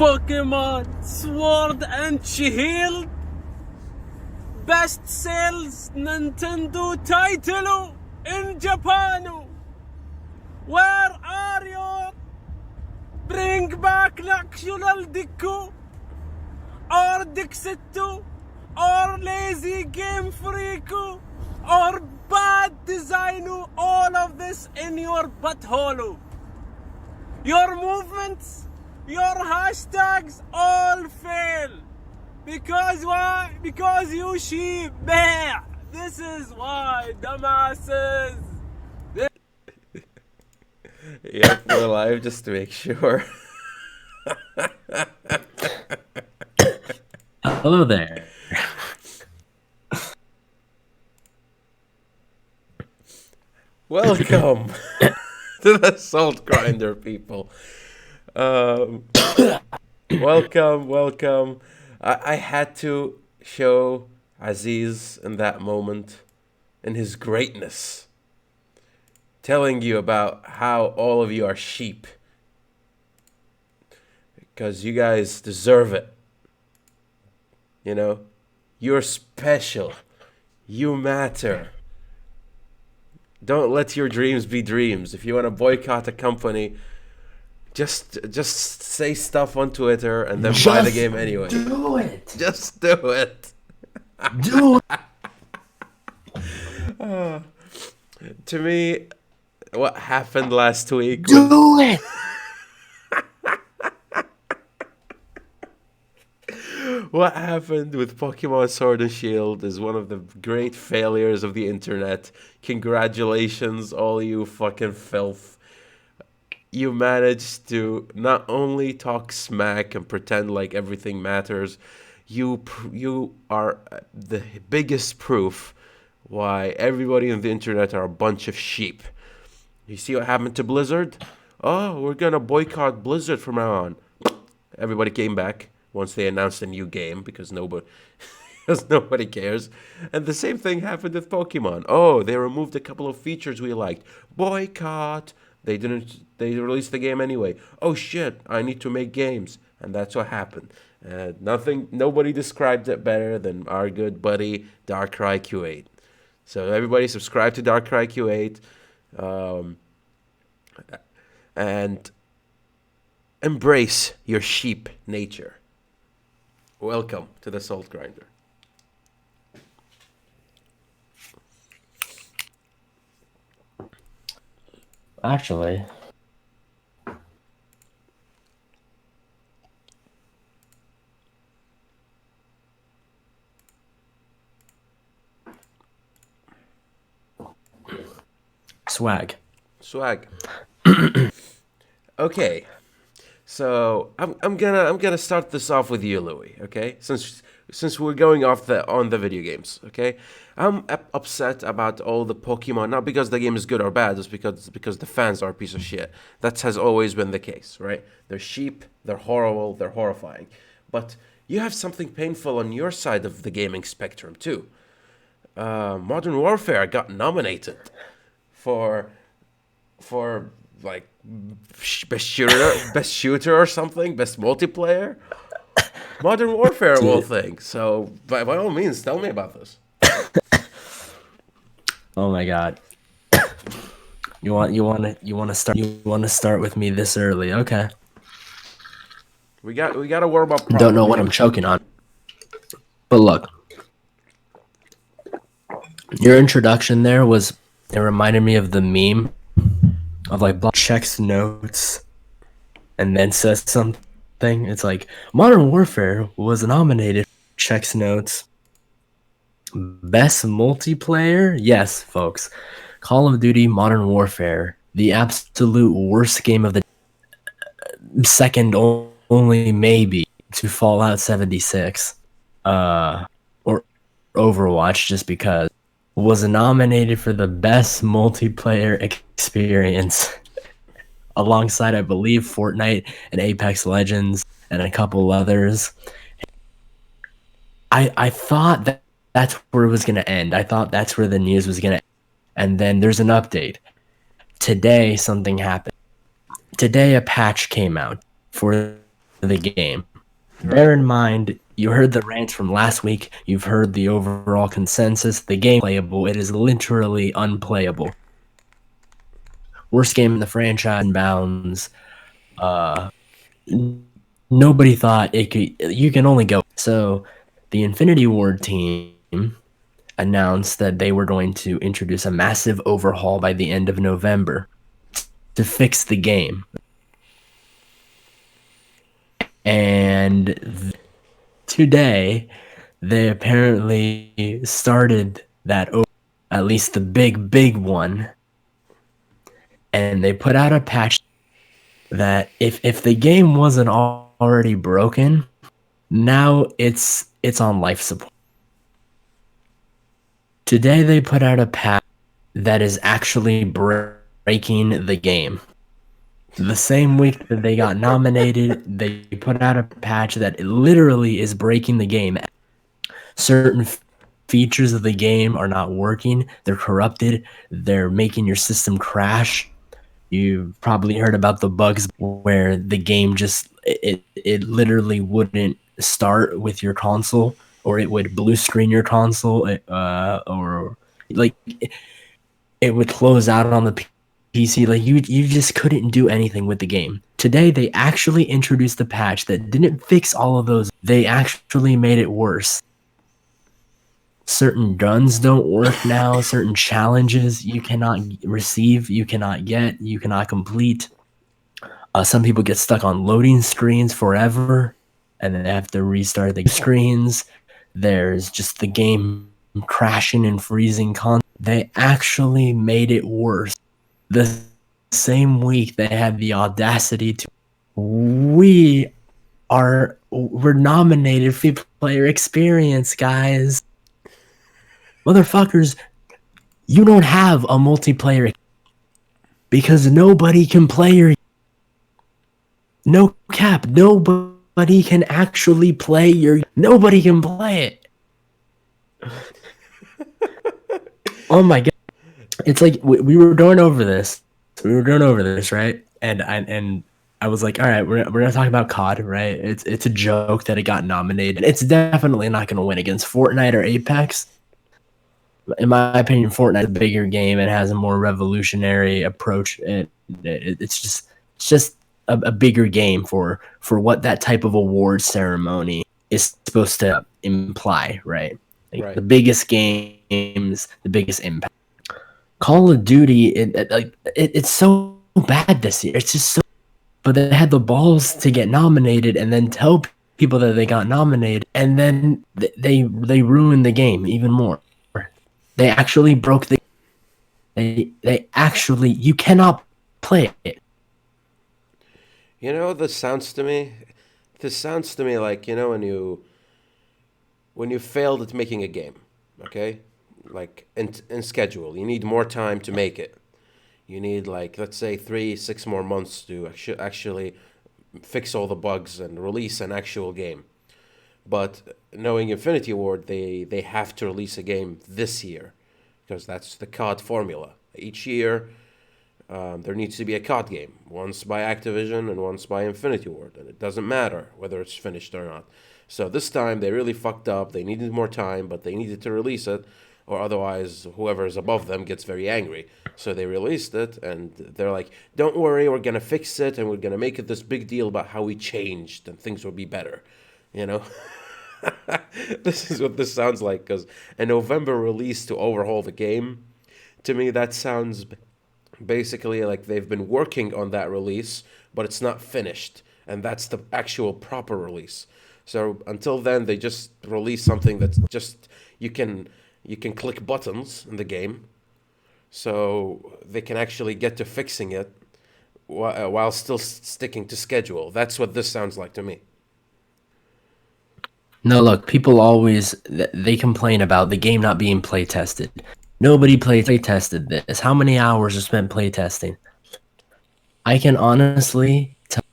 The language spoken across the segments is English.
Pokemon Sword and Shield best sells Nintendo title in Japan. Where are you? Bring back National Deku or Dixito or Lazy Game Freak or bad design. All of this in your butthole. Your movements, your hashtags all fail. Because why? Because you sheep bear. This is why, dumbasses. Yep, we're live just to make sure. Hello there. Welcome to the Salt Grinder, people. Welcome. I had to show Aziz in that moment, in his greatness, telling you about how all of you are sheep. Because you guys deserve it. You know? You're special. You matter. Don't let your dreams be dreams. If you want to boycott a company, just say stuff on Twitter and then buy the game anyway. Do it. Just do it. Do it. To me, what happened last week? Do it. What happened with Pokemon Sword and Shield is one of the great failures of the internet. Congratulations, all you fucking filth. You managed to not only talk smack and pretend like everything matters, you are the biggest proof why everybody on the internet are a bunch of sheep. You see what happened to Blizzard? Oh, we're gonna boycott Blizzard from now on. Everybody came back once they announced a new game because nobody cares. And the same thing happened with Pokemon. Oh, they removed a couple of features we liked. Boycott. They released the game anyway. Oh shit, I need to make games. And that's what happened. Nobody described it better than our good buddy Darkrai Q8. So everybody subscribe to Darkrai Q8. And embrace your sheep nature. Welcome to the Salt Grinder. Actually, swag. Okay, so I'm gonna start this off with you, Lewi. Okay, since we're going off on the video games. Okay, I'm upset about all the Pokemon, not because the game is good or bad, it's because the fans are a piece of shit. That has always been the case, right? They're sheep, they're horrible, they're horrifying. But you have something painful on your side of the gaming spectrum too. Modern Warfare got nominated for like best shooter or something, best multiplayer. Modern Warfare of all things. So by all means, tell me about this. Oh my god. You want to start with me this early? Okay. We got to warm up. Don't know what I'm choking on. But look, your introduction there it reminded me of the meme of like checks notes and then says something. It's like Modern Warfare was nominated for checks notes. Best multiplayer? Yes, folks. Call of Duty Modern Warfare, the absolute worst game of the second only maybe to Fallout 76 or Overwatch, just because was nominated for the best multiplayer experience alongside, I believe, Fortnite and Apex Legends and a couple others. I thought that's where it was going to end. I thought that's where the news was going to end. And then there's an update. Today, something happened. Today, a patch came out for the game. Bear in mind, you heard the rants from last week. You've heard the overall consensus. The game is playable. It is literally unplayable. Worst game in the franchise in bounds. Nobody thought it could. You can only go. So, the Infinity Ward team announced that they were going to introduce a massive overhaul by the end of November to fix the game. And today, they apparently started that, at least the big one, and they put out a patch that if the game wasn't already broken, now it's on life support. Today they put out a patch that is actually breaking the game. The same week that they got nominated, they put out a patch that literally is breaking the game. Certain features of the game are not working. They're corrupted. They're making your system crash. You've probably heard about the bugs where the game just it literally wouldn't start with your console, or it would blue screen your console, or like it would close out on the PC. Like you just couldn't do anything with the game. Today they actually introduced a patch that didn't fix all of those. They actually made it worse. Certain guns don't work now. Certain challenges you cannot receive, you cannot get, you cannot complete. Some people get stuck on loading screens forever, and then they have to restart the screens. There's just the game crashing and freezing. They actually made it worse. The same week they had the audacity to. We're nominated for player experience, guys. Motherfuckers, you don't have a multiplayer because nobody can play your. No cap, nobody can actually play your. Nobody can play it. Oh my god. It's like we were going over this. Right? And I was like, all right, we're gonna talk about COD, right? It's a joke that it got nominated. It's definitely not gonna win against Fortnite or Apex. In my opinion, Fortnite's a bigger game. It has a more revolutionary approach. It's just a bigger game for what that type of award ceremony is supposed to imply, right? Like Right. The biggest games, the biggest impact. Call of Duty, it's so bad this year. It's just so. But they had the balls to get nominated and then tell people that they got nominated, and then they ruined the game even more. They actually broke the. They actually, you cannot play it. You know, this sounds to me. This sounds to me like, you know, when you failed at making a game, okay, like in schedule, you need more time to make it. You need, like, let's say 3-6 more months to actually fix all the bugs and release an actual game. But knowing Infinity Ward, they have to release a game this year because that's the COD formula. Each year, there needs to be a COD game, once by Activision and once by Infinity Ward, and it doesn't matter whether it's finished or not. So this time they really fucked up. They needed more time, but they needed to release it, or otherwise whoever is above them gets very angry. So they released it, and they're like, "Don't worry, we're gonna fix it, and we're gonna make it this big deal about how we changed, and things will be better." You know. This is what this sounds like, because a November release to overhaul the game, to me that sounds basically like they've been working on that release, but it's not finished, and that's the actual proper release. So until then, they just release something that's just you can click buttons in the game, so they can actually get to fixing it while still sticking to schedule. That's what this sounds like to me. No, look, people always they complain about the game not being play tested. Nobody play tested this. How many hours are spent play testing? I can honestly tell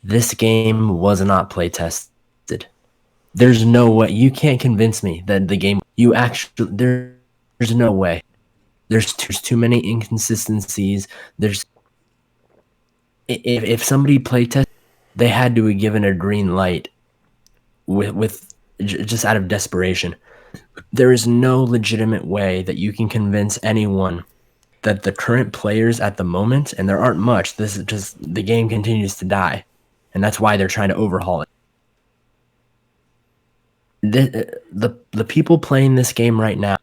this game was not play tested. There's no way. You can't convince me that the game you actually there's no way. There's too many inconsistencies. There's if somebody play test, they had to be given a green light just out of desperation. There is no legitimate way that you can convince anyone that the current players at the moment, and there aren't much, this is just the game continues to die, and that's why they're trying to overhaul it. The people playing this game right now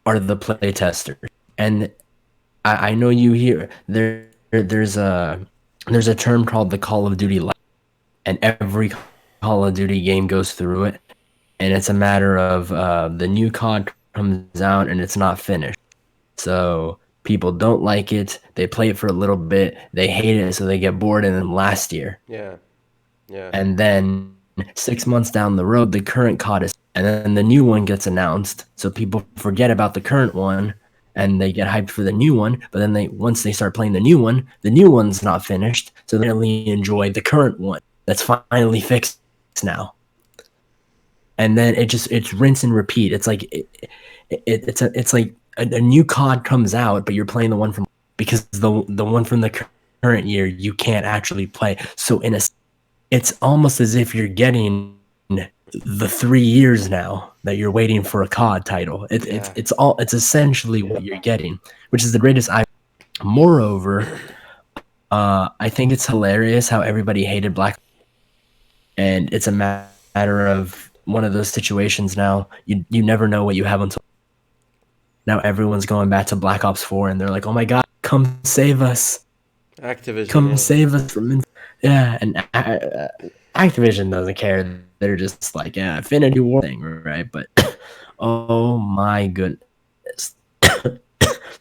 are the play testers, and I know you hear there's a term called the Call of Duty life, and every Call of Duty game goes through it, and it's a matter of the new COD comes out and it's not finished. So people don't like it. They play it for a little bit. They hate it, so they get bored. And then last year, Yeah. Yeah. and then 6 months down the road, the current COD is, and then the new one gets announced. So people forget about the current one, and they get hyped for the new one. But then once they start playing the new one's not finished. So they really enjoy the current one that's finally fixed now. And then it's rinse and repeat. It's like it's like a new COD comes out, but you're playing the one from, because the one from the current year you can't actually play. So it's almost as if you're getting the 3 years now that you're waiting for a COD title. It's essentially what you're getting, which is the greatest. Moreover, I think it's hilarious how everybody hated Black, and it's a matter of one of those situations now. You never know what you have until now. Everyone's going back to Black Ops 4, and they're like, "Oh my god, come save us! Activision. Come save us from yeah." And Activision doesn't care. They're just like, yeah, Infinity War thing, right? But oh my goodness.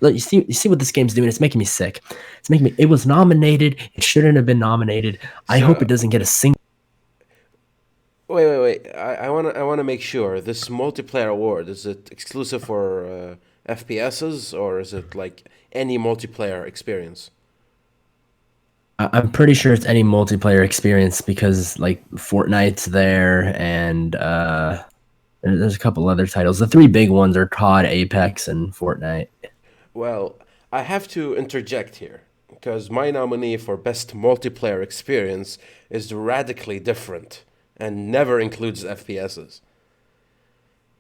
Look, you see what this game's doing. It's making me sick. It's making me. It was nominated. It shouldn't have been nominated. I hope it doesn't get a single. Wait. I wanna make sure this multiplayer award, is it exclusive for FPSs, or is it like any multiplayer experience? I'm pretty sure it's any multiplayer experience, because like Fortnite's there, and there's a couple other titles. The three big ones are COD, Apex, and Fortnite. Well, I have to interject here because my nominee for best multiplayer experience is radically different and never includes FPSs.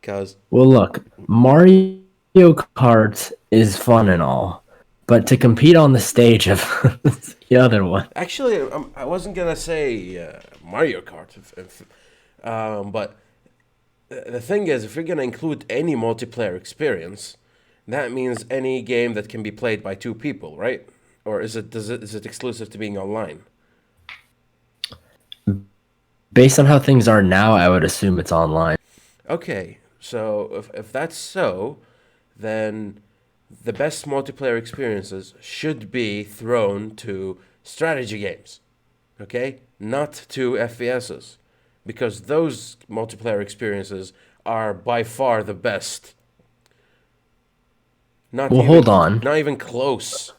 Because Well, look, Mario Kart is fun and all, but to compete on the stage of the other one. actually, I wasn't gonna say Mario Kart, but the thing is, if you're gonna include any multiplayer experience, that means any game that can be played by two people, right? Or is it exclusive to being online? Based on how things are now, I would assume it's online. Okay, so if that's so, then the best multiplayer experiences should be thrown to strategy games, okay? Not to FPSs, because those multiplayer experiences are by far the best. Well, hold on. Not even close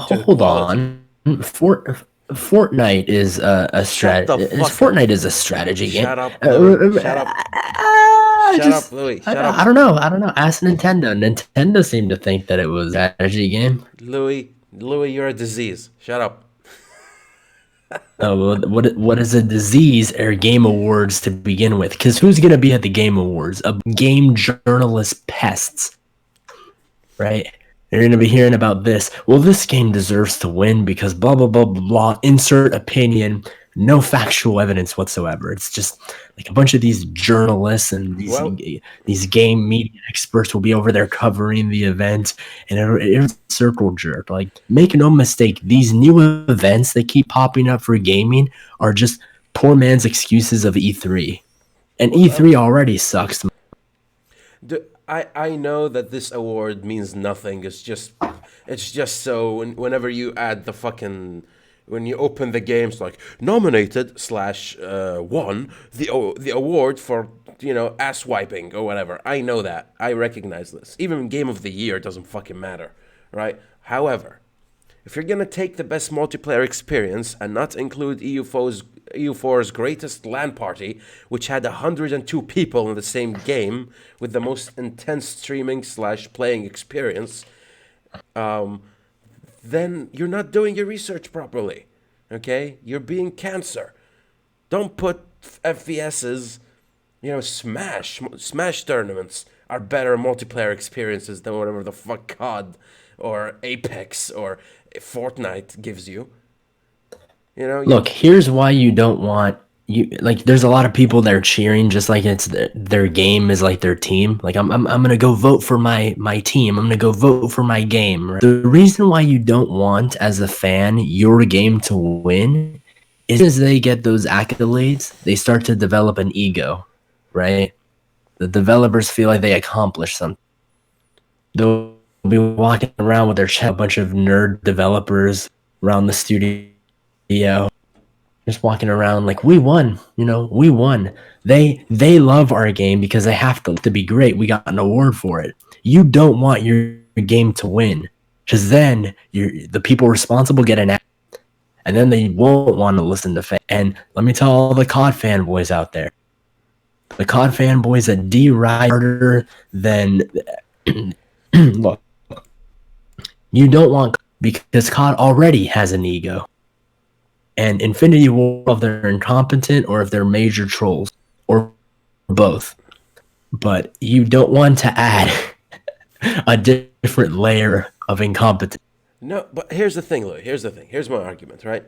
to the Hold quality. on. Fortnite is a strategy. Fortnite is a strategy game. Shut up, Louis. Shut up. Shut up, Louis. Shut up. I don't know. Ask Nintendo. Nintendo seemed to think that it was a strategy game. Louis, you're a disease. Shut up. Oh, what is a disease or Game Awards to begin with? Because who's gonna be at the Game Awards? A game journalist pests, right? You're going to be hearing about this. Well, this game deserves to win because blah, blah, blah, blah, blah. Insert opinion. No factual evidence whatsoever. It's just like a bunch of these journalists and these game media experts will be over there covering the event, and it's a circle jerk. Like, make no mistake, these new events that keep popping up for gaming are just poor man's excuses of E3. And E3 already sucks. I know that this award means nothing. It's just so whenever you add the fucking, when you open the games, like nominated slash won the award for, ass wiping or whatever. I know that. I recognize this. Even game of the year doesn't fucking matter, right? However, if you're gonna take the best multiplayer experience and not include EU4's greatest LAN party, which had 102 people in the same game with the most intense streaming slash playing experience, then you're not doing your research properly. Okay? You're being cancer. Don't put FVS's, Smash tournaments are better multiplayer experiences than whatever the fuck COD or Apex or Fortnite gives you. Look, here's why you don't want you like. There's a lot of people that are cheering just like it's their game is like their team. Like I'm gonna go vote for my team. I'm gonna go vote for my game. Right? The reason why you don't want as a fan your game to win is as they get those accolades, they start to develop an ego, right? The developers feel like they accomplished something. They'll be walking around with their chest, a bunch of nerd developers around the studio, just walking around like we won, we won. They love our game because they have to be great. We got an award for it. You don't want your game to win, because then the people responsible get an act, and then they won't want to listen to fans. And let me tell all the COD fanboys out there, the COD fanboys that deride harder than look, you don't want, because COD already has an ego. And Infinity War, if they're incompetent or if they're major trolls, or both. But you don't want to add a different layer of incompetence. No, but here's the thing, Louis. Here's the thing. Here's my argument, right?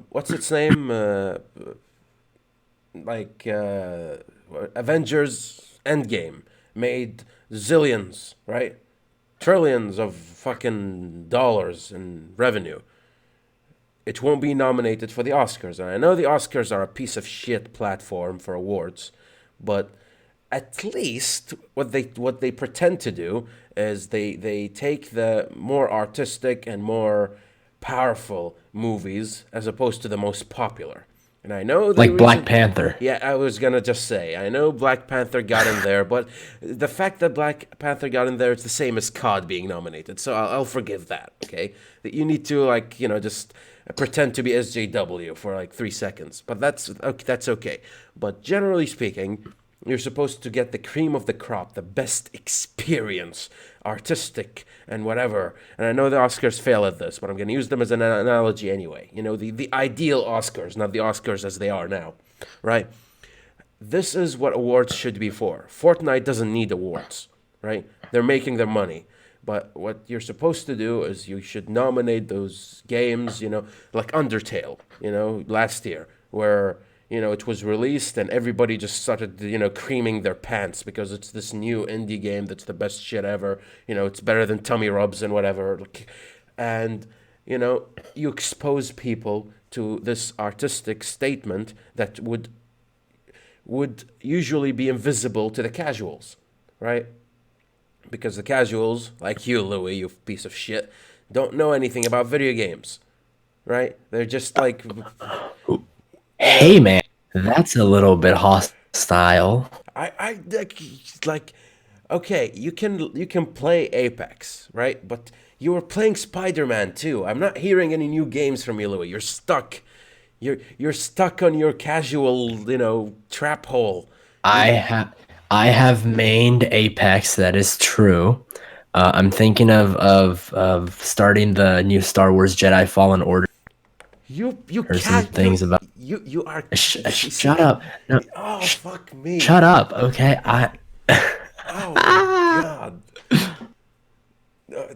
What's its name? Avengers Endgame made zillions, right? Trillions of fucking dollars in revenue. It won't be nominated for the Oscars. And I know the Oscars are a piece of shit platform for awards, but at least what they pretend to do is they take the more artistic and more powerful movies as opposed to the most popular. And I know like Black Panther. Yeah, I was gonna just say, I know Black Panther got in there, but the fact that Black Panther got in there, it's the same as COD being nominated. So I'll forgive that. Okay, that you need to just pretend to be SJW for like 3 seconds, but that's okay. But generally speaking, you're supposed to get the cream of the crop, the best experience, artistic and whatever. And I know the Oscars fail at this, but I'm going to use them as an analogy anyway. The ideal Oscars, not the Oscars as they are now, right? This is what awards should be for. Fortnite doesn't need awards, right? They're making their money. But what you're supposed to do is you should nominate those games, like Undertale, last year, where it was released and everybody just started, creaming their pants because it's this new indie game that's the best shit ever. It's better than Tummy Rubs and whatever. And, you expose people to this artistic statement that would usually be invisible to the casuals, right? Because the casuals, like you, Louis, you piece of shit, don't know anything about video games, right? They're just like... Hey, man, that's a little bit hostile. I like, okay, you can play Apex, right? But you were playing Spider-Man too. I'm not hearing any new games from you, Louis. You're stuck. You're stuck on your casual, trap hole. I have mained Apex. That is true. I'm thinking of starting the new Star Wars Jedi Fallen Order. You There's some can't. things about. You are. Shut up. No, Oh fuck me. shut up. Okay. Oh my god.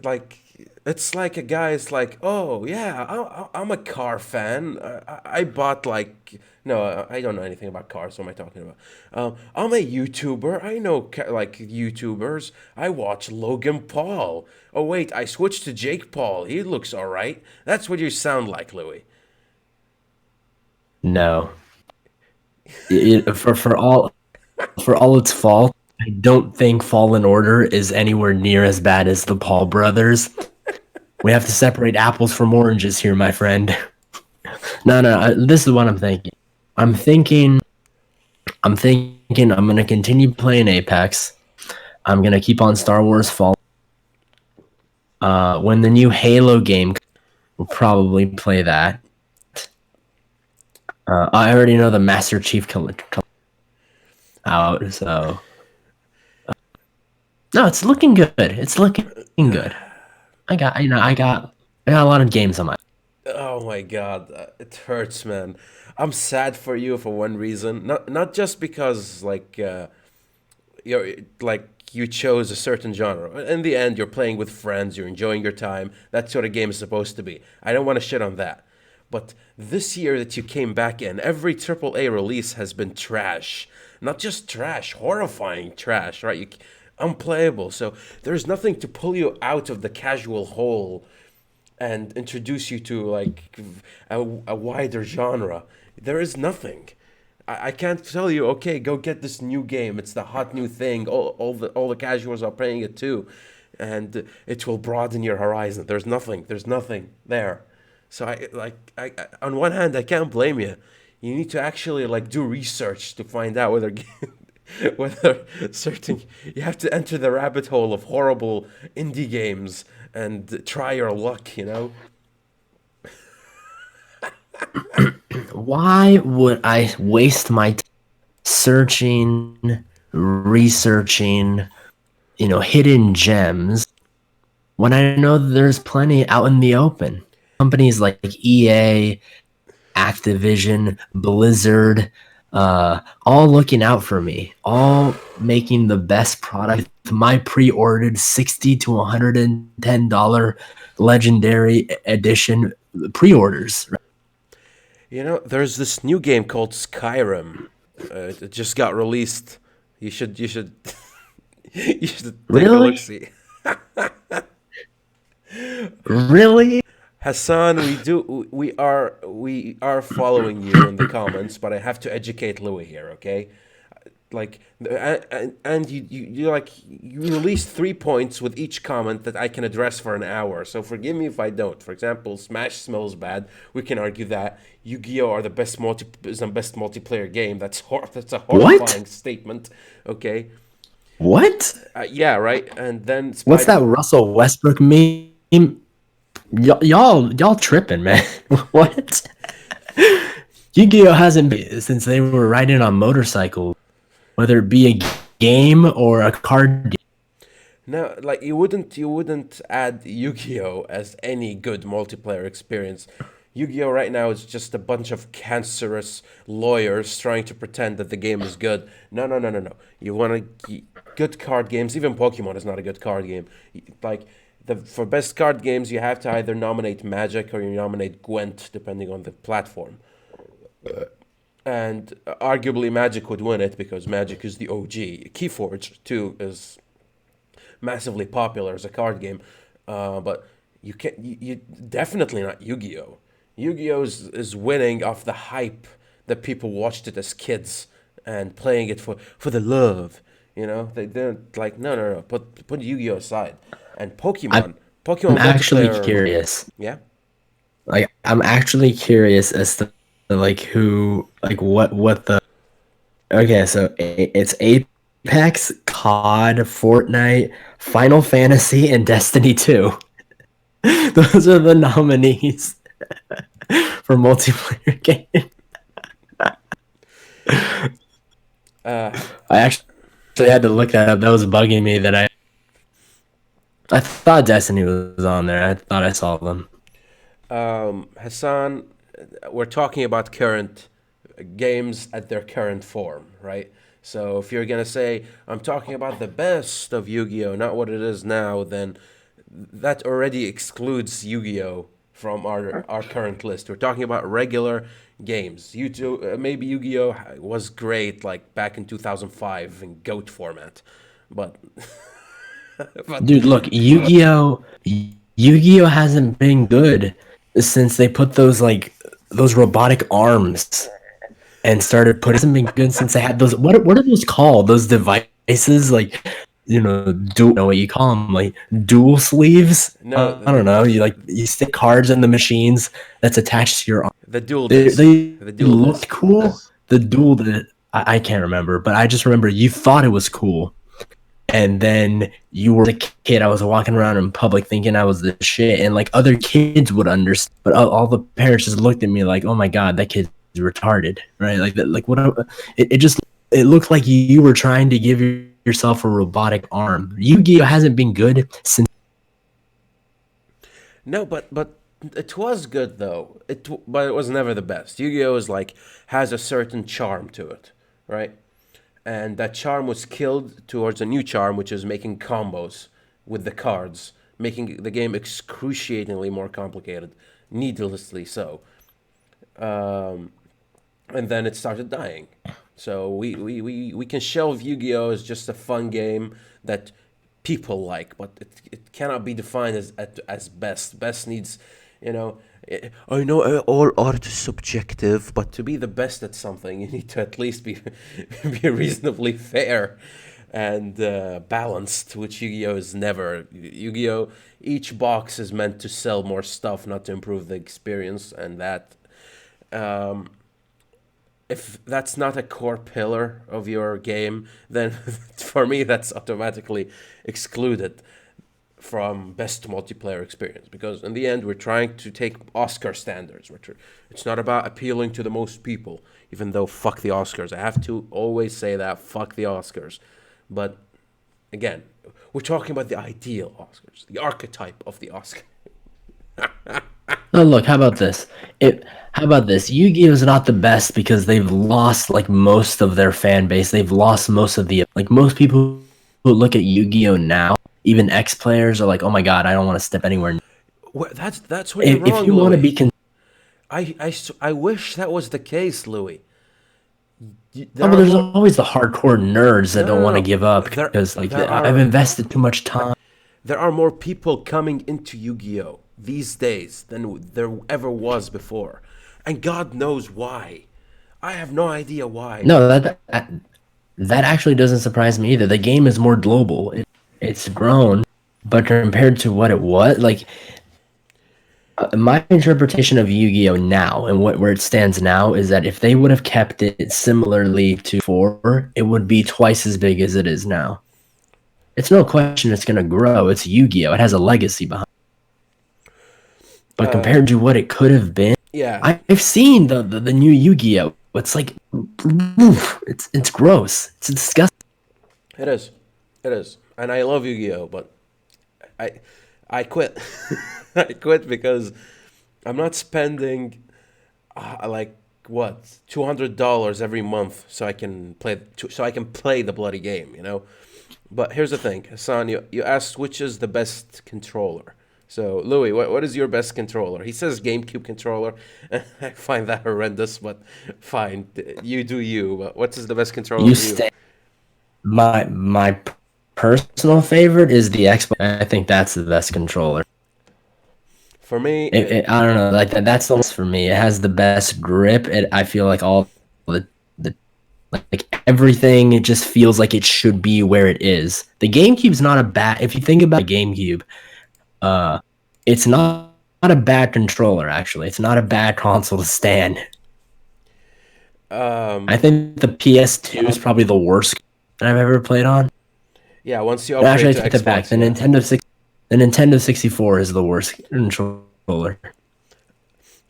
Like, it's like a guy's like, oh yeah, I'm a car fan. I bought no, I don't know anything about cars. What am I talking about? I'm a YouTuber. I know YouTubers. I watch Logan Paul. Oh wait, I switched to Jake Paul. He looks all right. That's what you sound like, Louis. No. For all its fault, I don't think Fallen Order is anywhere near as bad as the Paul brothers. We have to separate apples from oranges here, my friend. No. This is what I'm thinking. I'm thinking I'm gonna continue playing Apex. I'm gonna keep on Star Wars Fall. When the new Halo game, we'll probably play that. I already know the Master Chief out, so no, it's looking good. It's looking good. I got a lot of games on my. Oh my God, it hurts, man. I'm sad for you for one reason. Not just because you're like you chose a certain genre. In the end, you're playing with friends, you're enjoying your time. That's what a game is supposed to be. I don't want to shit on that. But this year that you came back in, every AAA release has been trash. Not just trash, horrifying trash, right? Unplayable. So there's nothing to pull you out of the casual hole and introduce you to like a wider genre. There is nothing. I can't tell you, okay, go get this new game. It's the hot new thing. All the casuals are playing it too, and it will broaden your horizon. There's nothing. There's nothing there. So on one hand, I can't blame you. You need to actually like do research to find out whether whether certain you have to enter the rabbit hole of horrible indie games and try your luck. Why would I waste my time searching, researching, hidden gems when I know there's plenty out in the open? Companies like EA, Activision, Blizzard, all looking out for me, all making the best product. My pre-ordered $60 to $110 legendary edition pre-orders. There's this new game called Skyrim. It just got released. You should you should take a look. Really? See, Really? Hassan, we are following you in the comments, but I have to educate Lewi here, okay? Like, and you released 3 points with each comment that I can address for an hour. So forgive me if I don't. For example, Smash smells bad. We can argue that Yu-Gi-Oh are is the best multiplayer game. That's a horrifying statement. Okay, What? yeah, right. And then What's that Russell Westbrook meme? Y'all tripping, man. What? Yu-Gi-Oh hasn't been since they were riding on motorcycles, whether it be a game or a card game. No, like you wouldn't add Yu-Gi-Oh as any good multiplayer experience. Yu-Gi-Oh right now is just a bunch of cancerous lawyers trying to pretend that the game is good. No, no, no, no, no. You want good card games. Even Pokemon is not a good card game. Like for best card games, you have to either nominate Magic or you nominate Gwent, depending on the platform. And arguably Magic would win it because Magic is the OG. Keyforge too is massively popular as a card game, but you definitely not Yu-Gi-Oh. Yu-Gi-Oh is winning off the hype that people watched it as kids and playing it for the love. They didn't like no. Put Yu-Gi-Oh aside. And I'm Pokemon actually multiplayer. curious. Yeah. Like, I'm actually curious as to like who, like what the. Okay, so it's Apex, COD, Fortnite, Final Fantasy, and Destiny 2. Those are the nominees for multiplayer game. I actually had to look that up. That was bugging me that I thought Destiny was on there. I thought I saw them. Hassan, we're talking about current games at their current form, right? So if you're gonna say I'm talking about the best of Yu-Gi-Oh, not what it is now, then that already excludes Yu-Gi-Oh from our current list. We're talking about regular games. Maybe Yu-Gi-Oh was great like back in 2005 in GOAT format, but but Dude, look, Yu-Gi-Oh hasn't been good since they put those robotic arms and started putting. Hasn't been good since they had those. What are those called? Those devices, like know what you call them, like dual sleeves. no, I don't know. You stick cards in the machines that's attached to your arm. the dual They disc, they the dual looked disc. cool. The dual, I can't remember, but I just remember you thought it was cool. And then you were a kid. I was walking around in public thinking I was the shit, and like other kids would understand, but all the parents just looked at me like, "Oh my god, that kid's retarded," right? Like that, like what? It looked like you were trying to give yourself a robotic arm. Yu-Gi-Oh hasn't been good since. No, but it was good though. But it was never the best. Yu-Gi-Oh is like has a certain charm to it, right? And that charm was killed towards a new charm, which is making combos with the cards, making the game excruciatingly more complicated, needlessly so. Um, and then it started dying. So we can shelve Yu-Gi-Oh as just a fun game that people like, but it cannot be defined as best. Best needs, you know. I know all art is subjective, but to be the best at something, you need to at least be be reasonably fair and balanced, which Yu-Gi-Oh is never. Yu-Gi-Oh, each box is meant to sell more stuff, not to improve the experience, and that. Um, if that's not a core pillar of your game, then for me that's automatically excluded from best multiplayer experience, because in the end we're trying to take Oscar standards, Richard. It's not about appealing to the most people, even though fuck the Oscars. I have to always say that, fuck the Oscars. But again, we're talking about the ideal Oscars, the archetype of the Oscar. Oh, look, how about this? How about this? Yu-Gi-Oh is not the best because they've lost like most of their fan base. They've lost most of the like most people who look at Yu-Gi-Oh now, even ex players are like, "Oh my god, I don't want to step anywhere." Well, that's where you're If wrong, you want to Louis. be I wish that was the case, Louis. oh, There but are there's more. always the hardcore nerds that No, don't no, want to no. give up There, because like there I've are invested too much time. there are more people coming into Yu-Gi-Oh these days than there ever was before, and God knows why. I have no idea why. No, that actually doesn't surprise me either. The game is more global. It's grown, but compared to what it was, like my interpretation of Yu-Gi-Oh now and where it stands now is that if they would have kept it similarly to four, it would be twice as big as it is now. It's no question it's going to grow. It's Yu-Gi-Oh. It has a legacy behind it. But Uh, compared to what it could have been, yeah, I've seen the new Yu-Gi-Oh. It's like, oof, it's gross. It's disgusting. it is, it is, and I love Yu-Gi-Oh, but I I quit. I quit because I'm not spending like what $200 every month so I can play the bloody game, you know. But here's the thing, Hassan. You asked which is the best controller. So Louis, what is your best controller? He says GameCube controller. I find that horrendous, but fine. You do you. But what is the best controller You for you? stay. My personal favorite is the Xbox. I think that's the best controller. For me, I don't know, like that's the most for me. It has the best grip. I feel like all the like everything. It just feels like it should be where it is. The GameCube's not a bad. If you think about the GameCube, uh, it's not a bad controller. Actually, it's not a bad console to stand. I um, think the PS2 is probably the worst that I've ever played on. yeah. Once you Actually, upgrade I to take that back. Xbox, yeah. The Nintendo 64 is the worst controller.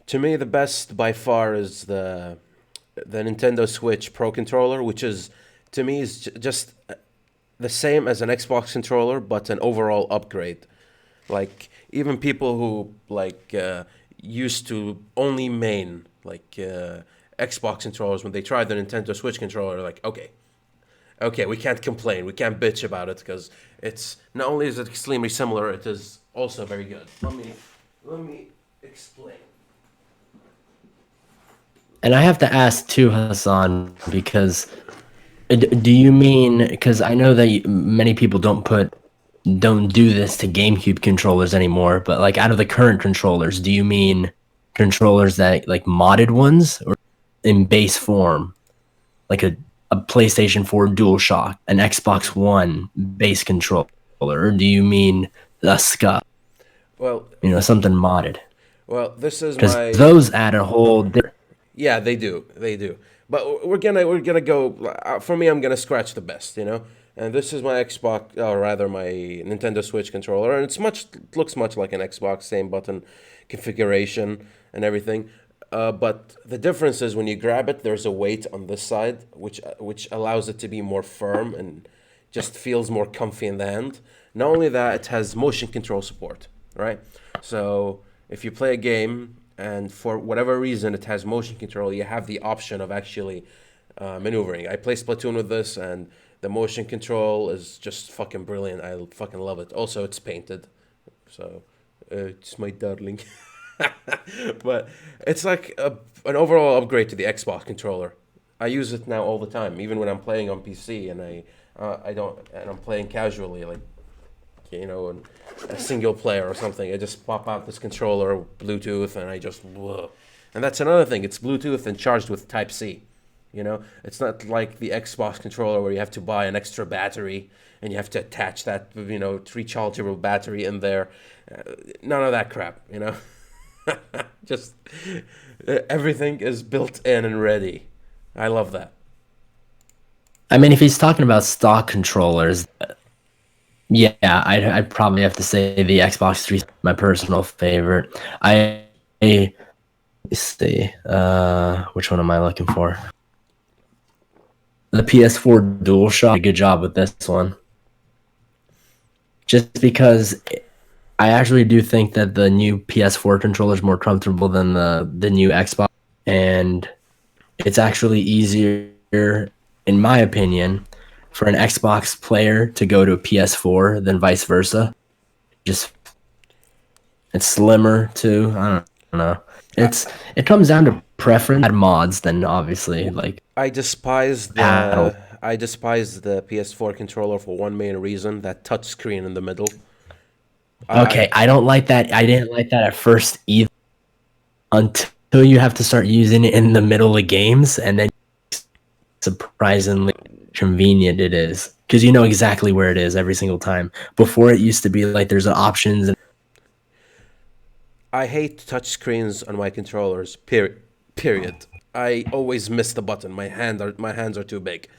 To me, the best by far is the Nintendo Switch Pro controller, which is to me is just the same as an Xbox controller, but an overall upgrade. Like even people who like used to only main like Xbox controllers, when they tried the Nintendo Switch controller, they're like, okay, okay, we can't complain, we can't bitch about it because it's not only is it extremely similar, it is also very good. Let me explain. And I have to ask too, Hassan, because do you mean because I know that many people don't do this to GameCube controllers anymore, but like out of the current controllers, do you mean controllers that like modded ones or in base form, like a PlayStation 4 DualShock, an Xbox One base controller, or do you mean the SCUF, Well, something modded? this is Because my. those add a whole. Yeah, they do. They do. But we're gonna go. For me, I'm gonna scratch the best. And this is my Xbox, or rather my Nintendo Switch controller, and looks much like an Xbox, same button configuration and everything. But the difference is when you grab it, there's a weight on this side, which allows it to be more firm and just feels more comfy in the hand. Not only that, it has motion control support, right? So if you play a game and for whatever reason it has motion control, you have the option of actually maneuvering. I play Splatoon with this, and the motion control is just fucking brilliant. I fucking love it. Also, it's painted, so it's my darling. But it's like an overall upgrade to the Xbox controller. I use it now all the time, even when I'm playing on PC and I'm playing casually, like a single player or something. I just pop out this controller, Bluetooth, and I just whoa. And that's another thing. It's Bluetooth and charged with Type C. It's not like the Xbox controller where you have to buy an extra battery and you have to attach that rechargeable battery in there. None of that crap. Just everything is built in and ready. I love that. I mean, if he's talking about stock controllers, yeah, I'd probably have to say the Xbox 3, my personal favorite. Let's see, which one am I looking for? The PS4 DualShock. Good job with this one. Just because I actually do think that the new PS4 controller is more comfortable than the new Xbox, and it's actually easier, in my opinion, for an Xbox player to go to a PS4 than vice versa. Just it's slimmer too. I don't know. It comes down to preference. Add mods, then obviously like I despise paddle. the PS4 controller for one main reason: that touch screen in the middle. Okay, I don't like that. I didn't like that at first either, until you have to start using it in the middle of games, and then surprisingly convenient it is, because you know exactly where it is every single time. Before, it used to be like there's options. I hate touch screens on my controllers. Period. I always miss the button. My hands are too big.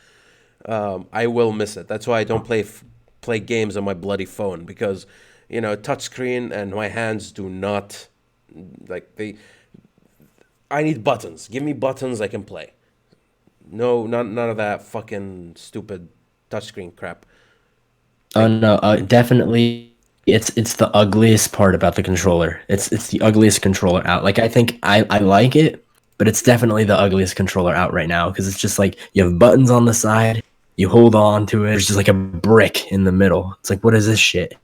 I will miss it. That's why I don't play games on my bloody phone, because touchscreen and my hands do not I need buttons. Give me buttons I can play. No, none of that fucking stupid touchscreen crap. Oh no, definitely. It's the ugliest part about the controller. It's the ugliest controller out. Like I think I like it, but it's definitely the ugliest controller out right now, because it's just like you have buttons on the side, you hold on to it. There's just like a brick in the middle. It's like, what is this shit?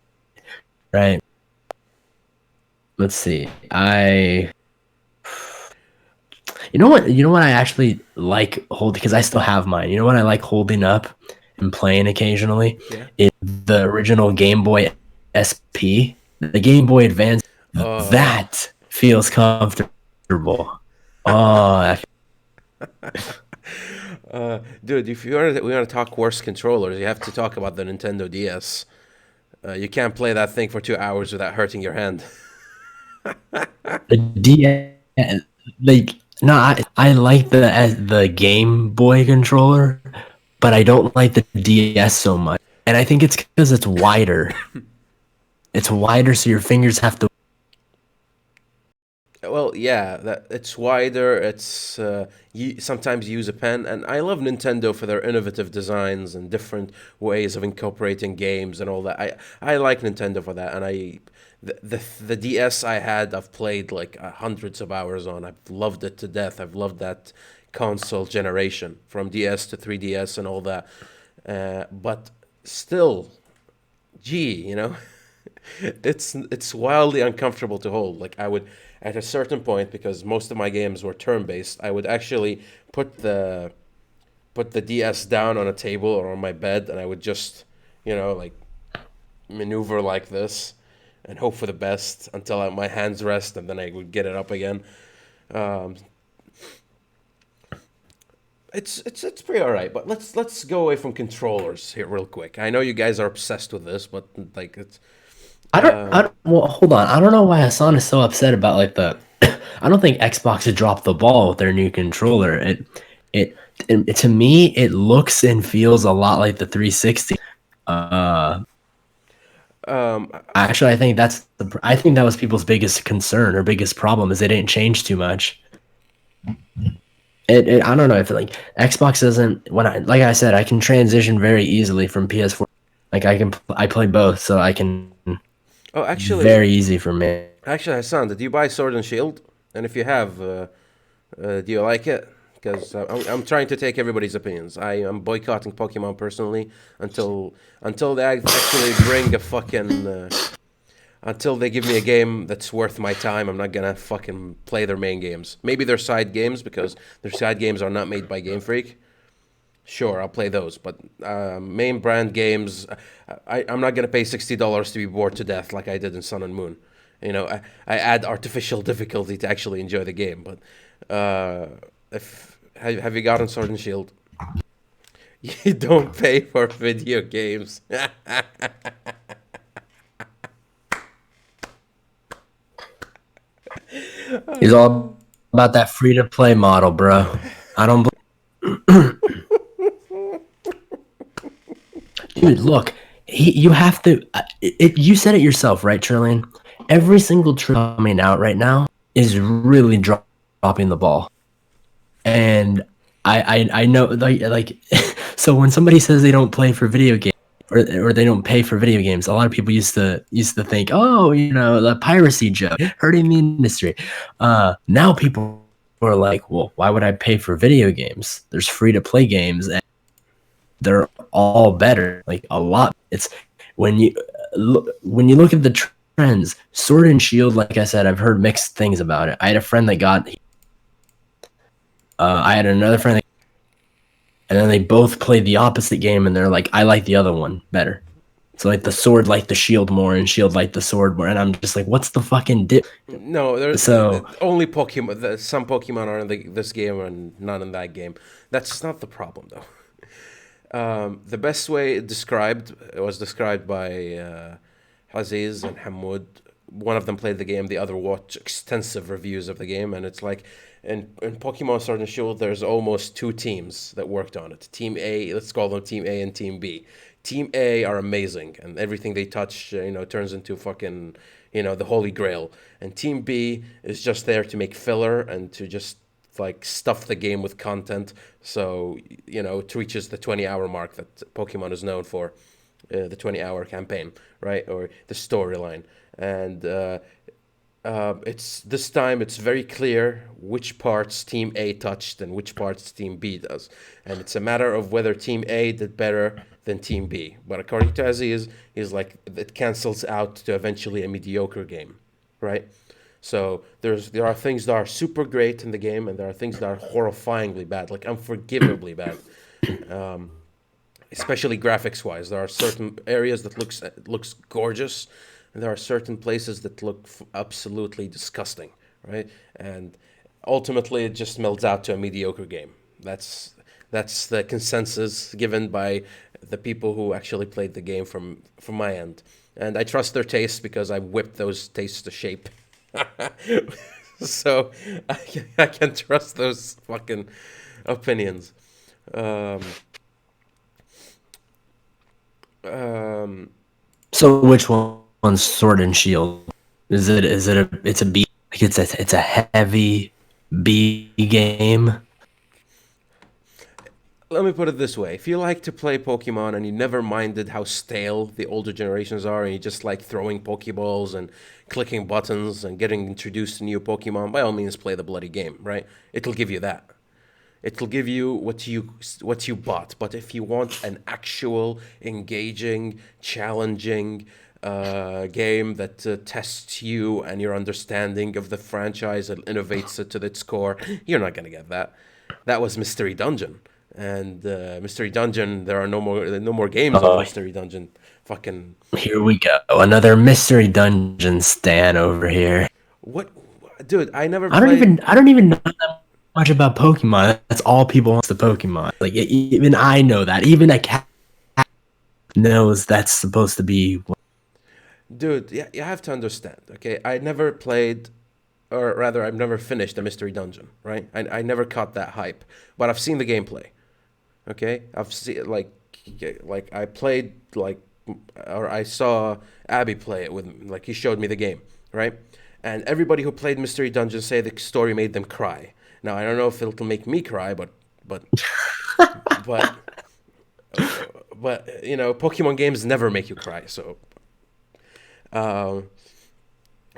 Right. Let's see. You know what I actually like holding, because I still have mine. You know what I like holding up and playing occasionally? Yeah. Is the original Game Boy SP, the Game Boy Advance. That feels comfortable. Oh, Dude, if we want to talk worse controllers, you have to talk about the Nintendo DS. You can't play that thing for 2 hours without hurting your hand. the DS, like no, I like the Game Boy controller, but I don't like the DS so much, and I think it's because it's wider. It's wider, so your fingers have to. Well, yeah, that it's wider. It's you sometimes use a pen, and I love Nintendo for their innovative designs and different ways of incorporating games and all that. I like Nintendo for that, and the DS I had, I've played like hundreds of hours on. I've loved it to death. I've loved that console generation from DS to 3DS and all that. But still, gee, it's wildly uncomfortable to hold. Like I would, at a certain point, because most of my games were turn-based, I would actually put the DS down on a table or on my bed, and I would just, like maneuver like this and hope for the best until my hands rest, and then I would get it up again. It's pretty alright, but let's go away from controllers here real quick. I know you guys are obsessed with this, but like it's. I don't. Well, hold on. I don't know why Hassan is so upset about like the. I don't think Xbox has dropped the ball with their new controller. It to me, it looks and feels a lot like the 360. Actually, I think I think that was people's biggest concern or biggest problem, is they didn't change too much. I don't know if like Xbox doesn't, like I said, I can transition very easily from PS4. Like I play both, so I can. Oh, actually, Very easy for me. Hassan, did you buy Sword and Shield? And if you have, do you like it? Because I'm trying to take everybody's opinions. I am boycotting Pokemon personally until they actually bring a fucking until they give me a game that's worth my time. I'm not gonna fucking play their main games. Maybe their side games because their side games are not made by Game Freak. Sure, I'll play those, but main brand games, I'm not gonna pay $60 to be bored to death like I did in Sun and Moon. You know, I add artificial difficulty to actually enjoy the game. But if have you gotten Sword and Shield? You don't pay for video games. He's all about that free to play model, bro. I don't. Dude, look, you have to. You said it yourself, right, Trillian? Every single trick coming out right now is really dropping the ball, and I know like so when somebody says they don't play for video games or they don't pay for video games, a lot of people used to think, oh, the piracy joke hurting the industry. Now people are like, well, why would I pay for video games? There's free to play games and they're all better, like a lot. It's when you look at the trends, Sword and Shield, like I said, I've heard mixed things about it. I had a friend that got I had another friend that, and then they both played the opposite game and they're like, I like the other one better. So like the sword liked the shield more and shield liked the sword more, and I'm just like, what's the fucking dip? No, there's only Pokemon. Some Pokemon are in this game and not in that game. That's not the problem, though. The best way it was described by Aziz and Hamoud. One of them played the game, the other watched extensive reviews of the game, and it's like in Pokemon Sword and Shield, there's almost two teams that worked on it. Team A, let's call them Team A and Team B. Team A are amazing, and everything they touch, turns into fucking, the holy grail. And Team B is just there to make filler and to just like stuff the game with content, so it reaches the 20-hour mark that Pokemon is known for, the 20-hour campaign, right, or the storyline. And it's this time it's very clear which parts Team A touched and which parts Team B does, and it's a matter of whether Team A did better than Team B. But according to Aziz, he's like, it cancels out to eventually a mediocre game, right? So there are things that are super great in the game, and there are things that are horrifyingly bad, like unforgivably bad. Especially graphics-wise, there are certain areas that looks gorgeous, and there are certain places that look absolutely disgusting, right? And ultimately, it just melts out to a mediocre game. That's the consensus given by the people who actually played the game from my end, and I trust their taste because I whipped those tastes to shape. So I can trust those fucking opinions. So which one's Sword and Shield? It's a B, like it's a heavy B game. Let me put it this way. If you like to play Pokemon and you never minded how stale the older generations are, and you just like throwing Pokeballs and clicking buttons and getting introduced to new Pokemon, by all means play the bloody game, right? It'll give you that. It'll give you what you bought. But if you want an actual, engaging, challenging game that tests you and your understanding of the franchise and innovates it to its core, you're not gonna get that. That was Mystery Dungeon. And Mystery Dungeon, there are no more games of Mystery Dungeon. Fucking here we go, another Mystery Dungeon stan over here. What, dude? I never. I don't even know that much about Pokemon. That's all people want, the Pokemon. Like even I know that. Even a cat knows that's supposed to be. Dude, yeah, you have to understand. Okay, I never played, or rather, I've never finished a Mystery Dungeon. Right? I never caught that hype, but I've seen the gameplay. Okay, I've seen like I played or I saw Abby play it with me. Like he showed me the game, right? And everybody who played Mystery Dungeon say the story made them cry. Now I don't know if it'll make me cry, but but Pokemon games never make you cry. So Um,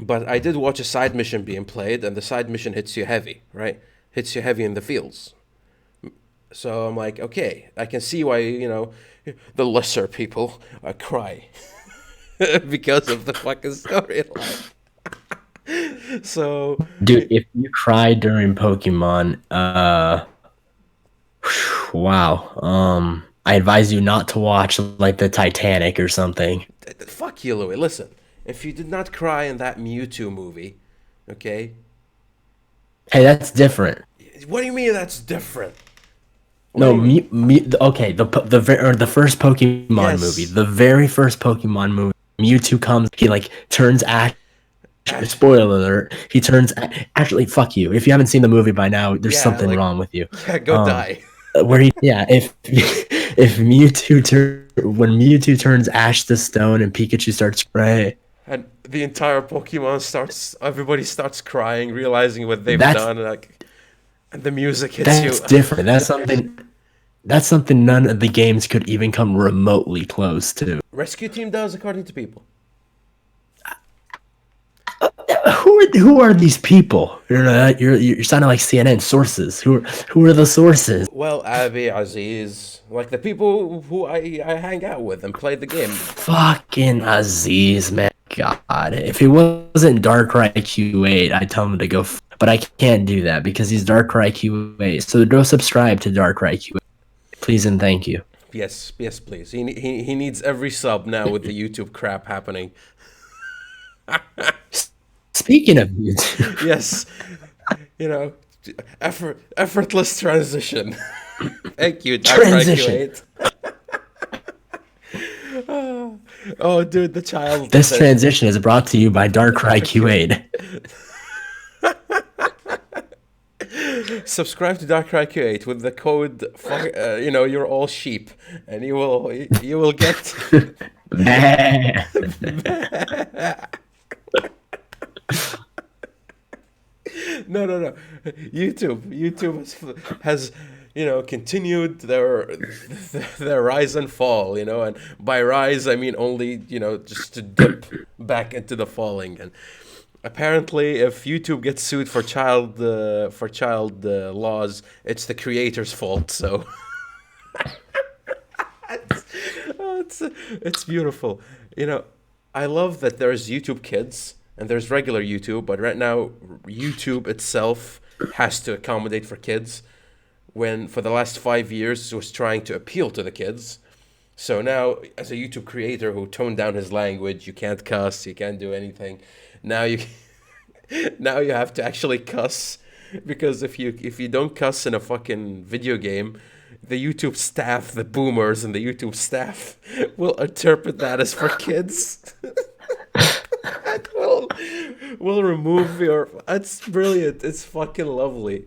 but I did watch a side mission being played, and the side mission hits you heavy, right? Hits you heavy in the feels. So I'm like, okay, I can see why, the lesser people cry because of the fucking storyline. So, Dude, if you cry during Pokemon, wow. I advise you not to watch like the Titanic or something. fuck you, Louis. Listen, if you did not cry in that Mewtwo movie, okay? Hey, that's different. What do you mean that's different? What do No, you mean? okay, the first Pokemon movie, Yes. the very first Pokemon movie, Mewtwo comes, he like turns ash. Ash, Spoiler alert, he turns actually fuck you. If you haven't seen the movie by now, there's yeah, something like, wrong with you. yeah, go Um, die. where he yeah, if if when Mewtwo turns Ash to stone and Pikachu starts spray, And the entire Pokemon starts, everybody starts crying, realizing what they've that's done, and the music hits you. that's different. That's something none of the games could even come remotely close to. Rescue Team does, according to people. Who are these people? You're sounding like CNN sources. Who are the sources? Well, Abby, Aziz, like the people who I hang out with and play the game. Fucking Aziz, man. God, if it wasn't Darkrai Q8, I'd tell him to go. But I can't do that because he's Darkrai Q8. So go subscribe to Darkrai Q8, please and thank you. Yes, yes, please. He needs every sub now with the YouTube crap happening. Speaking of YouTube, Yes, you know, effortless transition. Thank you, Transition. Q8. Oh, dude, the child. This transition is brought to you by Darkrai Q8. Subscribe to Darkrai Q8 with the code. You're all sheep, and you will get. No. YouTube has continued their rise and fall. And by rise I mean only just to dip back into the falling. And apparently, if YouTube gets sued for child laws, it's the creator's fault. So it's beautiful. I love that there's YouTube Kids and there's regular YouTube, but right now YouTube itself has to accommodate for kids. When for the last 5 years it was trying to appeal to the kids. So now, as a YouTube creator who toned down his language, you can't cuss, you can't do anything. Now you now you have to actually cuss, because if you don't cuss in a fucking video game, the YouTube staff, the boomers and the YouTube staff will interpret that as for kids. And will remove your. It's brilliant. It's fucking lovely.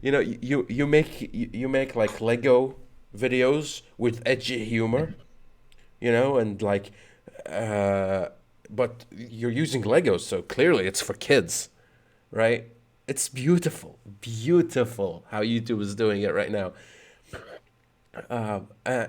You make like Lego videos with edgy humor, and like, but you're using Legos, so clearly it's for kids, right? It's beautiful, beautiful how YouTube is doing it right now. Um, uh,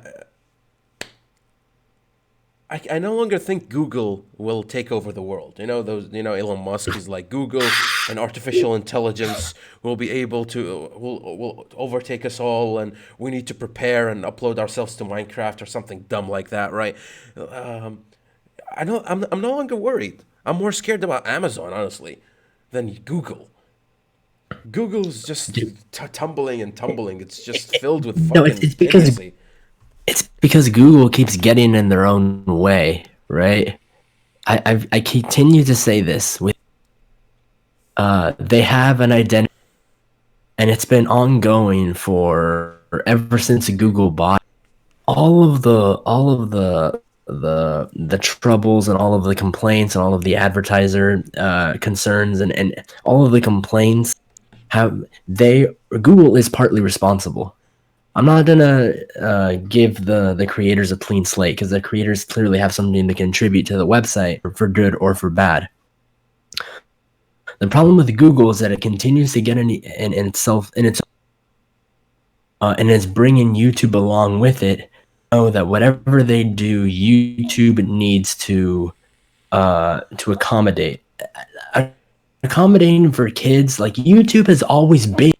I no longer think Google will take over the world. Elon Musk is like, Google and artificial intelligence will be able to will overtake us all, and we need to prepare and upload ourselves to Minecraft or something dumb like that, right? Um, I'm no longer worried. I'm more scared about Amazon, honestly, than Google. Google's just Dude, tumbling and tumbling. It's just filled with no, it's, fucking it's because idiocy. it's because Google keeps getting in their own way, right? I continue to say this with they have an identity, and it's been ongoing for ever since Google bought all of the troubles and all of the complaints and all of the advertiser concerns and all of the complaints have they Google is partly responsible. I'm not gonna give the creators a clean slate, because the creators clearly have something to contribute to the website for good or for bad. The problem with Google is that it continues to get in itself in its and it's bringing YouTube along with it. Know that whatever they do, YouTube needs to to accommodate. Accommodating for kids, like YouTube has always been,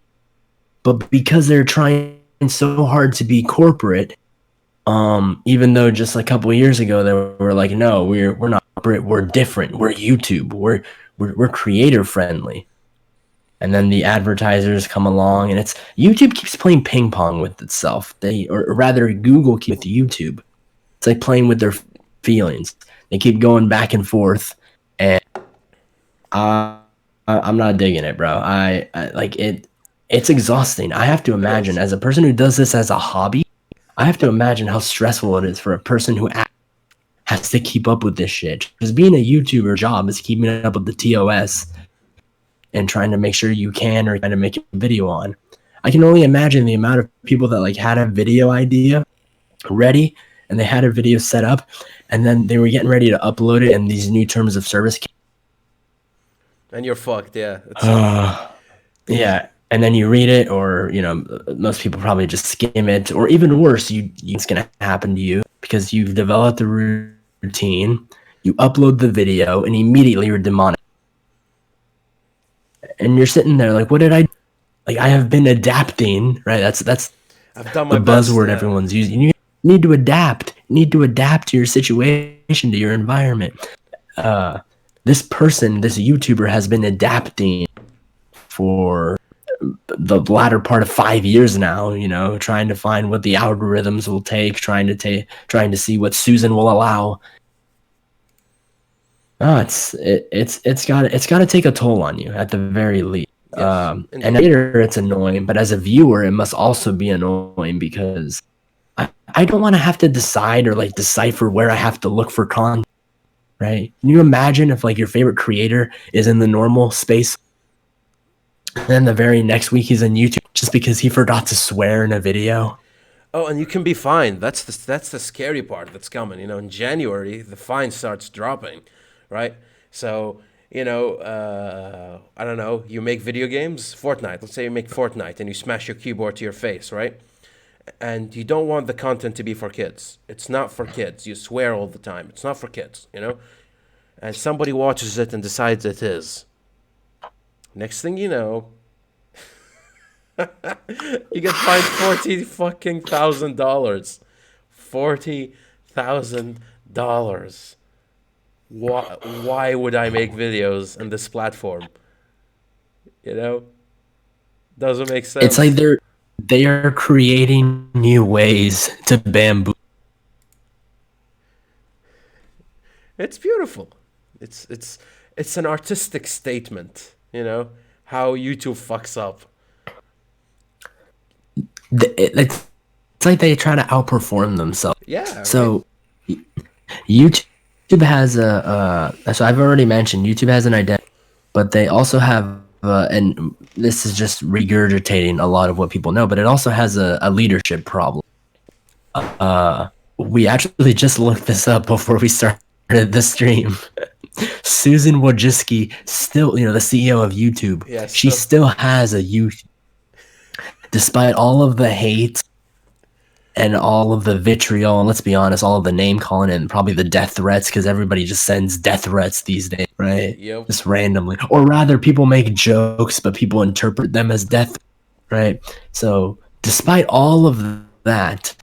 but because they're trying so hard to be corporate, even though just a couple of years ago they were like, no, we're not corporate, we're different, we're YouTube, we're creator friendly. And then the advertisers come along, and it's YouTube keeps playing ping pong with itself. Or rather, Google keeps with YouTube. It's like playing with their feelings. They keep going back and forth, and I'm not digging it, bro. I like it. It's exhausting. I have to imagine, as a person who does this as a hobby, I have to imagine how stressful it is for a person who has to keep up with this shit. Because being a YouTuber job is keeping up with the TOS and trying to make sure you can or trying to make a video on. I can only imagine the amount of people that like had a video idea ready and they had a video set up and then they were getting ready to upload it and these new terms of service came. And you're fucked, yeah. Yeah. And then you read it, or most people probably just skim it, or even worse, it's gonna happen to you because you've developed a routine. You upload the video, and immediately you're demonetized. And you're sitting there like, what did I do? Like, I have been adapting, right? That's I've done my the best, buzzword yeah. everyone's using. You need to adapt. You need to adapt to your situation, to your environment. This YouTuber has been adapting for the latter part of 5 years now, trying to find what the algorithms will take, trying to see what Susan will allow. It's got to take a toll on you at the very least. Yes, And later it's annoying, but as a viewer, it must also be annoying because I don't want to have to decide or like decipher where I have to look for content. Right? Can you imagine if like your favorite creator is in the normal space? And then the very next week he's on YouTube just because he forgot to swear in a video. Oh, and you can be fined. That's the scary part that's coming. In January the fine starts dropping, right? So I don't know. You make video games, Fortnite. Let's say you make Fortnite and you smash your keyboard to your face, right? And you don't want the content to be for kids. It's not for kids. You swear all the time. It's not for kids. And somebody watches it and decides it is. Next thing you know, you get fined $40,000. $40,000. Why would I make videos on this platform? Doesn't make sense. It's like they are creating new ways to bamboo. It's beautiful. It's an artistic statement. How YouTube fucks up. It's like they try to outperform themselves. Yeah. So YouTube has so I've already mentioned YouTube has an identity, but they also have and this is just regurgitating a lot of what people know, but it also has a leadership problem. We actually just looked this up before we started the stream. Susan Wojcicki still, the CEO of YouTube, she still has a YouTube. Despite all of the hate and all of the vitriol, and let's be honest, all of the name calling and probably the death threats, because everybody just sends death threats these days, right? Yep. Just randomly. Or rather, people make jokes, but people interpret them as death, right? So despite all of that,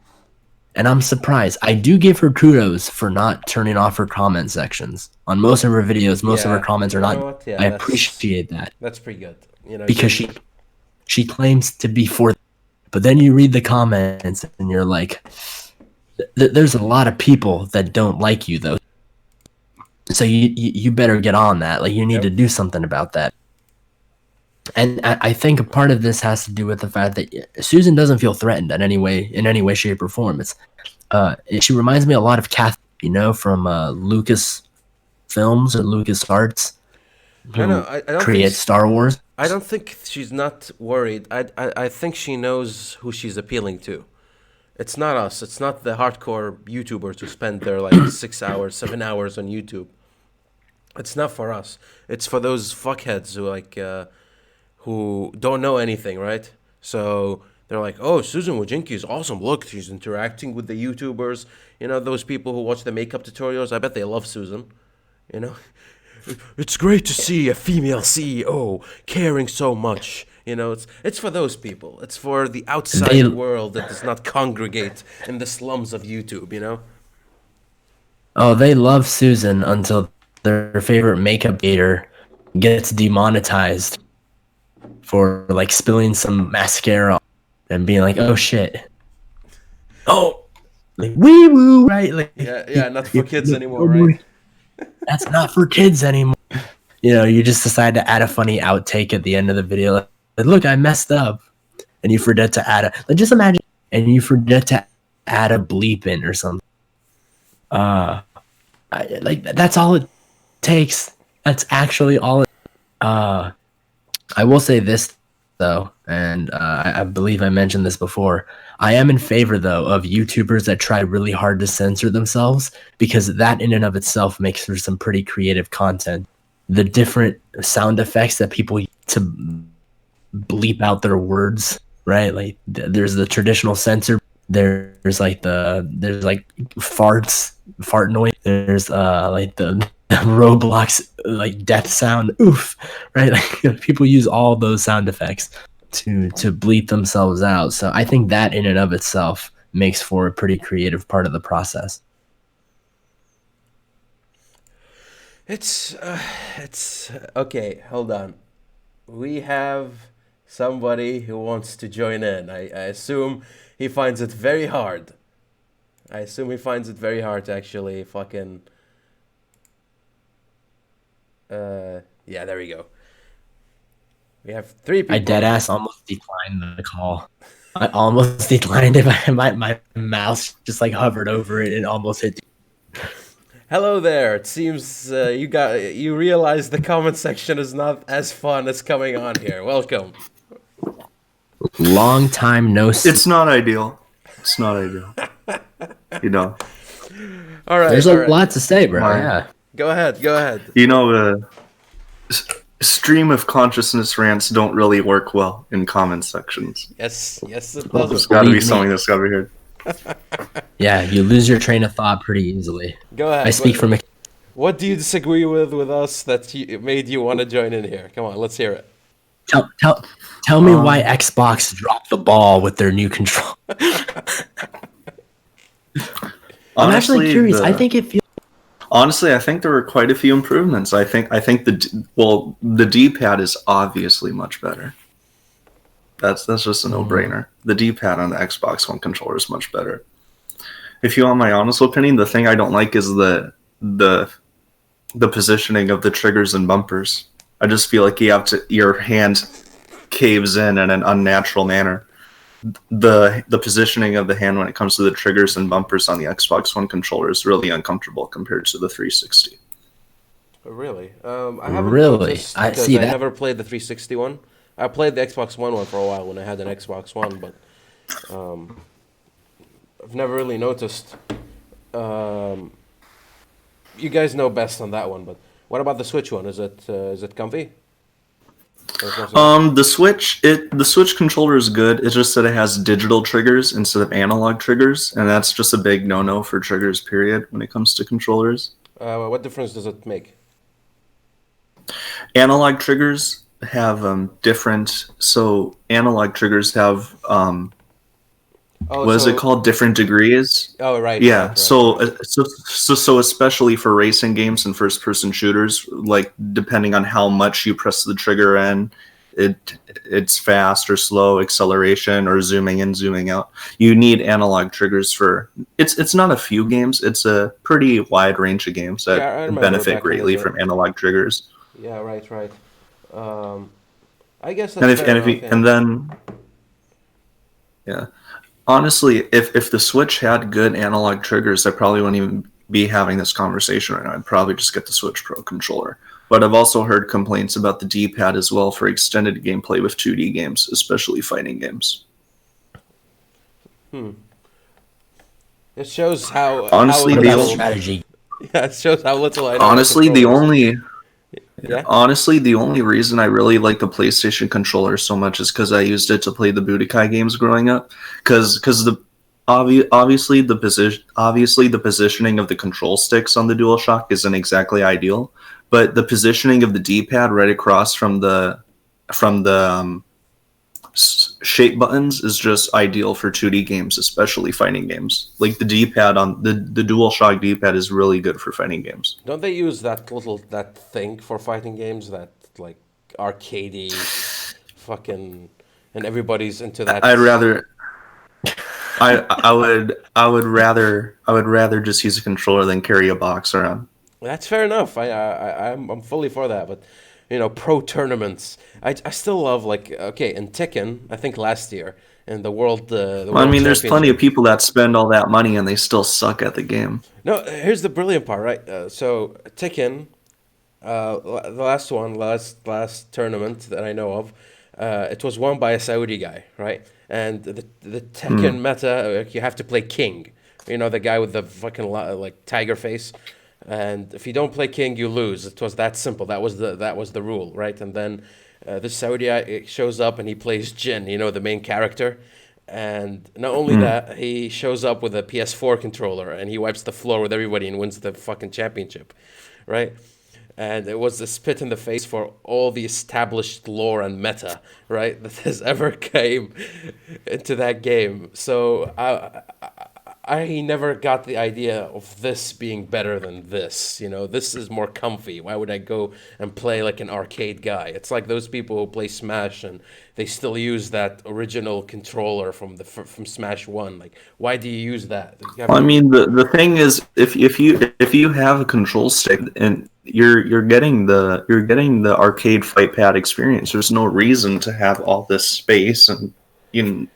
and I'm surprised, I do give her kudos for not turning off her comment sections. On most of her videos, most of her comments are not. I appreciate that. That's pretty good. Because she claims to be for, but then you read the comments and you're like, there's a lot of people that don't like you though. So you better get on that. Like you need to do something about that. And I think a part of this has to do with the fact that Susan doesn't feel threatened in any way, shape, or form. She reminds me a lot of Kath, from Lucas Films or Lucas Arts, who creates Star Wars. I don't think she's not worried. I think she knows who she's appealing to. It's not us. It's not the hardcore YouTubers who spend their 6 hours, 7 hours on YouTube. It's not for us. It's for those fuckheads who don't know anything, right? So they're like, oh, Susan Wojcicki is awesome. Look, she's interacting with the YouTubers. Those people who watch the makeup tutorials, I bet they love Susan. You know, it's great to see a female CEO caring so much. You know, it's for those people. It's for the outside They- world that does not congregate in the slums of YouTube. You know. Oh, they love Susan until their favorite makeup creator gets demonetized for like spilling some mascara and being like, "Oh shit, oh, like wee woo, right? Like, Yeah, not for kids no, anymore, no more. right? That's not for kids anymore." You know, you just decide to add a funny outtake at the end of the video. Like, look, I messed up, and you forget to add a. Like, just imagine, and you forget to add a bleep in or something. Like that's all it takes. That's actually all. I will say this though, and I believe I mentioned this before. I am in favor though of YouTubers that try really hard to censor themselves because that in and of itself makes for some pretty creative content. The different sound effects that people use to bleep out their words, right? Like there's the traditional censor. There's like farts, fart noise. There's like the Roblox like death sound, oof, right? Like people use all those sound effects to bleep themselves out. So I think that in and of itself makes for a pretty creative part of the process. It's okay. Hold on. We have somebody who wants to join in. I assume he finds it very hard. I assume he finds it very hard to actually fucking. Yeah, there we go. We have 3 people. I dead ass almost declined the call. I almost declined it. My mouse just like hovered over it and almost hit. Hello there. It seems you realize the comment section is not as fun as coming on here. Welcome. Long time no see. It's not ideal. It's not ideal. You know. All right. There's all a right. lot to say, bro. Mine. Yeah. Go ahead. Go ahead. You know, stream of consciousness rants don't really work well in comment sections. Yes. Yes, it Well, does. There's got to be Believe me. something that's got to be heard. Yeah, you lose your train of thought pretty easily. Go ahead. I speak from What do you disagree with us that made you want to join in here? Come on, let's hear it. tell me why Xbox dropped the ball with their new control. I'm actually curious. I think it feels Honestly, I think there were quite a few improvements. I think the D-pad is obviously much better. That's just a no-brainer. The D-pad on the Xbox One controller is much better. If you want my honest opinion, the thing I don't like is the positioning of the triggers and bumpers. I just feel like your hand caves in an unnatural manner. The positioning of the hand when it comes to the triggers and bumpers on the Xbox One controller is really uncomfortable compared to the 360. Really? I haven't Really? noticed I because see I that. never played the 360 one. I played the Xbox One for a while when I had an Xbox One, but I've never really noticed. You guys know best on that one, but what about the Switch one? Is it comfy? The Switch controller is good. It's just that it has digital triggers instead of analog triggers, and that's just a big no-no for triggers. Period. When it comes to controllers, What difference does it make? analog triggers have different. So analog triggers have what is it called? Different degrees. Oh, right. Yeah. Right. So especially for racing games and first-person shooters, like depending on how much you press the trigger in, it's fast or slow, acceleration or zooming in, zooming out. You need analog triggers for it's not a few games. It's a pretty wide range of games that I remember benefit back in the greatly day. from analog triggers. Yeah. Right. I guess that's And then yeah. Honestly, if the Switch had good analog triggers, I probably wouldn't even be having this conversation right now. I'd probably just get the Switch Pro controller. But I've also heard complaints about the D-pad as well for extended gameplay with 2D games, especially fighting games. It shows how Honestly, how the little, old- strategy. yeah, it shows how little I know. Honestly, about the controllers. only reason I really like the PlayStation controller so much is because I used it to play the Budokai games growing up. Because obviously the positioning of the control sticks on the DualShock isn't exactly ideal, but the positioning of the D-pad right across from the shape buttons is just ideal for 2D games, especially fighting games. Like the D-pad on the DualShock D-pad is really good for fighting games. Don't they use that thing for fighting games, that like arcadey fucking, and everybody's into that? I'd rather I would rather just use a controller than carry a box around. That's fair enough. I'm fully for that, but pro tournaments. I still love, like, okay, in Tekken, I think last year in the Well, I world mean, there's plenty of championship. people that spend all that money and they still suck at the game. No, here's the brilliant part, right? So Tekken, the last one, last tournament that I know of, it was won by a Saudi guy, right? And the Tekken meta, you have to play King, the guy with the fucking like tiger face, and if you don't play King, you lose. It was that simple. That was the rule, right? And then this Saudi guy shows up and he plays Jin, the main character. And not only that, he shows up with a PS4 controller and he wipes the floor with everybody and wins the fucking championship, right? And it was a spit in the face for all the established lore and meta, right, that has ever came into that game. So I never got the idea of this being better than this. This is more comfy. Why would I go and play like an arcade guy? It's like those people who play Smash and they still use that original controller from Smash One. Like, why do you use that? Well, I mean, the thing is, if you have a control stick and you're getting the arcade fight pad experience, there's no reason to have all this space and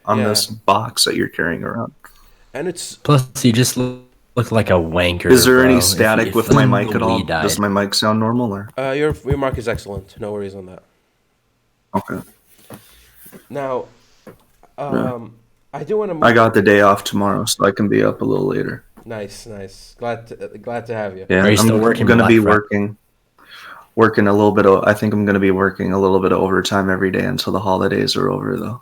on Yeah, this box that you're carrying around. and it's Plus, you just look like a wanker, Is there any bro. static If with my the mic at all? Wii died. Does my mic sound normal or your mark is excellent. No worries on that. okay? Now, Yeah. I do want to I move. got the day off tomorrow, so I can be up a little later. Nice, nice. Glad to have you. Yeah, Are you I'm still working gonna Black be Friday? working a little bit. I think I'm gonna be working a little bit of overtime every day until the holidays are over, though.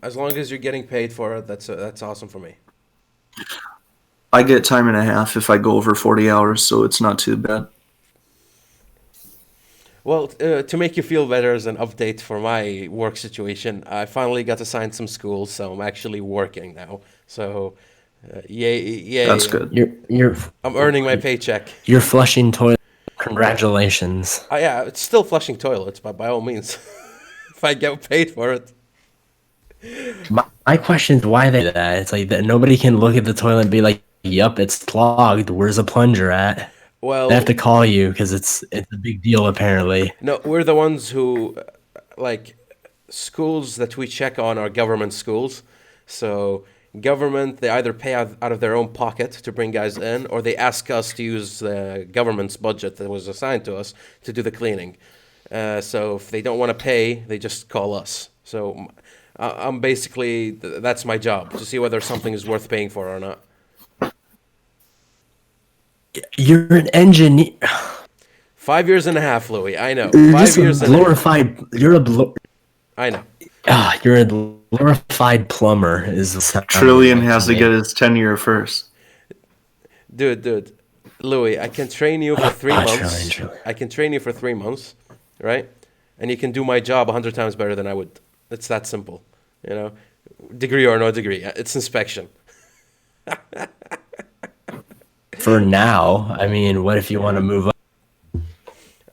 As long as you're getting paid for it, that's awesome for me. I get time and a half if I go over 40 hours, so it's not too bad. Well, to make you feel better, as an update for my work situation, I finally got assigned some schools, so I'm actually working now. So, yay, That's yay! good. I'm earning my paycheck. You're flushing toilet. Congratulations. Yeah, it's still flushing toilets, but by all means, if I get paid for it. My question is why they do that. It's like that nobody can look at the toilet and be like, "Yup, it's clogged. Where's a plunger at?" They have Well, to call you because it's a big deal apparently. no, we're the ones who, like, schools that we check on are government schools. So government, they either pay out of their own pocket to bring guys in, or they ask us to use the government's budget that was assigned to us to do the cleaning. So if they don't want to pay, they just call us. So I'm basically, that's my job, to see whether something is worth paying for or not. You're an engineer. 5 years and a half, Louis. I know. You're Five just a years and a half. glorified. I know. You're a glorified plumber. Is the sound Trillion like has to to get me. his tenure first. Dude, Louis, I can train you for three Trillion, months. trillion. I can train you for 3 months, right? And you can do my job 100 times better than I would. It's that simple, you know? Degree or no degree, it's inspection. For now, I mean, what if you want to move up?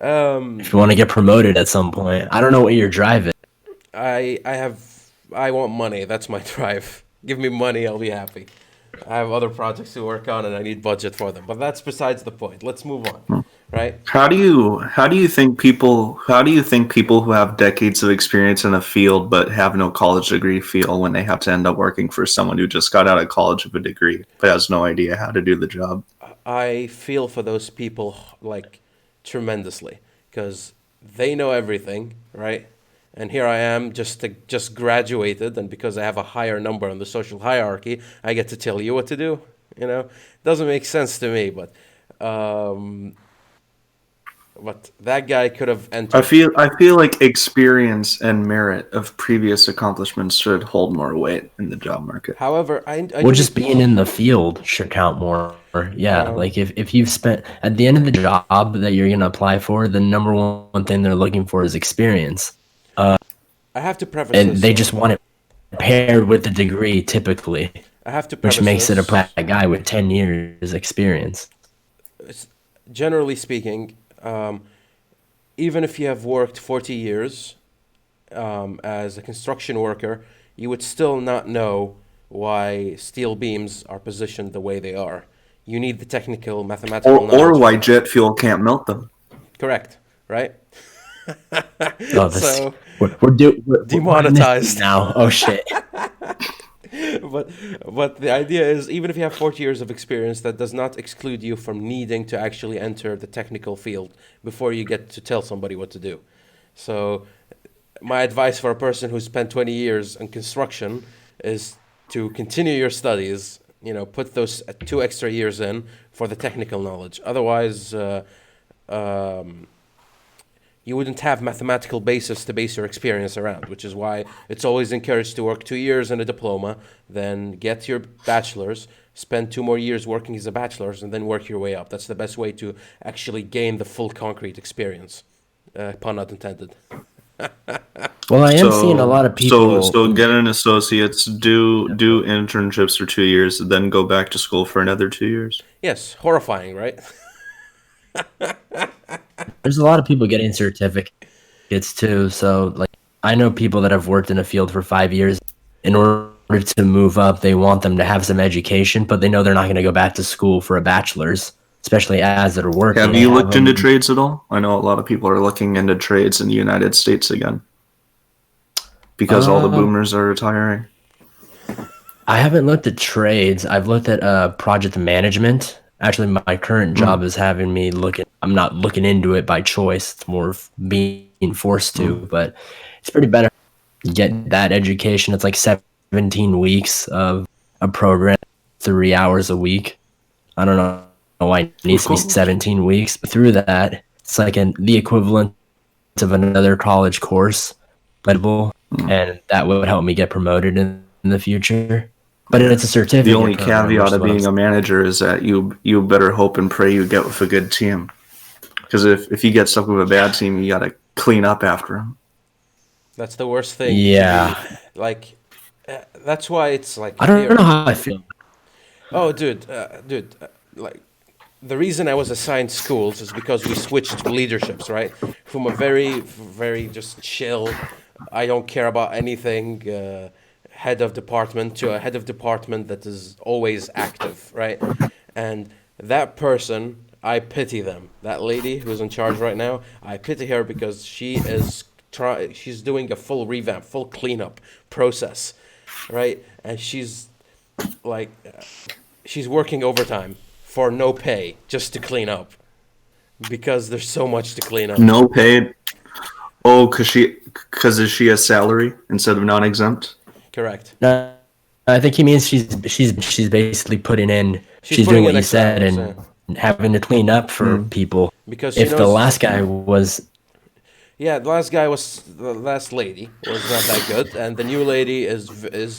Um, If you want to get promoted at some point, I don't know what your drive is. I want money. That's my drive. Give me money, I'll be happy. I have other projects to work on, and I need budget for them. But that's besides the point. Let's move on, right? How do you think people who have decades of experience in a field but have no college degree feel when they have to end up working for someone who just got out of college with a degree but has no idea how to do the job? I feel for those people like tremendously because they know everything, right? And here I am, just graduated, and because I have a higher number on the social hierarchy, I get to tell you what to do. Doesn't make sense to me, but um, But that guy could have I entered. feel like experience and merit of previous accomplishments should hold more weight in the job market. However, I Well, didn't. just being in the field should count more. Yeah, Um, like if you've spent at the end of the job that you're gonna apply for, the number one thing they're looking for is experience, I have to preface and this. they just want it paired with the degree typically, I have to which preface makes it this. a guy with 10 years experience. Generally speaking, even if you have worked 40 years as a construction worker, you would still not know why steel beams are positioned the way they are. You need the technical, mathematical Or knowledge for why that. jet fuel can't melt them. Correct, right? Oh, this So we're demonetized. now. Oh shit. but but the idea is, even if you have 40 years of experience, that does not exclude you from needing to actually enter the technical field before you get to tell somebody what to do. So my advice for a person who spent 20 years in construction is to continue your studies, put those 2 extra years in for the technical knowledge. Otherwise, um, you wouldn't have mathematical basis to base your experience around, which is why it's always encouraged to work 2 years in a diploma, then get your bachelor's, spend 2 more years working as a bachelor's, and then work your way up. That's the best way to actually gain the full concrete experience. Pun not intended. Well, I am seeing a lot of people. So get an associate's, do internships for 2 years, then go back to school for another 2 years. Yes, horrifying, right? There's a lot of people getting certificates too. So, like, I know people that have worked in a field for 5 years. In order to move up, they want them to have some education, but they know they're not going to go back to school for a bachelor's, especially as they're working. Have They you looked into them- trades at all? I know a lot of people are looking into trades in the United States again because all the boomers are retiring. I haven't looked at trades. I've looked at project management. Actually, my current job is having me looking. I'm not looking into it by choice. It's more of being forced to, but it's pretty better. You get that education. It's like 17 weeks of a program, 3 hours a week. I don't know why it needs to be 17 weeks, but through that, it's like the equivalent of another college course, and that would help me get promoted in the future. But it's a certificate. The only program, caveat which of being a manager is that you better hope and pray you get with a good team. Because if you get stuck with a bad team, you got to clean up after them. That's the worst thing. Yeah. That's why it's like. I don't know how I feel. Oh, dude, like, the reason I was assigned schools is because we switched leaderships, right? From a very, very just chill, I don't care about anything, head of department to a head of department that is always active, right? And that person, I pity them. That lady who's in charge right now, I pity her because she's doing a full revamp, full cleanup process, right? And she's like, she's working overtime for no pay just to clean up because there's so much to clean up. No paid. Oh, because is she a salary instead of non-exempt? Correct. No, I think he means she's basically putting in. She's putting doing what in you extra said hours, and having to clean up for people. Because if the last guy was, yeah, the last lady was not that good, and the new lady is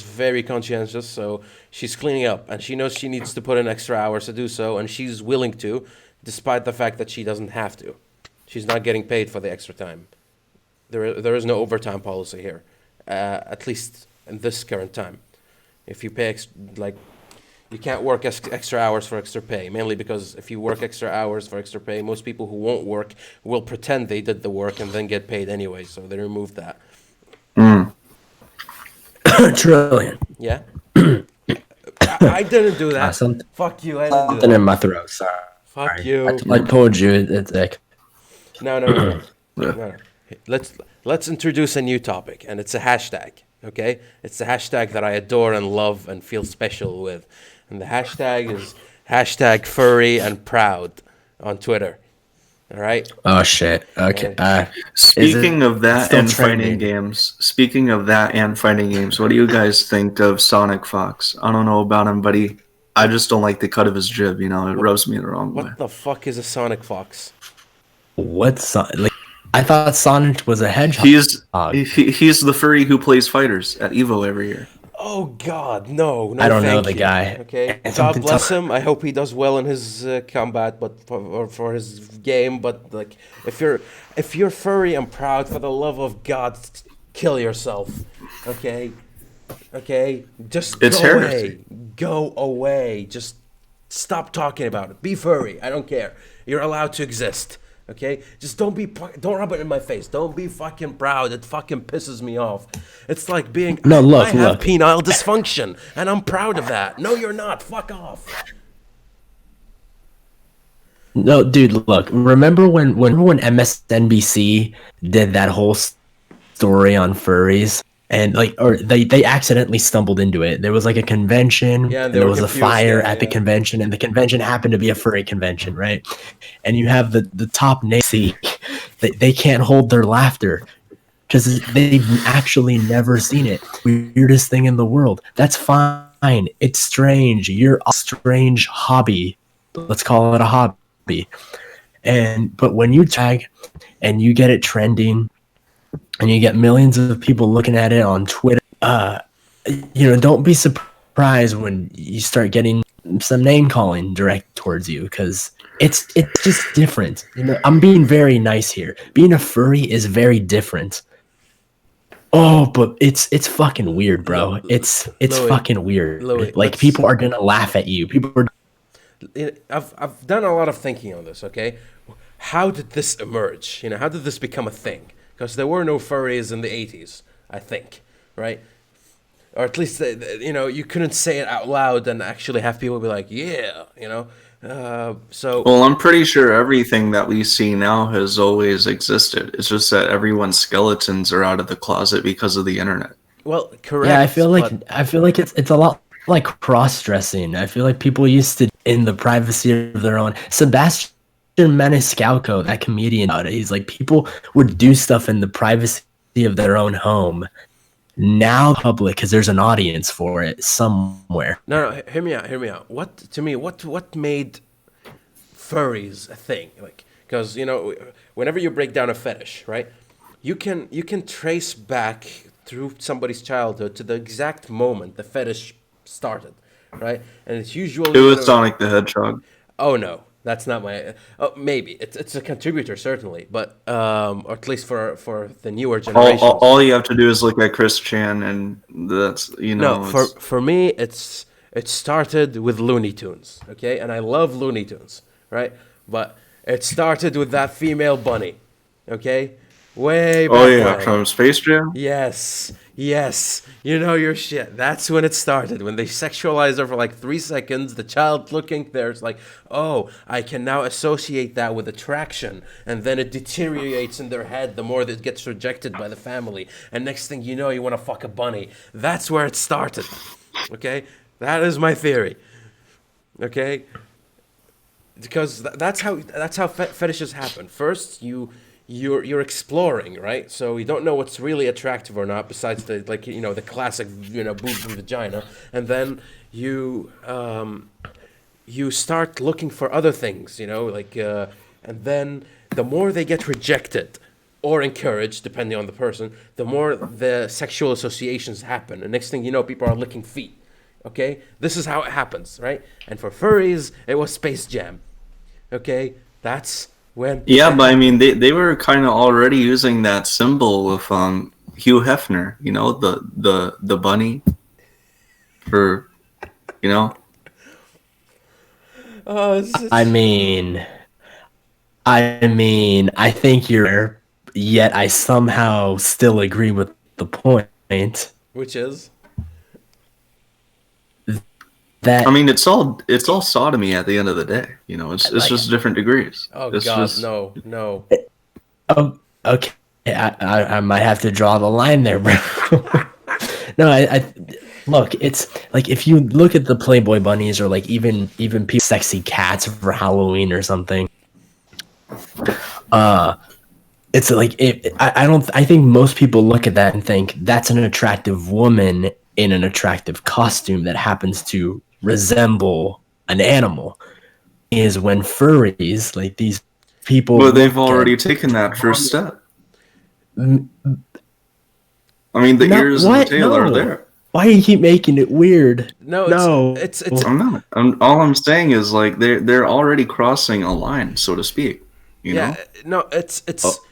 very conscientious, so she's cleaning up, and she knows she needs to put in extra hours to do so, and she's willing to, despite the fact that she doesn't have to. She's not getting paid for the extra time. There is no overtime policy here, at least in this current time. If you pay you can't work extra hours for extra pay, mainly because if you work extra hours for extra pay, most people who won't work will pretend they did the work and then get paid anyway, so they removed that. trillion. Yeah? I didn't do that. Fuck you, I didn't do Something that. in my throat. Sorry. Fuck you. I told you it's like. No. Let's introduce a new topic, and it's a hashtag, okay? It's a hashtag that I adore and love and feel special with. And the hashtag is #furry and proud on Twitter. All right? Oh shit. Okay. Speaking of that still and fighting trending? games, what do you guys think of Sonic Fox? I don't know about him, but I just don't like the cut of his jib. It rubs me the wrong way. What the fuck is a Sonic Fox? What like? I thought Sonic was a hedgehog. He's the furry who plays fighters at Evo every year. Oh God, no, I no, don't know thank the you. guy. Okay, And God something bless him. I hope he does well in his combat, but for his game. But like, if you're furry and proud, for the love of God, kill yourself. Okay, okay, just It's go heresy. away. Go away. Just stop talking about it. Be furry. I don't care. You're allowed to exist. Okay, just don't rub it in my face. Don't be fucking proud. It fucking pisses me off. It's like being No, I have look. penile dysfunction, and I'm proud of that. No, you're not. Fuck off. No, dude, look. Remember when MSNBC did that whole story on furries? And like, or they accidentally stumbled into it. There was like a convention, Yeah, and and they there were was a confused. fire Yeah, at the yeah. convention, and the convention happened to be a furry convention, right? And you have the top Nazi, they can't hold their laughter because they've actually never seen it. Weirdest thing in the world. That's fine. It's strange. You're a strange hobby. Let's call it a hobby. But when you tag and you get it trending and you get millions of people looking at it on Twitter, don't be surprised when you start getting some name calling direct towards you because it's just different. I'm being very nice here. Being a furry is very different. Oh, but it's fucking weird, bro. It's Louis, fucking weird. Louis, Like people are gonna laugh at you. People are. I've done a lot of thinking on this. Okay, how did this emerge? How did this become a thing? Because there were no furries in the '80s, I think, right? Or at least you couldn't say it out loud and actually have people be like, yeah. So Well, I'm pretty sure everything that we see now has always existed. It's just that everyone's skeletons are out of the closet because of the internet. well, correct. Yeah, but I feel like it's a lot like cross dressing. I feel like people used to in the privacy of their own. Sebastian Maniscalco, that comedian, he's like people would do stuff in the privacy of their own home. Now public because there's an audience for it somewhere. no, hear me out. What made furries a thing? Like, because whenever you break down a fetish, right, you can trace back through somebody's childhood to the exact moment the fetish started, right? And it's usually It was Sonic the Hedgehog. Oh no, that's not my. Oh, maybe it's a contributor certainly, but or at least for the newer generations. All you have to do is look at Chris Chan, and that's No, for me, it started with Looney Tunes, okay, and I love Looney Tunes, right? But it started with that female bunny, okay, way back oh yeah, when. from Space Jam. Yes, you know your shit. That's when it started. When they sexualize her for like 3 seconds, the child looking there's like, oh, I can now associate that with attraction, and then it deteriorates in their head the more that it gets rejected by the family, and next thing you know, you want to fuck a bunny. That's where it started. Okay, that is my theory. Okay, because that's how fetishes happen. First, you're exploring, right? So you don't know what's really attractive or not, besides the classic boob and vagina, and then you start looking for other things, and then the more they get rejected or encouraged, depending on the person, the more the sexual associations happen, and next thing you know, people are licking feet. Okay, this is how it happens, right? And for furries, it was Space Jam. Okay, that's when. Yeah, but I mean, they were kind of already using that symbol with Hugh Hefner, the bunny, for, Oh, I mean, I think you're. Yet I somehow still agree with the point which is. that I mean, it's all sodomy at the end of the day. It's just different degrees. Oh It's God, just- no. Oh, okay. I might have to draw the line there, bro. No, I look. It's like if you look at the Playboy bunnies or like even people, sexy cats for Halloween or something. It's like I think most people look at that and think that's an attractive woman in an attractive costume that happens to resemble an animal. Is when furries like these people. But they've look already at. taken that first step. N- I mean, the No, ears and the what? tail are No. there. Why do you keep making it weird? No, No. it's I'm not. All I'm saying is like they're already crossing a line, so to speak. You yeah, know. no, it's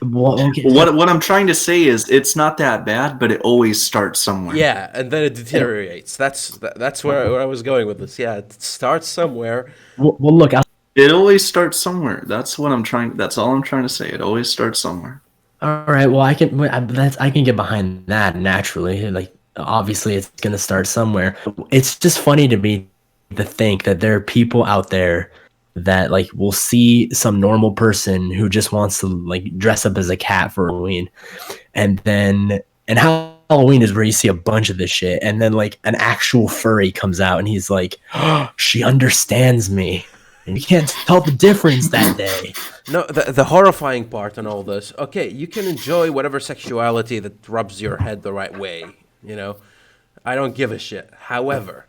Well, okay. What I'm trying to say is it's not that bad, but it always starts somewhere. yeah, and then it deteriorates. That's where I was going with this. Yeah, it starts somewhere. Well, look. It always starts somewhere. That's what I'm trying. That's all I'm trying to say. It always starts somewhere. All right. Well, I can get behind that naturally. Like, obviously, it's gonna start somewhere. It's just funny to me to think that there are people out there that like will see some normal person who just wants to like dress up as a cat for Halloween, and Halloween is where you see a bunch of this shit, and then like an actual furry comes out and he's like, oh, she understands me, and you can't tell the difference that day. No, the horrifying part in all this. Okay, you can enjoy whatever sexuality that rubs your head the right way. You know, I don't give a shit. However,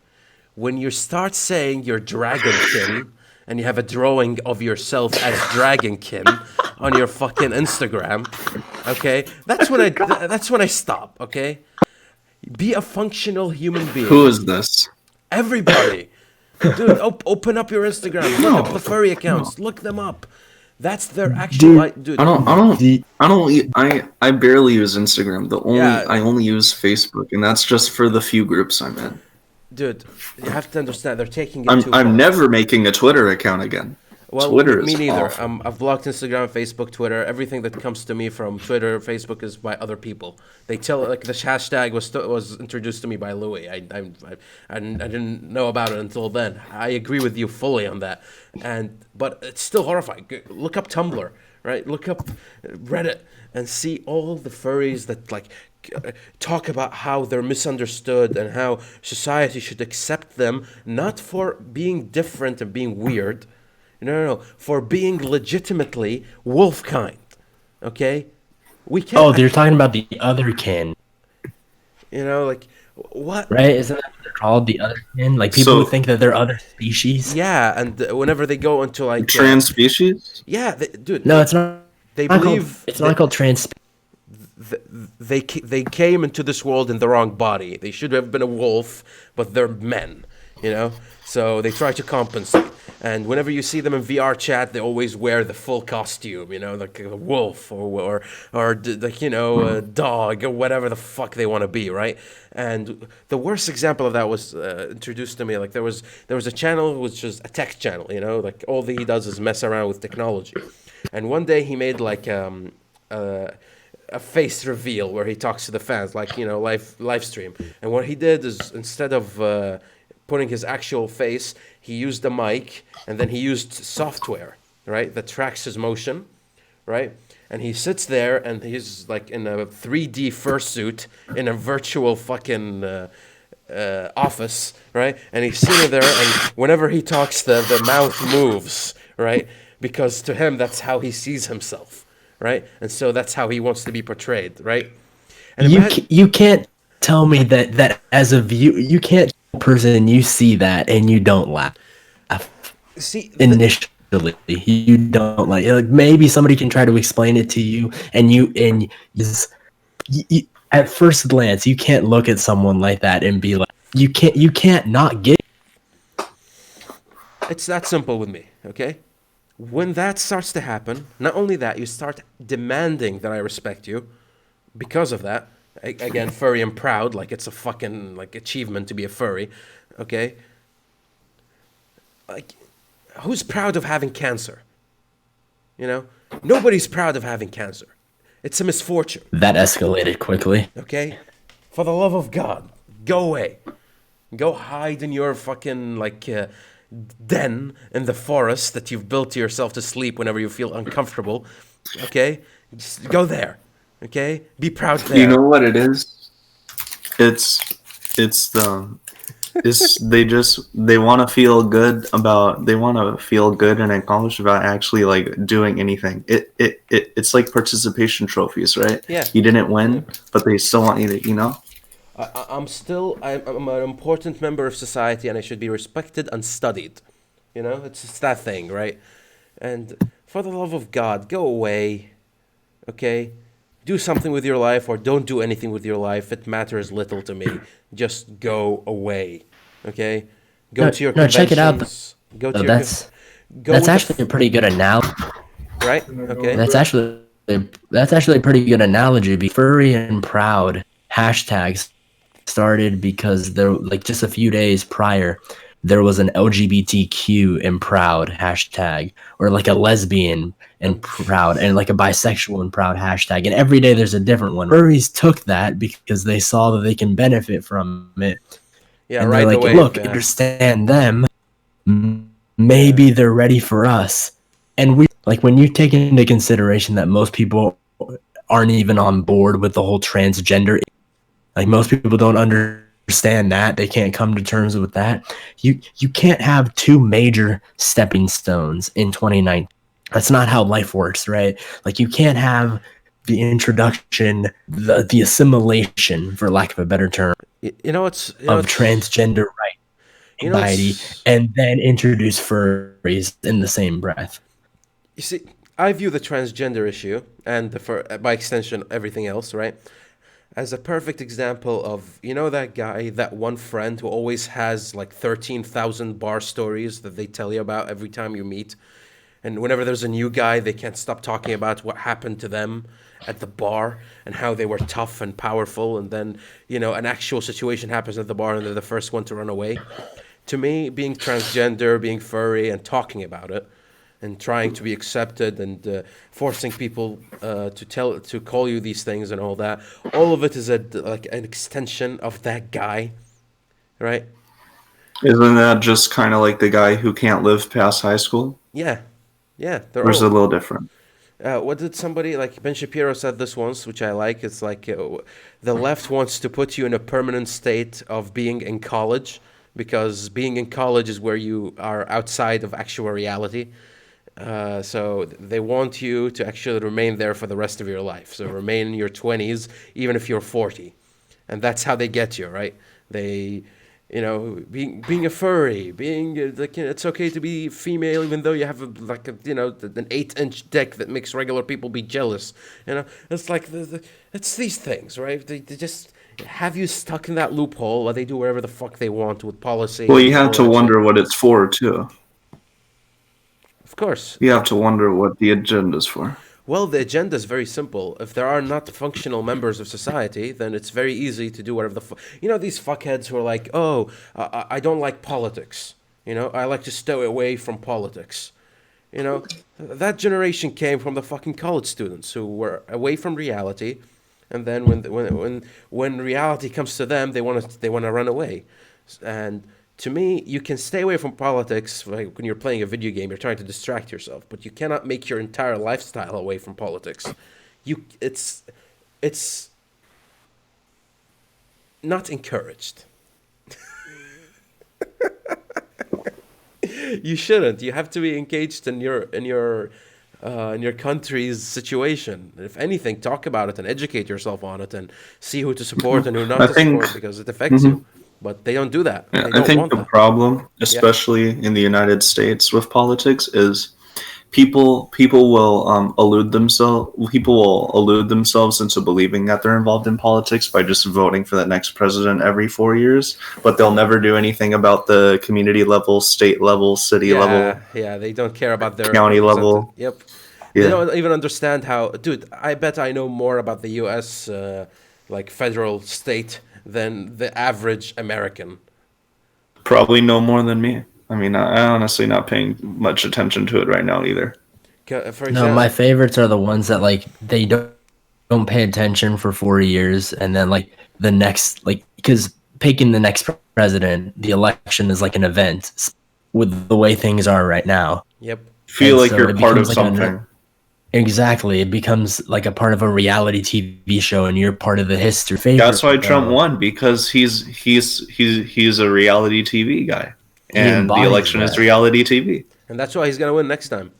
when you start saying you're Dragonkin and you have a drawing of yourself as Dragonkin on your fucking Instagram, okay, that's when I stop. Okay, be a functional human being. Who is this? Everybody. Dude, open up your Instagram. Look up the furry accounts. Look them up. That's their actual... Dude, I barely use Instagram. Yeah. I only use Facebook, and that's just for the few groups I'm in. dude, you have to understand, they're taking it too far. I'm never making a Twitter account again. Well, Twitter me is neither. awful. I've blocked Instagram, Facebook, Twitter. Everything that comes to me from Twitter, Facebook is by other people. They tell like this hashtag was introduced to me by Lewi. I didn't know about it until then. I agree with you fully on that. But it's still horrifying. Look up Tumblr, right? Look up Reddit and see all the furries that like talk about how they're misunderstood and how society should accept them, not for being different and being weird. No, for being legitimately wolf kind. Okay? We can't. Oh, you're talking about the other kin, like, what? right? Isn't that what they're called, the other kin? Like people who think that they're other species. Yeah, and whenever they go into like. Trans species? Yeah, dude. No, it's not. They not believe. Called, it's not called trans. They came into this world in the wrong body. They should have been a wolf, but they're men, So they try to compensate. And whenever you see them in VR chat, they always wear the full costume, like a wolf or like, a dog or whatever the fuck they want to be, right? And the worst example of that was introduced to me. Like there was a channel which was a tech channel, like all he does is mess around with technology. And one day he made like a face reveal where he talks to the fans, like live stream. And what he did is instead of putting his actual face, he used a mic, and then he used software, right, that tracks his motion, right? And he sits there, and he's like in a 3D fursuit in a virtual fucking office, right? And he's sitting there, and whenever he talks, the mouth moves, right? Because to him, that's how he sees himself, right? And so that's how he wants to be portrayed, right? And you can't tell me that as a view, you can't person you see that and you don't laugh. See, initially, you don't like maybe somebody can try to explain it to you, and you at first glance you can't look at someone like that and be like you can't not get it. It's that simple with me, okay? When that starts to happen, not only that, you start demanding that I respect you because of that. Again, furry and proud, like it's a fucking like achievement to be a furry, okay? Like, who's proud of having cancer? Nobody's proud of having cancer. It's a misfortune. That escalated quickly. Okay? For the love of God, go away. Go hide in your fucking like den in the forest that you've built to yourself to sleep whenever you feel uncomfortable. Okay? Just go there. Okay? Be proud there. You know what it is? They want to feel good and acknowledged about actually like doing anything. It's like participation trophies, right? Yeah. You didn't win, but they still want you to, I'm an important member of society and I should be respected and studied. It's that thing, right? And For the love of God, go away. Okay? Do something with your life or don't do anything with your life. It matters little to me. Just go away. Okay? Go No, to your no, check it out. conventions. Go to Though. your go That's with actually a pretty good analogy. right? Okay. That's actually a pretty good analogy. Furry and proud hashtags started because there, like, just a few days prior, there was an LGBTQ and proud hashtag, or like a lesbian and proud, and like a bisexual and proud hashtag. And every day there's a different one. Furries took that because they saw that they can benefit from it, Yeah, and they're ride the like, wave. look, Yeah. understand them. Maybe they're ready for us. And we, like, when you take into consideration that most people aren't even on board with the whole transgender, like most people don't understand that, they can't come to terms with that. You can't have two major stepping stones in 2019. That's not how life works, right? Like, you can't have the introduction, the assimilation, for lack of a better term, You know what's of transgender right you know anxiety, it's and then introduce furries in the same breath. you see, I view the transgender issue and by extension everything else, right, as a perfect example of, that guy, that one friend who always has like 13,000 bar stories that they tell you about every time you meet. And whenever there's a new guy, they can't stop talking about what happened to them at the bar and how they were tough and powerful. And then, an actual situation happens at the bar and they're the first one to run away. To me, being transgender, being furry, and talking about it, and trying to be accepted, and forcing people to call you these things and all that, all of it is like an extension of that guy, right? Isn't that just kind of like the guy who can't live past high school? Yeah, yeah. They're Or is it a all. little different? What did somebody like Ben Shapiro said this once, which I like? It's like the left wants to put you in a permanent state of being in college, because being in college is where you are outside of actual reality. So they want you to actually remain there for the rest of your life. So remain in your 20s, even if you're 40. And that's how they get you, right? They, being a furry, being like, it's okay to be female even though you have an 8-inch dick that makes regular people be jealous. It's like it's these things, right? They just have you stuck in that loophole where they do whatever the fuck they want with policy. Well, and you have all to that wonder shit. what it's for, too. Of course. You have to wonder what the agenda's for. Well, the agenda is very simple. If there are not functional members of society, then it's very easy to do whatever these fuckheads who are like, oh, I don't like politics. I like to stay away from politics. That generation came from the fucking college students who were away from reality, and then when reality comes to them, they want to run away. And to me, you can stay away from politics, like when you're playing a video game, you're trying to distract yourself, but you cannot make your entire lifestyle away from politics. It's not encouraged. You shouldn't. You have to be engaged in your country's situation. If anything, talk about it and educate yourself on it and see who to support and who not I to think- support, because it affects you. But they don't do that. Yeah, They I don't think want the that. problem, especially in the United States with politics, is people will elude themselves. People will elude themselves into believing that they're involved in politics by just voting for the next president every 4 years, but they'll never do anything about the community level, state level, city level. Yeah, they don't care about their County level. Yep. Yeah. They don't even understand how. Dude, I bet I know more about the U.S. Like federal state than the average American. Probably no more than me. I mean, I honestly not paying much attention to it right now either. For No, example, my favorites are the ones that, like, they don't pay attention for 4 years, and then, like, the next, like, because picking the next president, the election is like an event with the way things are right now. yep. Feel And like so you're it part of becomes like something. Exactly, it becomes like a part of a reality TV show, and you're part of the history. That's why Trump though, won, because he's a reality TV guy, and the embodies election is that. reality TV. And that's why he's gonna win next time,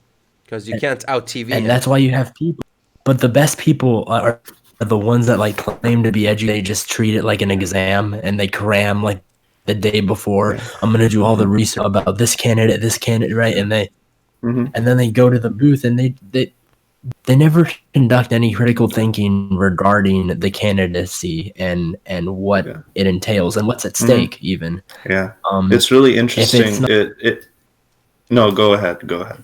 because you can't out TV And him. that's why you have people. But the best people are the ones that, like, claim to be educated. They just treat it like an exam, and they cram, like, the day before. I'm gonna do all the research about this candidate, right? And and then they go to the booth and they never conduct any critical thinking regarding the candidacy and what Yeah. it entails and what's at stake even. Yeah. Um, It's really it's interesting. not- No, go ahead. Go ahead.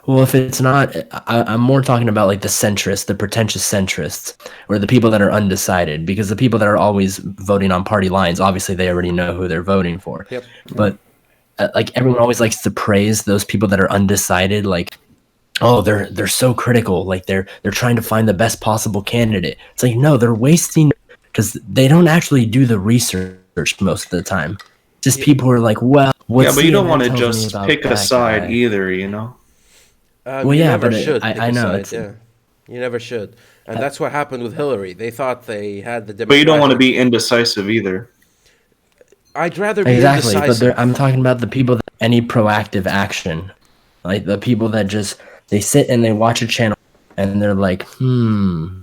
Well, if it's not, I'm more talking about like the centrists, the pretentious centrists, or the people that are undecided. Because the people that are always voting on party lines, obviously they already know who they're voting for. Yep. But like everyone always likes to praise those people that are undecided. Like, oh, they're so critical. Like they're trying to find the best possible candidate. It's like no, they're wasting because they don't actually do the research most of the time. Just people who are like, well, what Yeah, but you don't CNN want to tells me just about pick a that side guy. either, you know? Well, you yeah, never but should I pick a know, side, it's- yeah. You never should. And that's what happened with Hillary. They thought they had the Democratic... But you don't want to be indecisive either. I'd rather be Exactly, but indecisive. I'm talking about the people that any proactive action, like the people that just they sit and they watch a channel and they're like, well,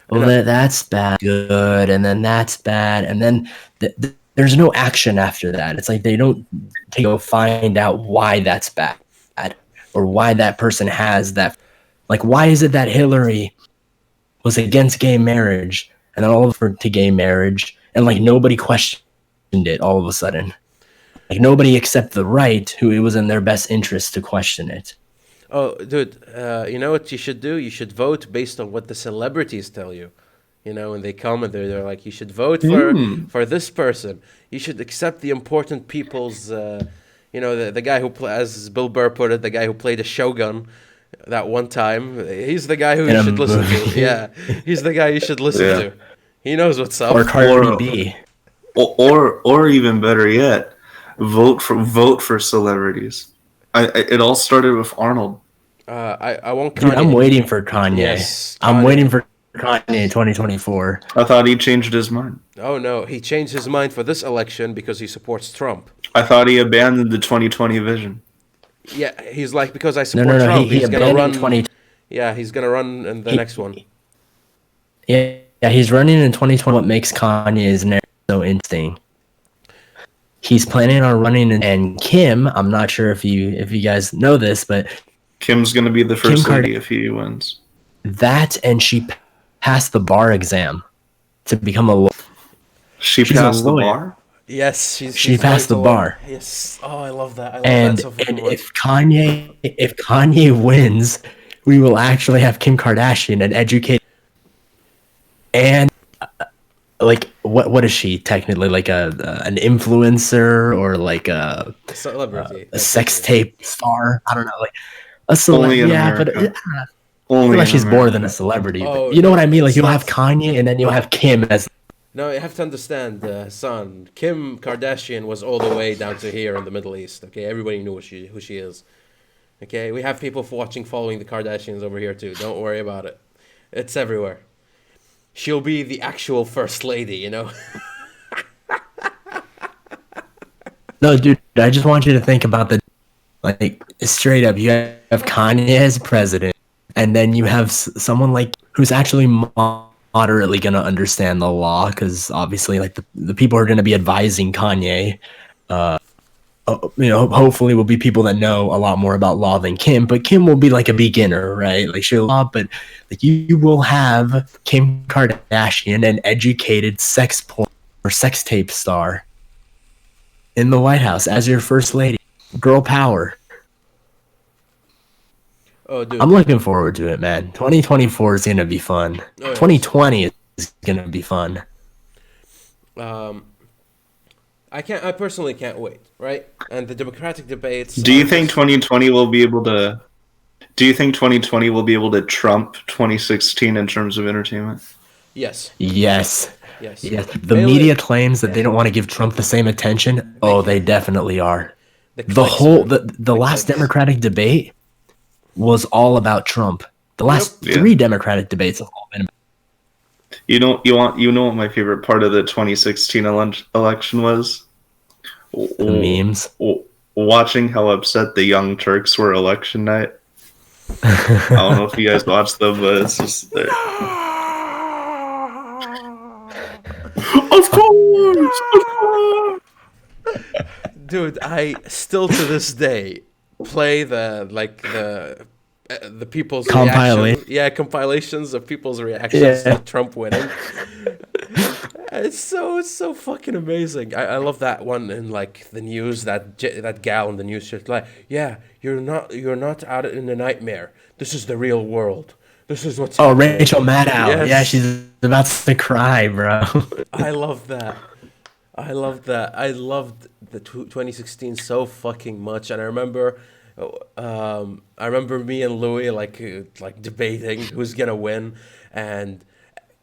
that's bad, good, and then that's bad, and then there's no action after that. It's like they don't go find out why that's bad or why that person has that. Like, why is it that Hillary was against gay marriage and then all over to gay marriage and like nobody questioned it all of a sudden? Like nobody except the right who it was in their best interest to question it. Oh, dude, you know what you should do? You should vote based on what the celebrities tell you. You know, and they come and they're like, you should vote for this person. You should accept the important people's, you know, the guy who, as Bill Burr put it, the guy who played a Shogun that one time. He's the guy who you should listen to. Yeah, he's the guy you should listen to. He knows what's up. Or Cardi B. Or even better yet, vote for celebrities. It all started with Arnold. I won't. Dude, I'm waiting for Kanye. Yes, I'm Kanye. waiting for Kanye in 2024. I thought he changed his mind. Oh no, he changed his mind for this election because he supports Trump. I thought he abandoned the 2020 vision. Yeah, he's like, because I No, support no, no. Trump, He he's gonna run. abandoned 20. Yeah, he's gonna run in the next one. Yeah, he's running in 2020. What makes Kanye's narrative so interesting? He's planning on running, and Kim. I'm not sure if you guys know this, but Kim's gonna be the first Kim lady if he wins. that and she passed the bar exam to become a lawyer. She She's a passed the lawyer. bar. Yes, She she's passed the going to win. bar. Yes. Oh, I love that. I love And that so fucking much. if Kanye wins, we will actually have Kim Kardashian, an educated and like what is she technically, like an influencer or like a Celebrity. sex tape star? I don't know, like a Only celebrity. in Yeah, but America. I Only feel like in she's more America. than a celebrity. Oh, But you know what I mean? Like it's you'll not- have Kanye and then you'll have Kim as. No, you have to understand, son. Kim Kardashian was all the way down to here in the Middle East. Okay, everybody knew who she is. Okay, we have people following the Kardashians over here too. Don't worry about it. It's everywhere. She'll be the actual first lady, you know. No, dude, I just want you to think about like straight up. You have Kanye as president, and then you have someone like who's actually moderately going to understand the law, because obviously, like the people who are going to be advising Kanye, you know, hopefully will be people that know a lot more about law than Kim. But Kim will be like a beginner, right? Like but like you will have Kim Kardashian, an educated sex porn or sex tape star, in the White House as your first lady. Girl power. Oh, dude. I'm looking forward to it, man. 2024 is gonna be fun. Oh, yes. 2020 is gonna be fun. I personally can't wait, right? And the Democratic debates. Do you are think just- 2020 will be able to? Do you think 2020 will be able to trump 2016 in terms of entertainment? Yes. Yes. Yes. Yes. The Bailey- media claims that they don't want to give Trump the same attention. Oh, they definitely are. The clicks, whole man. the last clicks. Democratic debate was all about Trump. The last Yep. 3 Democratic debates have all been. You know what my favorite part of the 2016 election was? The memes. Watching how upset the Young Turks were election night. I don't know if you guys watched them, but it's just there. Of course. Dude, I still to this day play the people's Compilation. reaction, compilations of people's reactions Yeah. to Trump winning. It's so fucking amazing. I love that one in like the news, that gal in the news, she's like, yeah, you're not out in a nightmare. This is the real world. This is what's Oh, happening. Rachel Maddow. Yeah, Yes. she's about to cry, bro. I love that. I loved that. I loved the 2016 so fucking much, and I remember me and Lewi like debating who's gonna win, and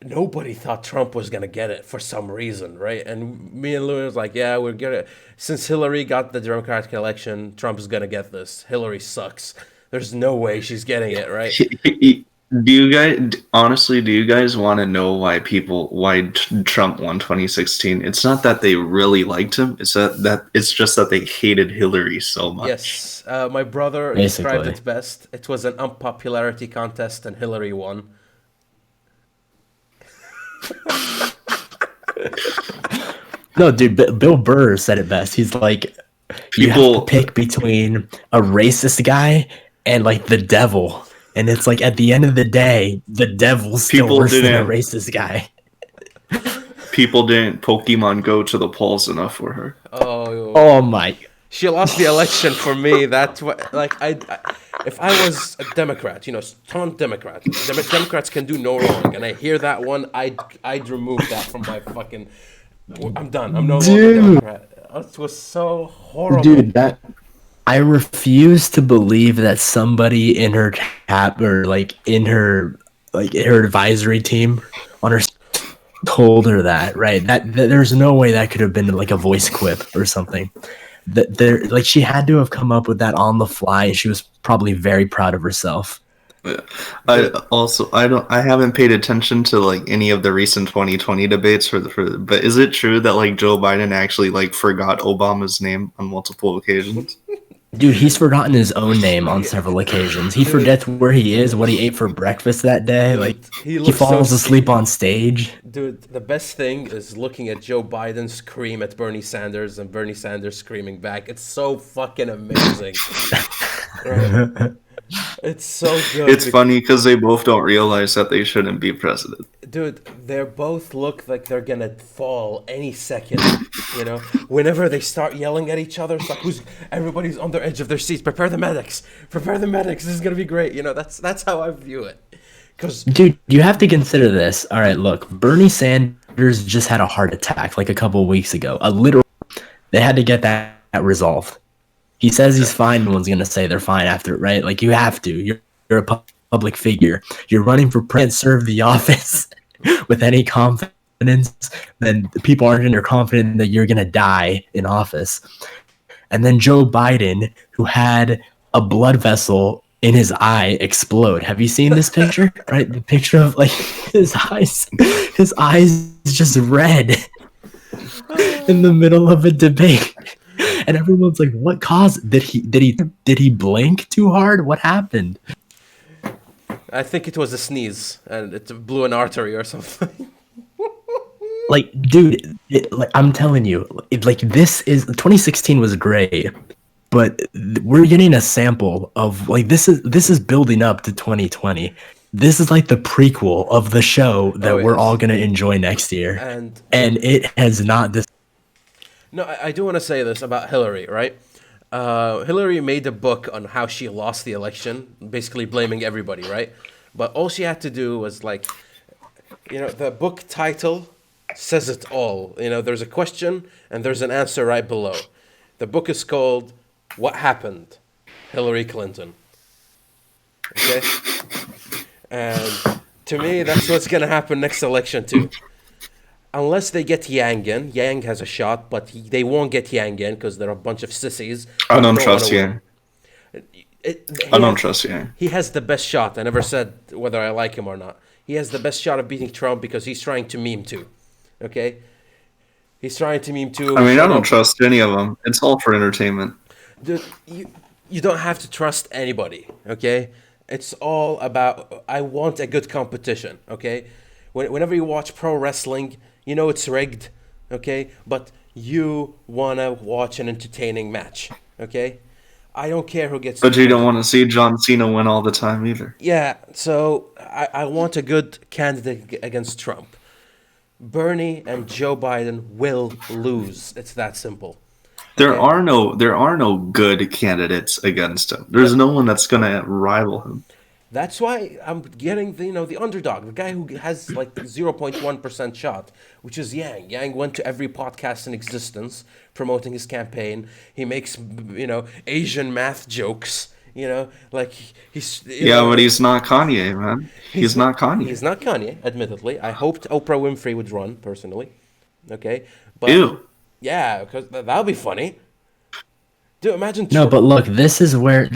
nobody thought Trump was gonna get it for some reason, right? And me and Lewi was like, yeah, we're gonna. Since Hillary got the Democratic election, Trump is gonna get this. Hillary sucks. There's no way she's getting it, right? Do you guys honestly? Do you guys want to know why Trump won 2016? It's not that they really liked him. It's just that they hated Hillary so much. Yes, my brother Basically. described it best. It was an unpopularity contest, and Hillary won. No, dude, Bill Burr said it best. He's like, you have People- to pick between a racist guy and like the devil. And it's like at the end of the day, the devil's still People worse than a didn't- racist guy. People didn't Pokemon Go to the polls enough for her. Oh, Oh my. she lost the election for me. That's what, like, if I was a Democrat, staunch Democrat, Democrats can do no wrong, and I hear that one, I'd remove that from my fucking. I'm done. I'm no longer Dude. Democrat. It was so horrible. Dude, I refuse to believe that somebody in her or like in her advisory team on her told her that, right? That there's no way that could have been like a voice quip or something. That there, like, she had to have come up with that on the fly, and she was probably very proud of herself. I haven't paid attention to like any of the recent 2020 debates but is it true that like Joe Biden actually like forgot Obama's name on multiple occasions? Dude, he's forgotten his own name on several occasions. He forgets where he is, what he ate for breakfast that day. Like, He he looks so falls asleep on stage. Dude, the best thing is looking at Joe Biden scream at Bernie Sanders and Bernie Sanders screaming back. It's so fucking amazing. Right. It's so good. It's funny because they both don't realize that they shouldn't be president. Dude, they both look like they're gonna fall any second. Whenever they start yelling at each other, it's like everybody's on the edge of their seats. Prepare the medics. Prepare the medics. This is gonna be great. That's how I view it. Cause Dude, you have to consider this. All right, look, Bernie Sanders just had a heart attack like a couple of weeks ago. They had to get that resolved. He says he's fine. No one's gonna say they're fine after, right? Like, you have to. You're a public figure. You're running for president. Serve the office with any confidence. Then the people aren't confident that you're gonna die in office. And then Joe Biden, who had a blood vessel in his eye explode. Have you seen this picture? Right, the picture of like his eyes just red in the middle of a debate. And everyone's like, what caused? Did he blink too hard? What happened? I think it was a sneeze and it blew an artery or something. Like, dude, I'm telling you, this is 2016 was great, but we're getting a sample of like this is building up to 2020. This is like the prequel of the show that we're yes. all gonna enjoy next year, And it has not. no, I do want to say this about Hillary, right? Hillary made a book on how she lost the election, basically blaming everybody, right? But all she had to do was like, the book title says it all. There's a question and there's an answer right below. The book is called "What Happened, Hillary Clinton." Okay, and to me, that's what's gonna happen next election too. Unless they get Yang in. Yang has a shot, but they won't get Yang in because they're a bunch of sissies. I don't who trust wanna Yang. win. I don't trust Yang. He has the best shot. I never said whether I like him or not. He has the best shot of beating Trump because he's trying to meme too. Okay? He's trying to meme too. I mean, I don't trust any of them. It's all for entertainment. Dude, you don't have to trust anybody, okay? It's all about, I want a good competition, okay? Whenever you watch pro wrestling, it's rigged, okay? But you want to watch an entertaining match, okay? I don't care who gets. But you don't want to see John Cena win all the time either. Yeah, so I want a good candidate against Trump. Bernie and Joe Biden will lose. It's that simple. There Okay. are no good candidates against him. There's no one that's gonna rival him. That's why I'm getting the underdog, the guy who has like 0.1% shot, which is Yang. Yang went to every podcast in existence promoting his campaign. He makes Asian math jokes. Like he's But he's not Kanye, man. He's not Kanye. He's not Kanye, admittedly. I hoped Oprah Winfrey would run personally. Okay, but Ew. yeah, because that'll be funny. Dude, imagine. No, but look, this is where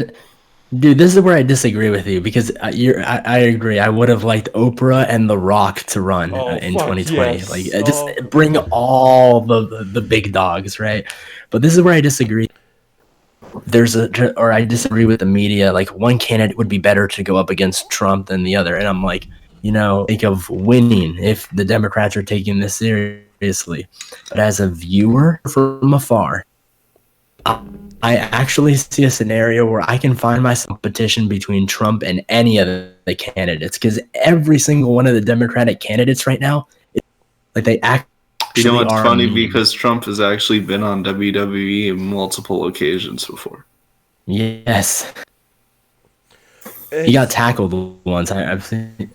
I disagree with you because I agree. I would have liked Oprah and The Rock to run Oh, in fuck 2020. yes. Like, just bring all the big dogs, right? But this is where I disagree. I disagree with the media. Like, one candidate would be better to go up against Trump than the other, and I'm like, think of winning if the Democrats are taking this seriously. But as a viewer from afar, I actually see a scenario where I can find myself competition between Trump and any of the candidates, because every single one of the Democratic candidates right now, like, they actually You know what's are funny? mean. Because Trump has actually been on WWE multiple occasions before. Yes, he got tackled once. I've seen.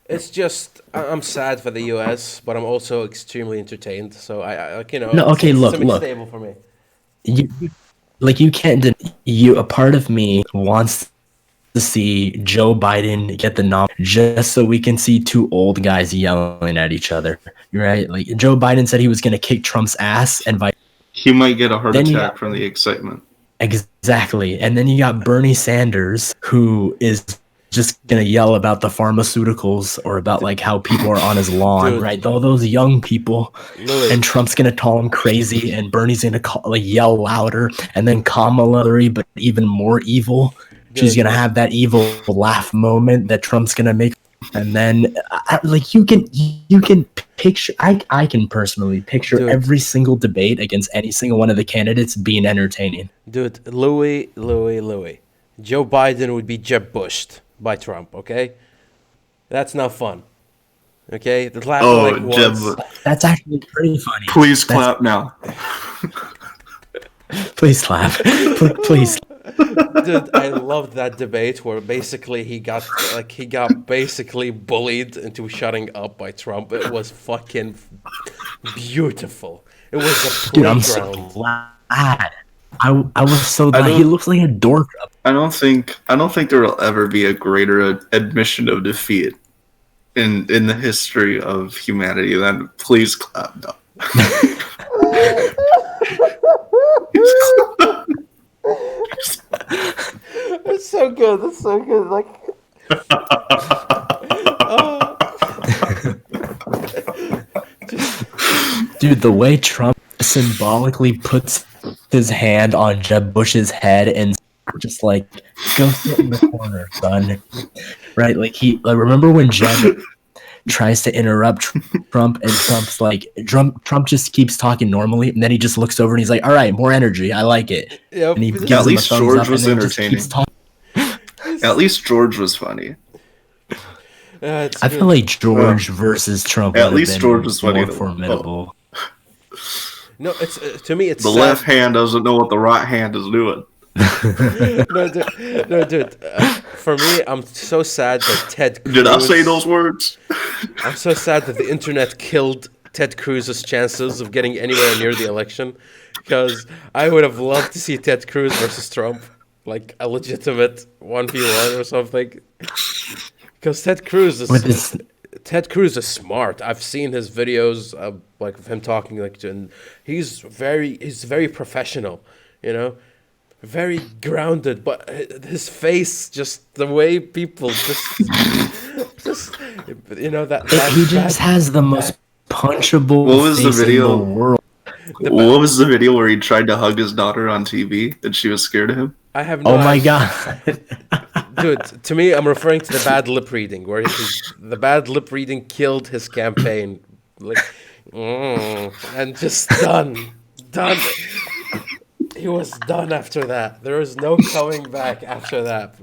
It's just I'm sad for the U.S., but I'm also extremely entertained. So I like No, okay, it's look. semi-stable for me. You can't. A part of me wants to see Joe Biden get the nom just so we can see two old guys yelling at each other. Right? Like, Joe Biden said he was going to kick Trump's ass, and He might get a heart Then you attack got- from the excitement. exactly. And then you got Bernie Sanders, who is just gonna yell about the pharmaceuticals or about like how people are on his lawn, Dude. right? All those young people, Lewi. and Trump's gonna call him crazy, and Bernie's gonna yell louder, and then Kamala, but even more evil. She's Dude. gonna have that evil laugh moment that Trump's gonna make, and then you can picture. I can personally picture Dude. every single debate against any single one of the candidates being entertaining. Dude, Louis. Joe Biden would be Jeb Bushed by Trump, okay? That's not fun. Okay? The laugh Oh, like Jeb. once. That's actually pretty funny. Please clap now. Please laugh. Please. Dude, I loved that debate where basically he got basically bullied into shutting up by Trump. It was fucking beautiful. It was a Dude, I'm so playground. glad. I was so glad. He don't- looks like a dork. I don't think there will ever be a greater admission of defeat in the history of humanity than please clap now. It's so good. It's so good. Like, Dude, the way Trump symbolically puts his hand on Jeb Bush's head and just like, go sit in the corner, son. Right? Like, remember when Jeb tries to interrupt Trump, and Trump's like, Trump just keeps talking normally, and then he just looks over and he's like, all right, more energy. I like it. Yep. And he At gives him a least thumbs George up, was and then just entertaining. keeps talking. At least George was funny. It's I good. feel like George versus Trump At would have least been George was funny more to- formidable. No, it's to me it's The sad. left hand doesn't know what the right hand is doing. No, dude. For me, I'm so sad that Ted Cruz. Did I say those words? I'm so sad that the internet killed Ted Cruz's chances of getting anywhere near the election, because I would have loved to see Ted Cruz versus Trump, like a legitimate 1v1 or something. Because Ted Cruz is smart. I've seen his videos like of him talking and he's very professional, very grounded. But his face, just the way people just that He just has the most punchable What was the face video? in the world. What was the video where he tried to hug his daughter on TV and she was scared of him? I have no Oh my idea. god. Dude, to me, I'm referring to the bad lip reading, where the bad lip reading killed his campaign, and just done. He was done after that. There was no coming back after that.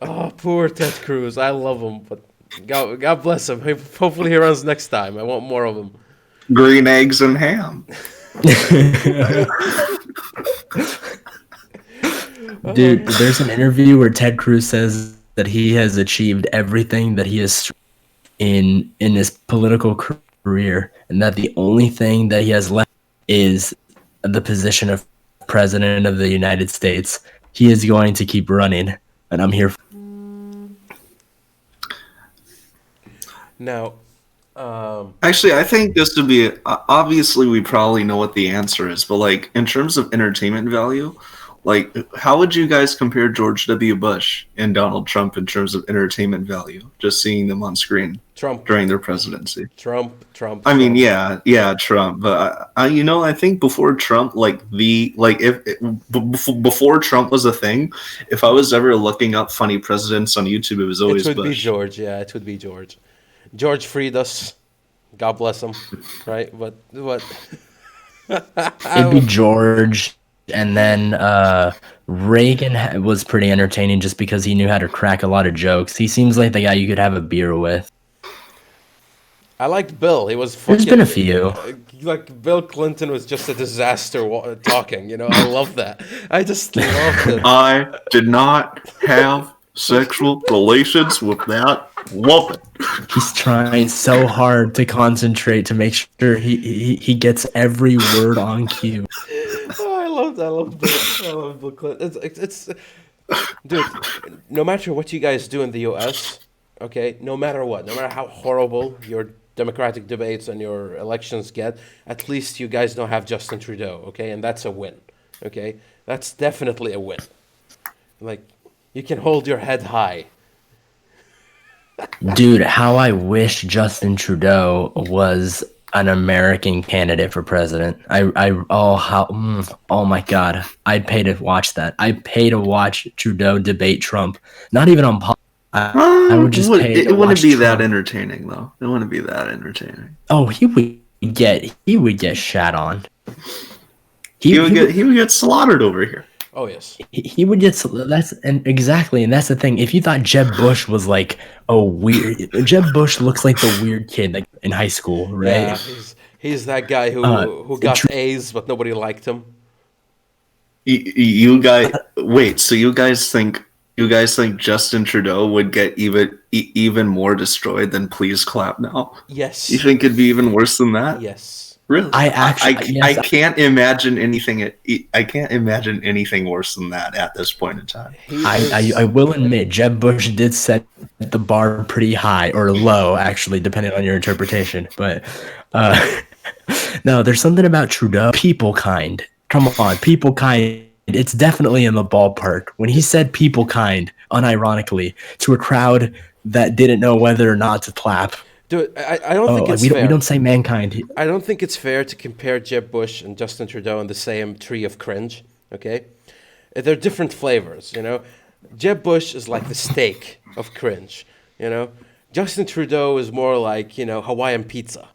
Oh, poor Ted Cruz. I love him, but God bless him. Hopefully he runs next time. I want more of him. Green eggs and ham. Dude, there's an interview where Ted Cruz says that he has achieved everything that he has in his political career, and that the only thing that he has left is the position of president of the United States. He is going to keep running, and I'm here. Now, Actually, I think this would be obviously we probably know what the answer is, but like in terms of entertainment value, like how would you guys compare George W. Bush and Donald Trump in terms of entertainment value? Just seeing them on screen Trump. during their presidency. Trump. I mean, yeah, Trump. But I think before Trump, before Trump was a thing, if I was ever looking up funny presidents on YouTube, it was always It would Bush. be George. Yeah, it would be George. George freed us. God bless him. Right? But what? It'd be George, and then Reagan was pretty entertaining just because he knew how to crack a lot of jokes. He seems like the guy you could have a beer with. I liked Bill. He was fucking. There's been a few. Like Bill Clinton was just a disaster talking. I love that. I just loved it. I did not have sexual relations with that woman. He's trying so hard to concentrate to make sure he gets every word on cue. Oh, I love Bill. I love Bill Clinton. It's dude. No matter what you guys do in the U.S., okay, no matter what, no matter how horrible your Democratic debates and your elections get, at least you guys don't have Justin Trudeau, okay, and that's a win, okay. That's definitely a win. Like, you can hold your head high. Dude, how I wish Justin Trudeau was an American candidate for president. Oh my God, I'd pay to watch that. I'd pay to watch Trudeau debate Trump. Not even on I would just pay. It wouldn't be that entertaining, though. It wouldn't be that entertaining. Oh, he would get shat on. He would get slaughtered over here. Oh yes, he would get exactly, and that's the thing. If you thought Jeb Bush was like Jeb Bush looks like the weird kid like in high school, right? yeah, he's that guy who got A's but nobody liked him. You guys, wait. So you guys think Justin Trudeau would get even more destroyed than Please Clap Now? Yes. You think it'd be even worse than that? Yes. Really? I can't imagine anything. I can't imagine anything worse than that at this point in time. I will admit, Jeb Bush did set the bar pretty high or low, actually, depending on your interpretation. But no, there's something about Trudeau. People kind. Come on, people kind. It's definitely in the ballpark. When he said people kind, unironically, to a crowd that didn't know whether or not to clap. Dude, I don't think it's fair. We don't say mankind. I don't think it's fair to compare Jeb Bush and Justin Trudeau in the same tree of cringe, okay? They're different flavors, Jeb Bush is like the steak of cringe, Justin Trudeau is more like, Hawaiian pizza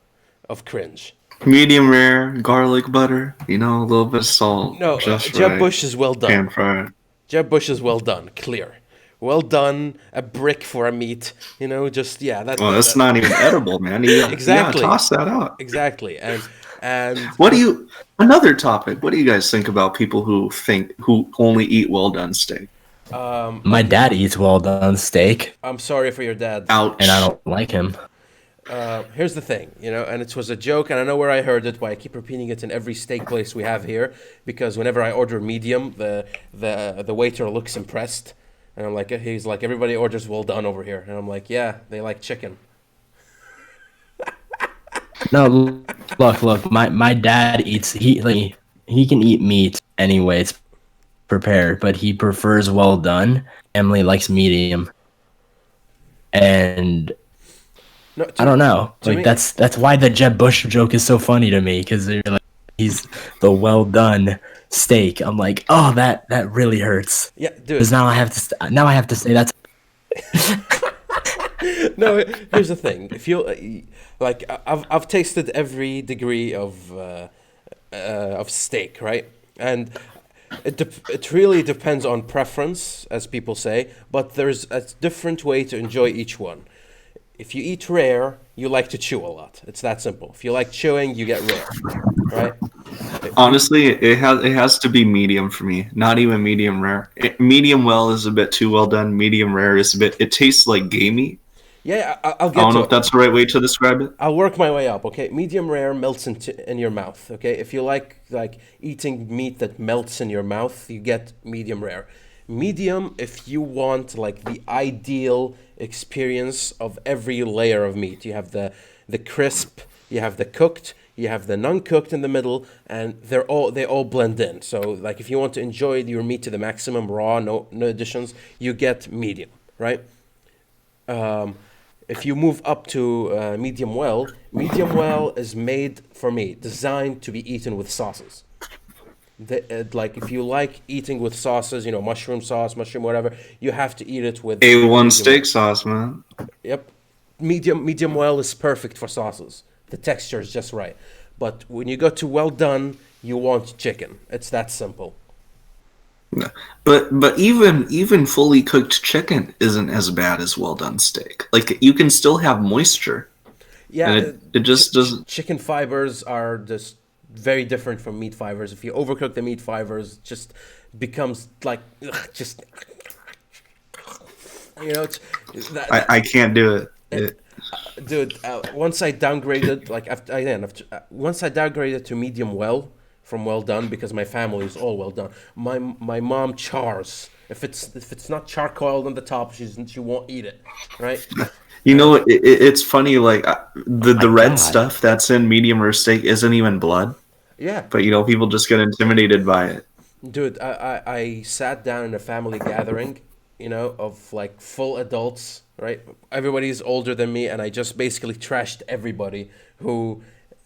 of cringe. Medium rare, garlic butter, a little bit of salt. No, just Jeb right. Bush is well done. Pan fried. Jeb Bush is well done, clear. Well done, a brick for a meat, That's not even edible, man. Exactly. You gotta toss that out. Exactly, and another topic, what do you guys think about people who only eat well done steak? My dad eats well done steak. I'm sorry for your dad. Ouch. And I don't like him. Here's the thing, and it was a joke, and I know where I heard it, but I keep repeating it in every steak place we have here, because whenever I order medium, the waiter looks impressed, and I'm like, he's like, everybody orders well done over here, and I'm like, yeah, they like chicken. No, look, my dad eats, he can eat meat anyway, it's prepared, but he prefers well done. Emily likes medium. And No, I don't know. Like me- that's why the Jeb Bush joke is so funny to me, because they're like, he's the well done steak. I'm like, oh, that really hurts. Yeah, dude. Because now I have to say that's. No, here's the thing. If you like, I've tasted every degree of steak, right? And it really depends on preference, as people say, but there's a different way to enjoy each one. If you eat rare, you like to chew a lot. It's that simple. If you like chewing, you get rare, right? If you, Honestly, it has to be medium for me. Not even medium rare. Medium well is a bit too well done. Medium rare is a bit. It tastes like gamey. yeah, I'll I get don't to know it. if that's the right way to describe it. I'll work my way up, okay? Medium rare melts in your mouth, okay? If you like eating meat that melts in your mouth, you get medium rare. Medium if you want like the ideal experience of every layer of meat. You have the crisp, you have the cooked, you have the non-cooked in the middle, and they all blend in. So like if you want to enjoy your meat to the maximum, raw, no additions, you get medium, right? Um, if you move up to medium well is made for me, designed to be eaten with sauces. Like if you like eating with sauces, mushroom sauce, mushroom whatever, you have to eat it with A1 medium well. steak sauce, man. Yep, medium well is perfect for sauces. The texture is just right. But when you go to well done, you want chicken. It's that simple. But even fully cooked chicken isn't as bad as well done steak. Like you can still have moisture, Yeah, and it just doesn't. chicken fibers are just very different from meat fibers. If you overcook the meat fibers, it just becomes like just it's I can't do it. dude. Once I downgraded, like once I downgraded to medium well from well done because my family is all well done. My mom chars. If it's not charcoal on the top, she won't eat it, right? You know, it's funny. Like the My red God. stuff that's in medium rare steak isn't even blood, Yeah, but people just get intimidated by it. dude. I sat down in a family gathering, of like full adults, right? Everybody's older than me, and I just basically trashed everybody who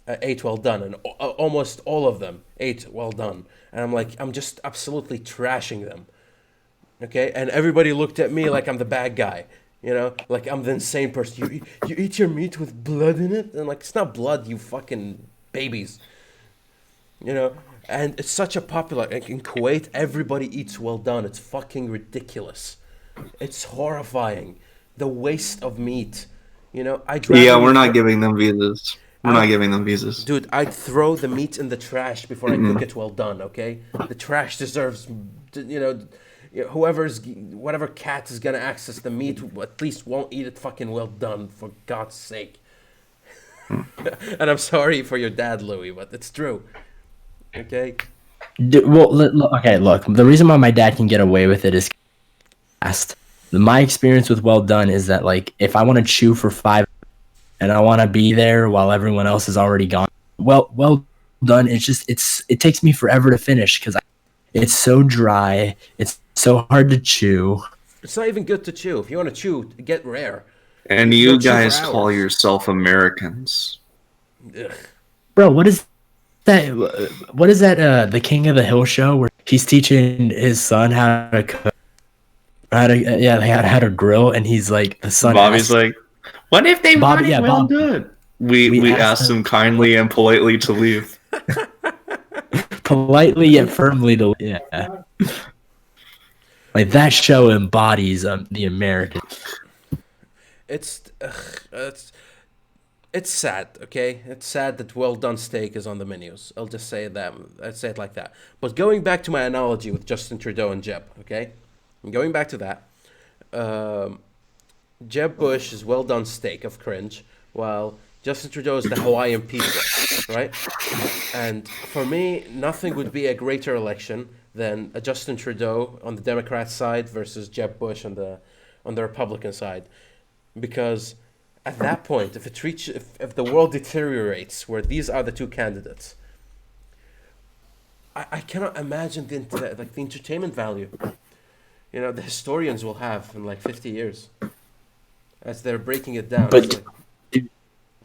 ate well done, and almost all of them ate well done. And I'm just absolutely trashing them. Okay, and everybody looked at me like I'm the bad guy, like I'm the insane person. You eat your meat with blood in it, and like it's not blood, you fucking babies, And it's such a popular like in Kuwait. Everybody eats well done. It's fucking ridiculous. It's horrifying, the waste of meat. I'd rather Yeah, we're you not giving them visas. We're not giving them visas. Dude, I'd throw the meat in the trash before I cook it well done, okay? The trash deserves, whatever cat is gonna access the meat, at least won't eat it fucking well done, for God's sake. And I'm sorry for your dad, Lewi, but it's true. Okay? Okay, look. The reason why my dad can get away with it is fast. My experience with well done is that like if I want to chew for 5 and I want to be there while everyone else is already gone, well done. It takes me forever to finish because it's so dry. It's so hard to chew. It's not even good to chew. If you want to chew, get rare. And You'll you chew for guys call hours. yourself Americans. Ugh. Bro, what is that? What is that? The King of the Hill show where he's teaching his son how to cook, how to grill, and he's like the son. Bobby's like, what if they Bobby- want it yeah, well Bob- done? We we asked asked them kindly and politely to leave. politely yet firmly to like that show embodies the American. It's it's sad, okay? It's sad that well done steak is on the menus. I'll just say that. I'd say it like that. But going back to my analogy with Justin Trudeau and Jeb, okay? Going back to that, Jeb Bush is well done steak of cringe, while Justin Trudeau is the Hawaiian pizza, right? And for me, nothing would be a greater election than a Justin Trudeau on the Democrat side versus Jeb Bush on the Republican side, because at that point, if the world deteriorates where these are the two candidates, I cannot imagine the entertainment value, the historians will have in like 50 years, as they're breaking it down. It's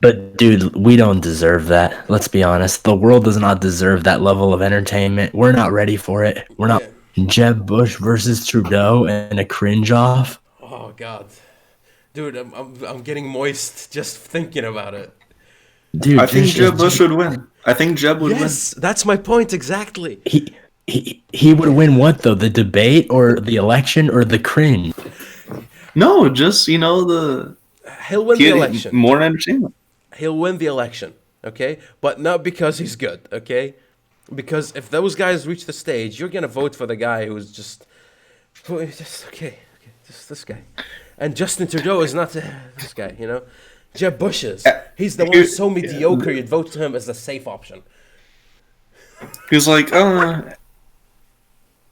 But dude, we don't deserve that. Let's be honest. The world does not deserve that level of entertainment. We're not ready for it. We're not. Jeb Bush versus Trudeau and a cringe off. oh God, dude, I'm getting moist just thinking about it. Dude, I think this Jeb is- Bush would win. I think Jeb would win. Yes, that's my point exactly. he would win what though? The debate or the election or the cringe? No, just the He'll win the election. more entertainment. He'll win the election, okay? But not because he's good, okay? Because if those guys reach the stage, you're gonna vote for the guy who's just just this guy. And Justin Trudeau is not this guy, Jeb Bush is. He's the one who's so mediocre. You'd vote for him as the safe option. He's like,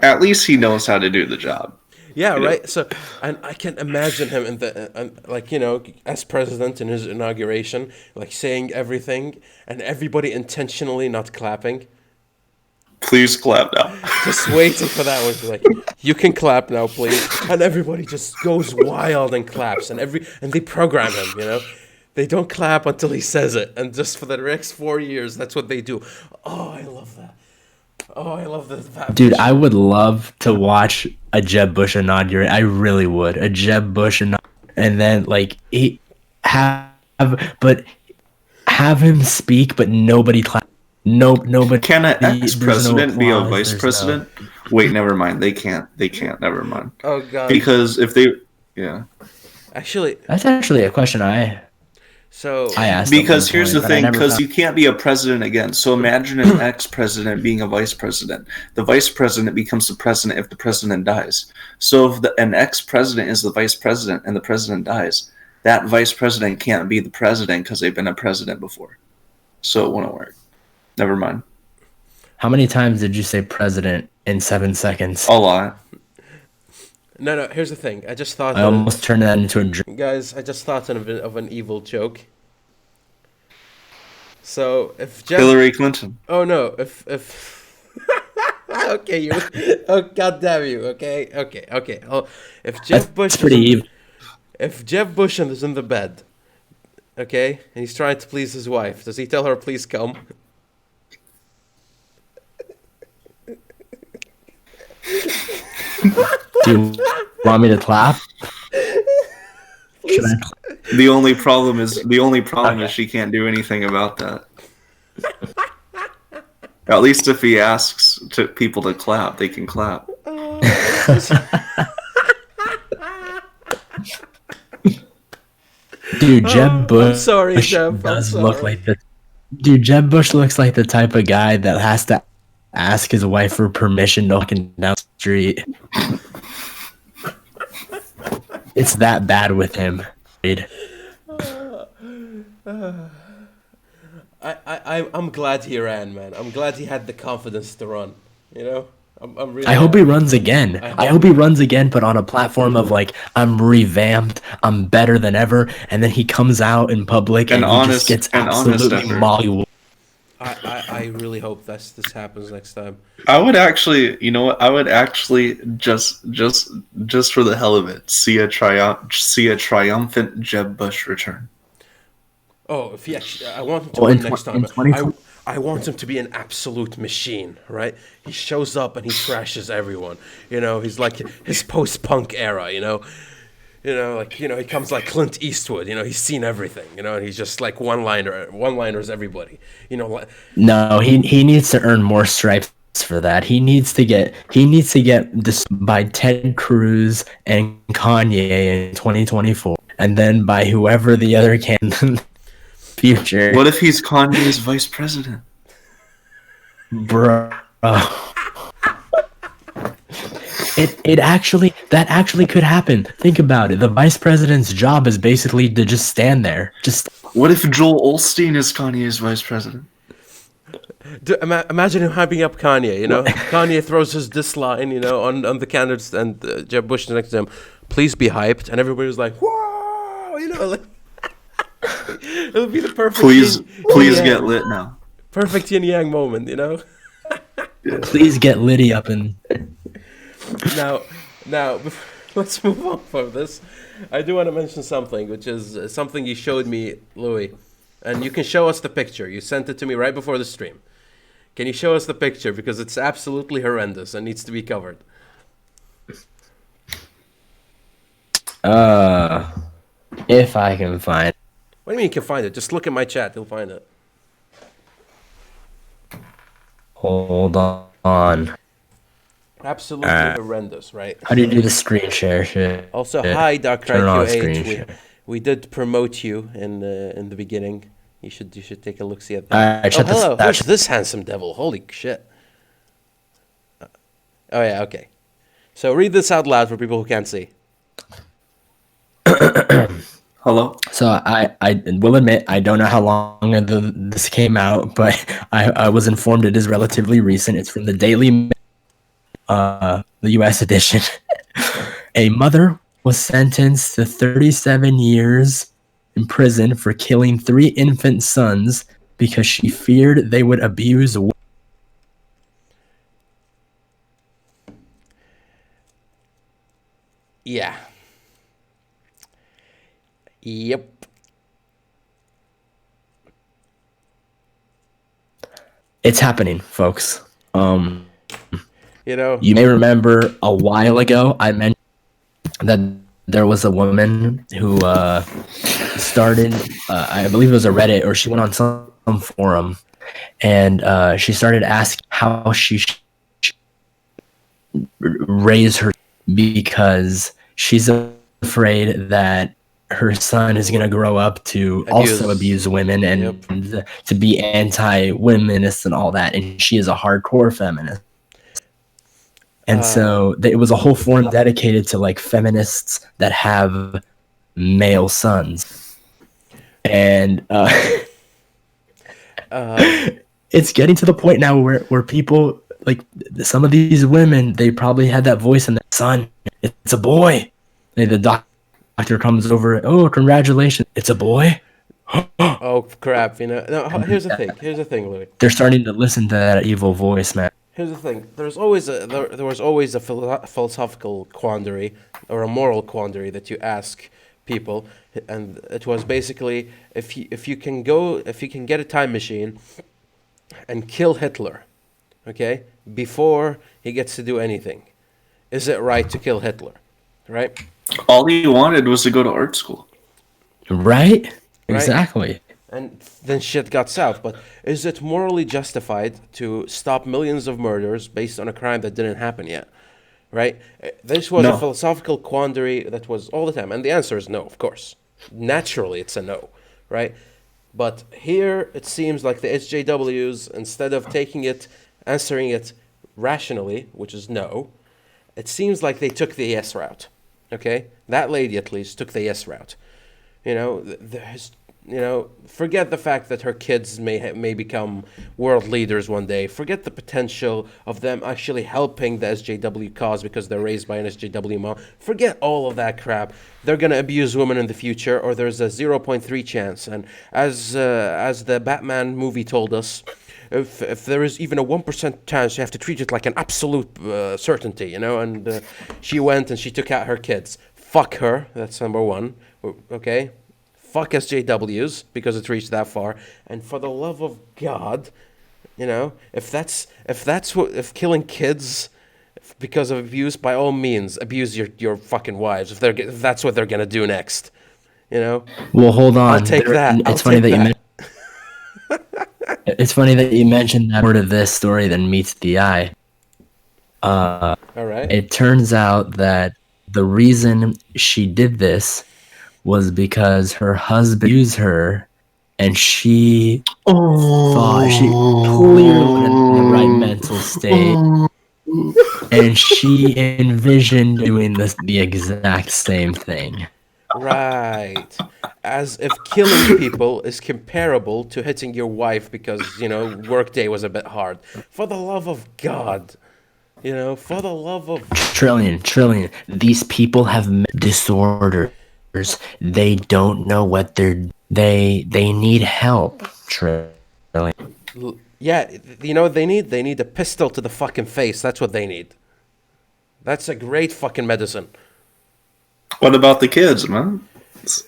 at least he knows how to do the job. Yeah, right. So, and I can imagine him in the as president in his inauguration, like saying everything, and everybody intentionally not clapping, Please clap now. just waiting for that one to like, you can clap now, please, and everybody just goes wild and claps, and they program him, They don't clap until he says it, and just for the next 4 years, that's what they do. Oh, I love that. Oh, I love this. Dude, I would love to watch a Jeb Bush inauguration. I really would. A Jeb Bush and then like have him speak, but nobody clap. Nobody. Can an ex-president be a applause, vice there's president? Wait, never mind. They can't. Never mind. Oh God. Because if they, yeah. Actually, That's actually a question I asked. Because here's the but I thing, never because found- you can't be a president again. So imagine an ex-president being a vice president. The vice president becomes the president if the president dies. So if an ex-president is the vice president and the president dies, that vice president can't be the president because they've been a president before. So it wouldn't work. Never mind. How many times did you say president in 7 seconds? A lot. no. Here's the thing. I just thought. I almost turned that into a dream. Guys, I just thought of an evil joke. So if Jeff, Hillary Clinton. oh no, if okay, you, oh God damn you, okay. Oh, if Jeff Bush, That's pretty evil. if Jeff Bush is in the bed, okay, and he's trying to please his wife, does he tell her please come? Do you want me to clap? Should I? The only problem is she can't do anything about that. At least if he asks people to clap, they can clap. Dude, Jeb Bush. I'm sorry, Jeff. I'm Does sorry. look like the. Dude, Jeb Bush looks like the type of guy that has to ask his wife for permission to walk down the street. It's that bad with him. Dude. I'm glad he ran, man. I'm glad he had the confidence to run. I'm really. I hope he runs again. I I hope he runs again, but on a platform of like, I'm revamped, I'm better than ever, and then he comes out in public and he just gets absolutely effort. mollywopped. I really hope this happens next time. I would actually, I would actually just for the hell of it, see a triumphant Jeb Bush return. Oh, if he actually, I want him to Well, win in next tw- time. in 2020 I want him to be an absolute machine, right? He shows up and he trashes everyone. He's like his post-punk era. He comes like Clint Eastwood. He's seen everything. And he's just like one-liners everybody. No, he needs to earn more stripes for that. He needs to get this by Ted Cruz and Kanye in 2024, and then by whoever the other can future. What if he's Kanye's vice president? Bro. That actually could happen. Think about it. The vice president's job is basically to just stand there. What if Joel Osteen is Kanye's vice president? Imagine him hyping up Kanye. Kanye throws his diss line, on the candidates, and Jeb Bush next to him. Please be hyped, and everybody's like, "Whoa!" Like it'll be the perfect. Please yin- get lit now. Perfect yin yang moment, Please get Liddy up and. Now, let's move on from this. I do want to mention something, which is something you showed me, Lewi, and you can show us the picture. You sent it to me right before the stream. Can you show us the picture, because it's absolutely horrendous and needs to be covered? If I can find. What do you mean you can find it? Just look at my chat, you'll find it. Hold on. Absolutely horrendous, right? How do you do the screen share shit? Also, hi, Dark Turn on IQ screen Age. share. We did promote you in the beginning. You should take a look see at that. Alright, Oh, check this hello. out. Who's this handsome devil? Holy shit. Oh yeah, okay. So read this out loud for people who can't see. Hello. So I will admit I don't know how long this came out, but I was informed it is relatively recent. It's from the Daily, the U.S. edition. A mother was sentenced to 37 years in prison for killing 3 infant sons because she feared they would abuse. Yeah. Yep. It's happening, folks. You know. You may remember a while ago I mentioned that there was a woman who started, I believe it was a Reddit, or she went on some forum, and she started asking how she should raise her, because she's afraid that her son is going to grow up to also abuse women and to be anti-womanist and all that, and she is a hardcore feminist. And so it was a whole forum dedicated to like feminists that have male sons. And it's getting to the point now where people, like some of these women, they probably had that voice in their son. It's a boy. And the doctor comes over. Oh, congratulations. It's a boy. Oh, crap. You know, no, here's the thing. Here's the thing, Louis. They're starting to listen to that evil voice, man. Here's the thing. There was always a philosophical quandary or a moral quandary that you ask people, and it was basically if you can get a time machine and kill Hitler, okay, before he gets to do anything, is it right to kill Hitler, right? All he wanted was to go to art school. Right? Exactly. And then shit got south. But is it morally justified to stop millions of murders based on a crime that didn't happen yet? Right? This was a philosophical quandary that was all the time. And the answer is no, of course. Naturally, it's a no. Right? But here, it seems like the SJWs, instead of answering it rationally, which is no, it seems like they took the yes route. Okay? That lady, at least, took the yes route. You know, forget the fact that her kids may become world leaders one day. Forget the potential of them actually helping the SJW cause because they're raised by an SJW mom. Forget all of that crap. They're going to abuse women in the future, or there's a 0.3 chance. And as the Batman movie told us, if there is even a 1% chance, you have to treat it like an absolute certainty, you know? And she went and she took out her kids. Fuck her. That's number one. Okay? Fuck SJWs because it's reached that far. And for the love of God, you know, if killing kids because of abuse, by all means, abuse your fucking wives. If that's what they're gonna do next, you know. Well, hold on. I'll take that. It's funny that it's funny that you mentioned that part of this story that meets the eye. All right. It turns out that the reason she did this was because her husband used her, and she thought she clearly wasn't in the right mental state, and she envisioned doing the exact same thing. Right. As if killing people is comparable to hitting your wife because, you know, workday was a bit hard. For the love of God. You know, for the love of... Trillion. These people have disorders. They don't know what they need help. Trillion. Yeah, you know what they need? They need a pistol to the fucking face. That's what they need. That's a great fucking medicine. What about the kids, man?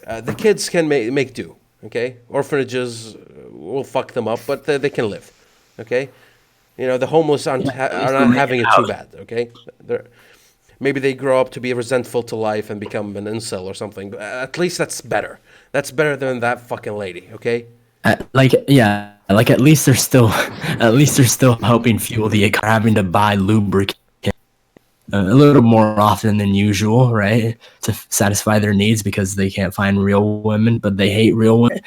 The kids can make do, okay? Orphanages will fuck them up, but they can live, okay? You know, the homeless are not having it too bad, okay? Maybe they grow up to be resentful to life and become an incel or something. But at least that's better. That's better than that fucking lady, okay? At least they're still helping fuel the economy, having to buy lubricant. a little more often than usual, right? To satisfy their needs because they can't find real women, but they hate real women.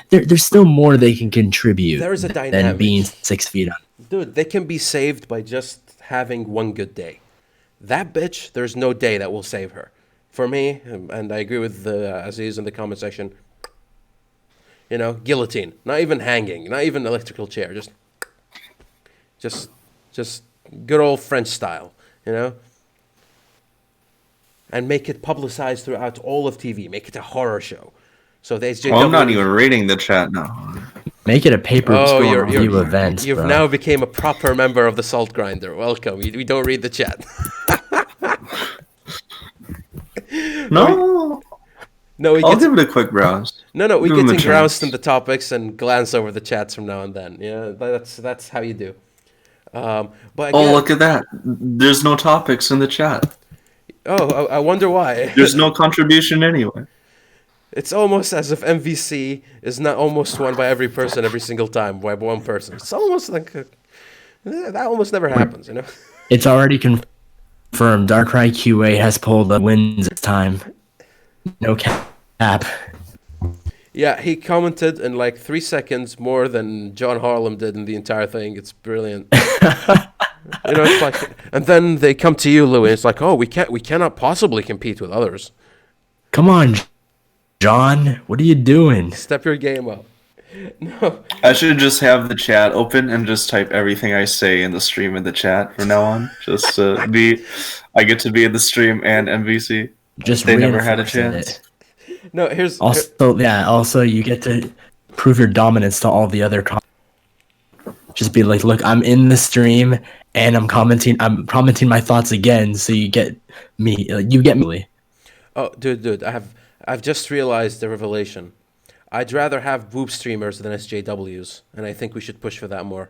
There's still more they can contribute There is a than being dynamic. 6 feet under. Dude, they can be saved by just having one good day. That bitch, there's no day that will save her. For me, and I agree with Aziz in the comment section, guillotine. Not even hanging, not even electrical chair. Just, just good old French style, And make it publicized throughout all of TV. Make it a horror show. So the SJW. Well, I'm not even reading the chat now. Make it a pay-per-view event. You've bro. now became a proper member of the Salt Grinder. Welcome. We don't read the chat. No, No, we I'll get give it a quick browse. no. We Give get him a engroused chance. in the topics and glance over the chats from now and then. Yeah, that's how you do. But Oh, again, look at that. There's no topics in the chat. I wonder why. There's no contribution anyway. It's almost as if MVC is not almost won by every person every single time by one person. It's almost like that almost never happens, It's already confirmed. Darkrai QA has pulled the wins this time. No cap. Yeah, he commented in like 3 seconds more than John Harlem did in the entire thing. It's brilliant. It's like, and then they come to you, Louis. It's like, oh, we cannot possibly compete with others. Come on, John. What are you doing? Step your game up. No, I should just have the chat open and just type everything I say in the stream in the chat from now on. Just I get to be in the stream and MVC. Just They never had a reinforcing chance. it. no. Here's Also, you get to prove your dominance to all the other. Just be like, look, I'm in the stream and I'm commenting my thoughts again, so you get me. You get me. oh, dude. I've just realized the revelation. I'd rather have boob streamers than SJWs, and I think we should push for that more.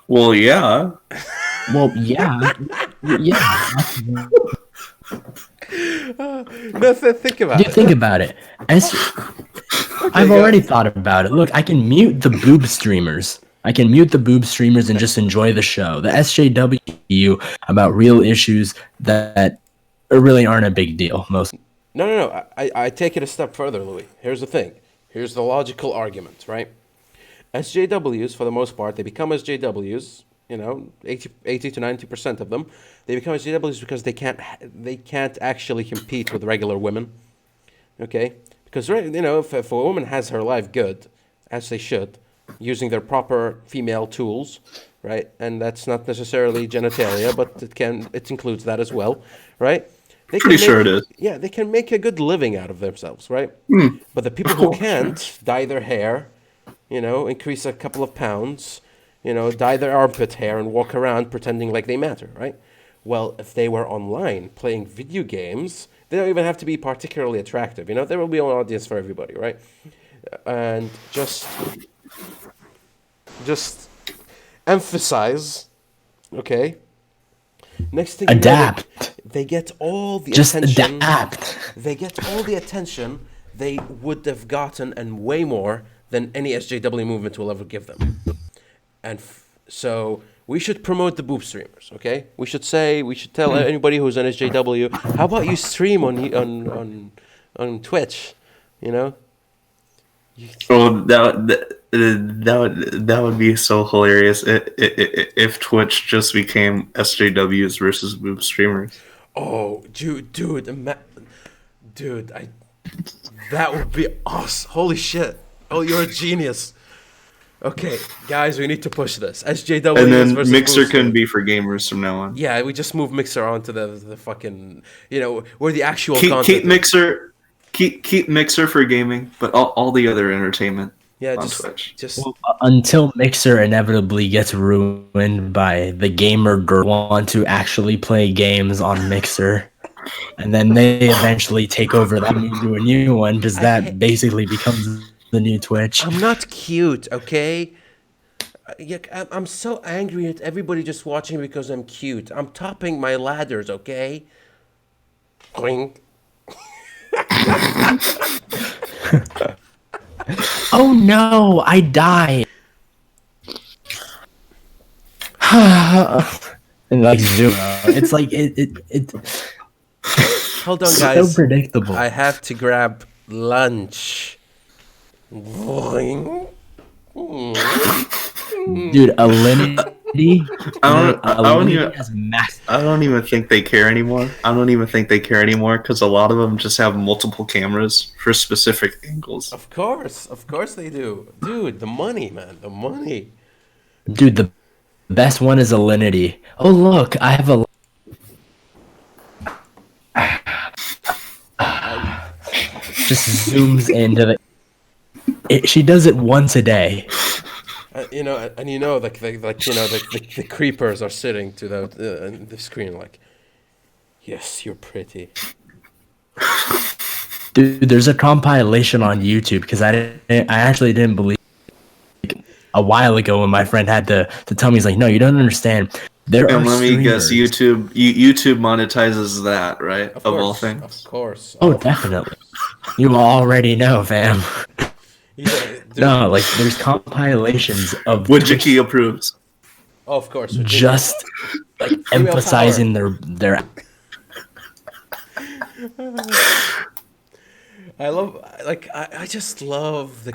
Well, yeah. Well, yeah, yeah. No, think about You it. think about it. I've already thought about it. Look, I can mute the boob streamers. And just enjoy the show. The SJW about real issues that really aren't a big deal. Most. No. I take it a step further, Louis. Here's the thing. Here's the logical argument, right? SJWs, for the most part, they become SJWs. 80 to 90% of them, they become SJWs because they can't actually compete with regular women. Okay, because if a woman has her life good, as they should, using their proper female tools, right, and that's not necessarily genitalia, but it includes that as well, right? They Pretty sure it is. Yeah, they can make a good living out of themselves, right? But the people Of who course. can't dye their hair, increase a couple of pounds, dye their armpit hair and walk around pretending like they matter, right? Well, if they were online playing video games, they don't even have to be particularly attractive. There will be an audience for everybody, right? And just emphasize, okay? Next thing Adapt. they get all the Just attention. adapt. They get all the attention they would have gotten and way more than any SJW movement will ever give them. And so we should promote the boob streamers, okay? We should tell anybody who's on SJW, how about you stream on Twitch, Oh, that would be so hilarious if Twitch just became SJWs versus boob streamers. Oh, dude, that would be awesome. Holy shit. Oh, you're a genius. Okay, guys, we need to push this. SJW And then versus Mixer boob can streamers. be for gamers from now on. Yeah, we just move Mixer onto the fucking, where the actual Keep content. keep Mixer for gaming, but all the other entertainment Yeah, on just Twitch. Until Mixer inevitably gets ruined by the gamer girl want to actually play games on Mixer. And then they eventually take over that and do a new one because that basically becomes the new Twitch. I'm not cute, okay? Yeah, I'm so angry at everybody just watching because I'm cute. I'm topping my ladders, okay? Clink. Oh no, I died. and like zoom out. It's like it's Hold on, so guys. predictable. I have to grab lunch. Boing. Dude, Alinity, I don't even. has massive. I don't even think they care anymore. I don't even think they care anymore because a lot of them just have multiple cameras for specific angles. Of course they do. Dude, the money, man, the money. Dude, the best one is Alinity. Oh look, I have a. Just zooms into the. She does it once a day. You know, and you know, like the creepers are sitting to the screen, like, yes, you're pretty. Dude, there's a compilation on YouTube because I actually didn't believe a while ago when my friend had to tell me, he's like, no, you don't understand. There And are let me guess, streamers. YouTube monetizes that, right? Of all Of things. course. Oh, definitely. You already know, fam. Dude, No, like there's compilations of Wojcicki approves. oh, of course. just like Female emphasizing their. I just love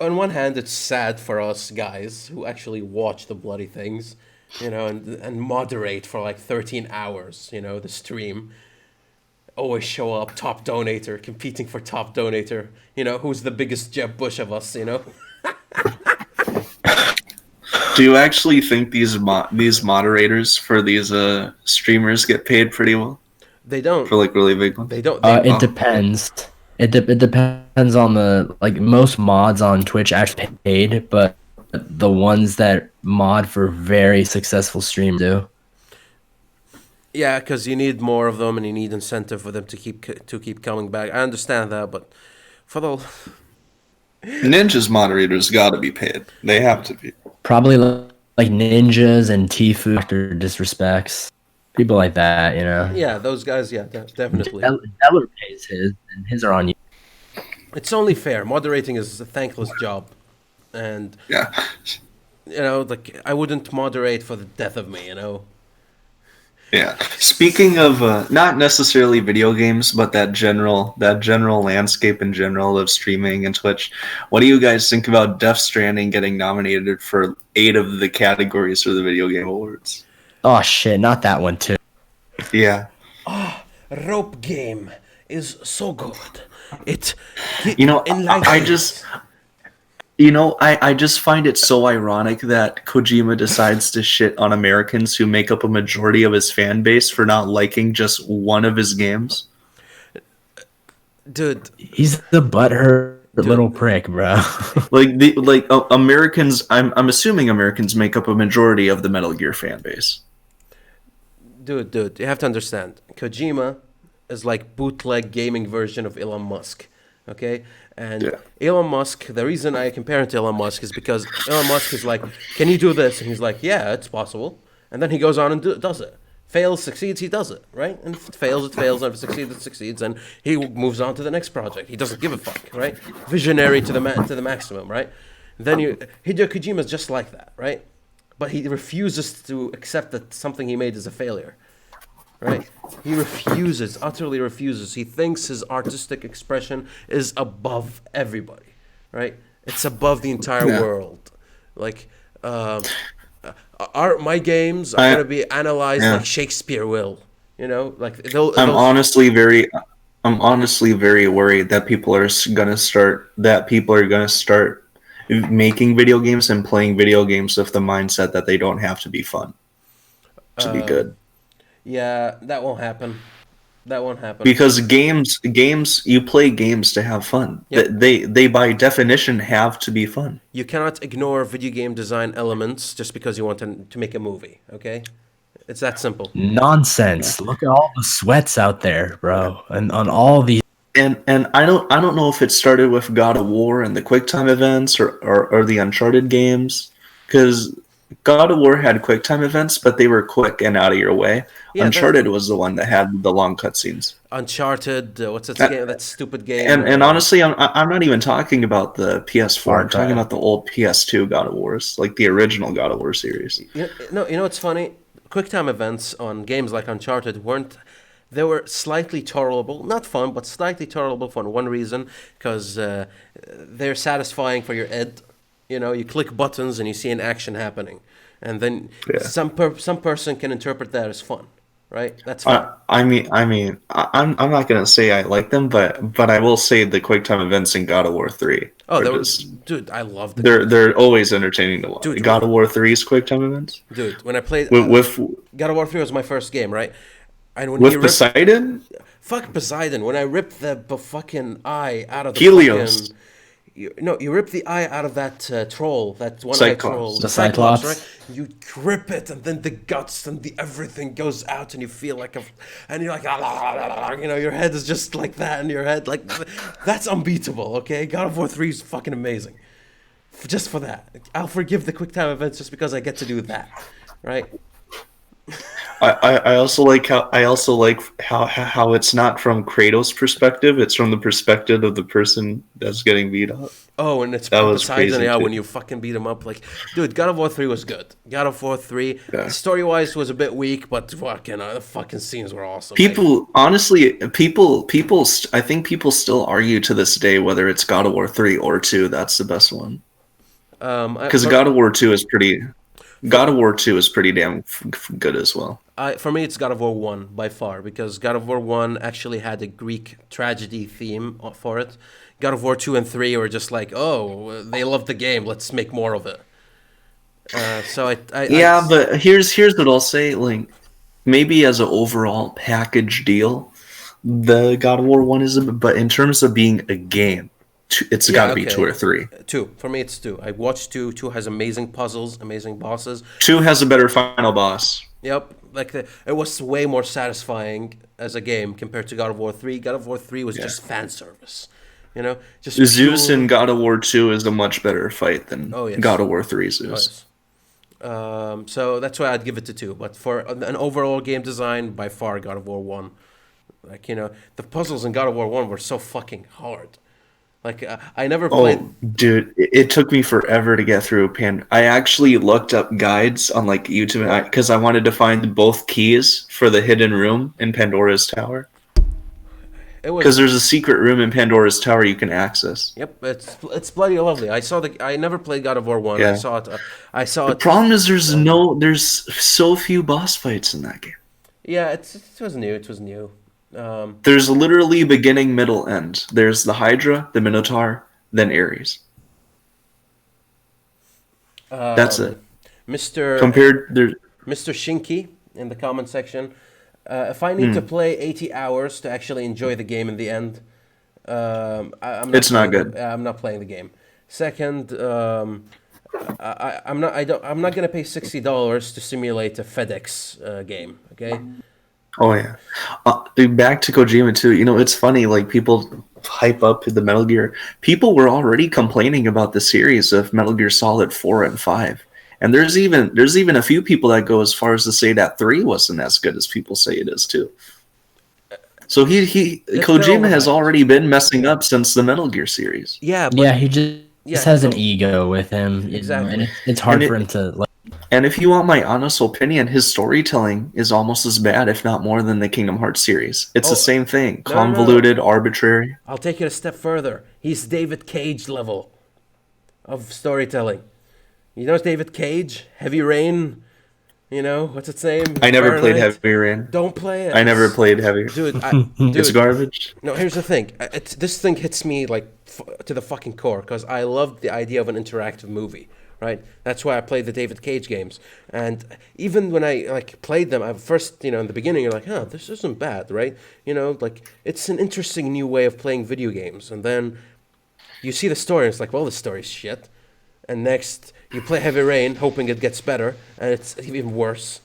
on one hand, it's sad for us guys who actually watch the bloody things, you know, and moderate for like 13 hours, you know, the stream. Always show up, top donator, competing for top donator. You know, who's the biggest Jeb Bush of us, you know? Do you actually think these moderators for these streamers get paid pretty well They don't. for like really big ones? They don't. It depends. It depends on the like most mods on Twitch actually paid, but the ones that mod for very successful stream do. Yeah, because you need more of them, and you need incentive for them to keep coming back. I understand that, but for the Ninja's moderators got to be paid. They have to be. Probably like ninjas and Tfue after disrespects, people like that, you know. yeah, those guys, yeah, definitely. Deller pays his, and his are on you. It's only fair. Moderating is a thankless job, and Yeah. you know, like I wouldn't moderate for the death of me, you know. Yeah. Speaking of not necessarily video games, but that general landscape in general of streaming and Twitch, what do you guys think about Death Stranding getting nominated for 8 of the categories for the Video Game Awards? Oh shit, not that one too. Yeah. Rope game is so good. It You know, enlightens. I just find it so ironic that Kojima decides to shit on Americans who make up a majority of his fan base for not liking just one of his games. Dude, He's the butthurt little prick, bro. Americans. I'm assuming Americans make up a majority of the Metal Gear fan base. dude, you have to understand. Kojima is like bootleg gaming version of Elon Musk, okay? And Yeah. Elon Musk, the reason I compare him to Elon Musk is because Elon Musk is like, can you do this? And he's like, yeah, it's possible. And then he goes on and does it. Fails, succeeds, he does it, right? And if it fails, and if it succeeds, it succeeds. And he moves on to the next project. He doesn't give a fuck, right? Visionary to the maximum, right? Then Hideo Kojima's just like that, right? But he refuses to accept that something he made is a failure. Right? He refuses, utterly refuses. He thinks his artistic expression is above everybody, right? It's above the entire world. Like, my games are going to be analyzed like Shakespeare will, you know? Like, I'm honestly very worried that people are gonna start making video games and playing video games with the mindset that they don't have to be fun to be good. Yeah, that won't happen. That won't happen. Because games, you play games to have fun. Yep. They by definition have to be fun. You cannot ignore video game design elements just because you want to make a movie, okay? It's that simple. Nonsense. Look at all the sweats out there, bro. And on all these. And I don't know if it started with God of War and the QuickTime events or the Uncharted games, because God of War had QuickTime events, but they were quick and out of your way. Yeah, Uncharted was the one that had the long cutscenes. Uncharted. What's that Uh, game? That stupid game. And honestly, I'm not even talking about the PS4. Far I'm talking Cry. about the old PS2 God of Wars, like the original God of War series. You know what's funny? QuickTime events on games like Uncharted weren't. They were slightly tolerable, not fun, but slightly tolerable for one reason, because they're satisfying for your ed. You know, you click buttons and you see an action happening, and then Yeah. some person can interpret that as fun, right? That's fun. I'm not gonna say I like them, but I will say the QuickTime events in God of War 3 Oh, are they were, just dude, I love the they're always entertaining to watch. Dude, God of War 3's QuickTime events dude. When I played with God of War 3 was my first game, right? And when with he ripped, Poseidon. fuck Poseidon, when I ripped the fucking eye out of the Helios. fucking, you rip the eye out of that troll, that one-eyed Cyclops. troll, The Cyclops, Cyclops. right? You grip it, and then the guts and the everything goes out, and you feel like and you're like, you know, your head is just like that in your head, like that's unbeatable. Okay, God of War 3 is fucking amazing. Just for that, I'll forgive the QuickTime events just because I get to do that, right? I also like how it's not from Kratos' perspective; it's from the perspective of the person that's getting beat up. Oh, and it's That was Poseidon, crazy, yeah, too. when you fucking beat him up. Like, dude, God of War 3 was good. God of War 3, Yeah. story-wise, was a bit weak, but fucking, the fucking scenes were awesome. People, honestly, I think people still argue to this day whether it's God of War 3 or 2. That's the best one because God of War 2 is pretty damn good as well. For me, it's God of War 1 by far, because God of War 1 actually had a Greek tragedy theme for it. God of War 2 and 3 were just like, oh, they love the game, let's make more of it. Yeah, but here's what I'll say. Like, maybe as an overall package deal, the God of War 1 is, but in terms of being a game, it's got to be 2 or 3. 2. For me, it's 2. I watched 2. 2 has amazing puzzles, amazing bosses. 2 has a better final boss. Yep, like it was way more satisfying as a game compared to God of War 3. God of War 3 was just fan service, you know, just Zeus pure- in God of War 2 is a much better fight than Oh, yes. God of War 3 Oh, Zeus. yes. So that's why I'd give it to 2. But for an overall game design, by far God of War 1. Like, you know, the puzzles in God of War 1 were so fucking hard. Like I never played. Oh, dude, it took me forever to get through I actually looked up guides on like YouTube because I wanted to find both keys for the hidden room in Pandora's Tower. It Because was. there's a secret room in Pandora's Tower you can access. Yep, it's bloody lovely. I never played God of War 1. Yeah. I saw it. I saw The it. problem is there's so few boss fights in that game. Yeah, it was new. It was new. There's literally beginning, middle, end. There's the Hydra, the Minotaur, then Ares. That's it. Mr. Compared there, Mr. Shinky in the comment section. If I need to play 80 hours to actually enjoy the game in the end, I'm It's not playing good. I'm not playing the game. Second, I'm not gonna pay $60 to simulate a FedEx game. Okay. oh yeah. Back to Kojima too. You know, it's funny. Like people hype up the Metal Gear. People were already complaining about the series of Metal Gear Solid 4 and 5. And there's even a few people that go as far as to say that 3 wasn't as good as people say it is too. So They're Kojima has overhyped. already been messing up since the Metal Gear series. Yeah. But, Yeah, he just has an so- ego with him. You know, Exactly. and it's hard And for him to like. And if you want my honest opinion, his storytelling is almost as bad, if not more, than the Kingdom Hearts series. It's the same thing. No. Convoluted, arbitrary. I'll take it a step further. He's David Cage level of storytelling. You know David Cage, Heavy Rain. You know what's its name? I never played Fahrenheit? Heavy Rain. Don't play it. I never played Heavy. Dude, It's garbage. No, here's the thing. This thing hits me like to the fucking core because I love the idea of an interactive movie, right? That's why I played the David Cage games. And even when I like played them, at first, you know, in the beginning, you're like, "Huh, this isn't bad," right? You know, like it's an interesting new way of playing video games. And then you see the story, and it's like, "Well, the story's shit." And next, you play Heavy Rain, hoping it gets better, and it's even worse.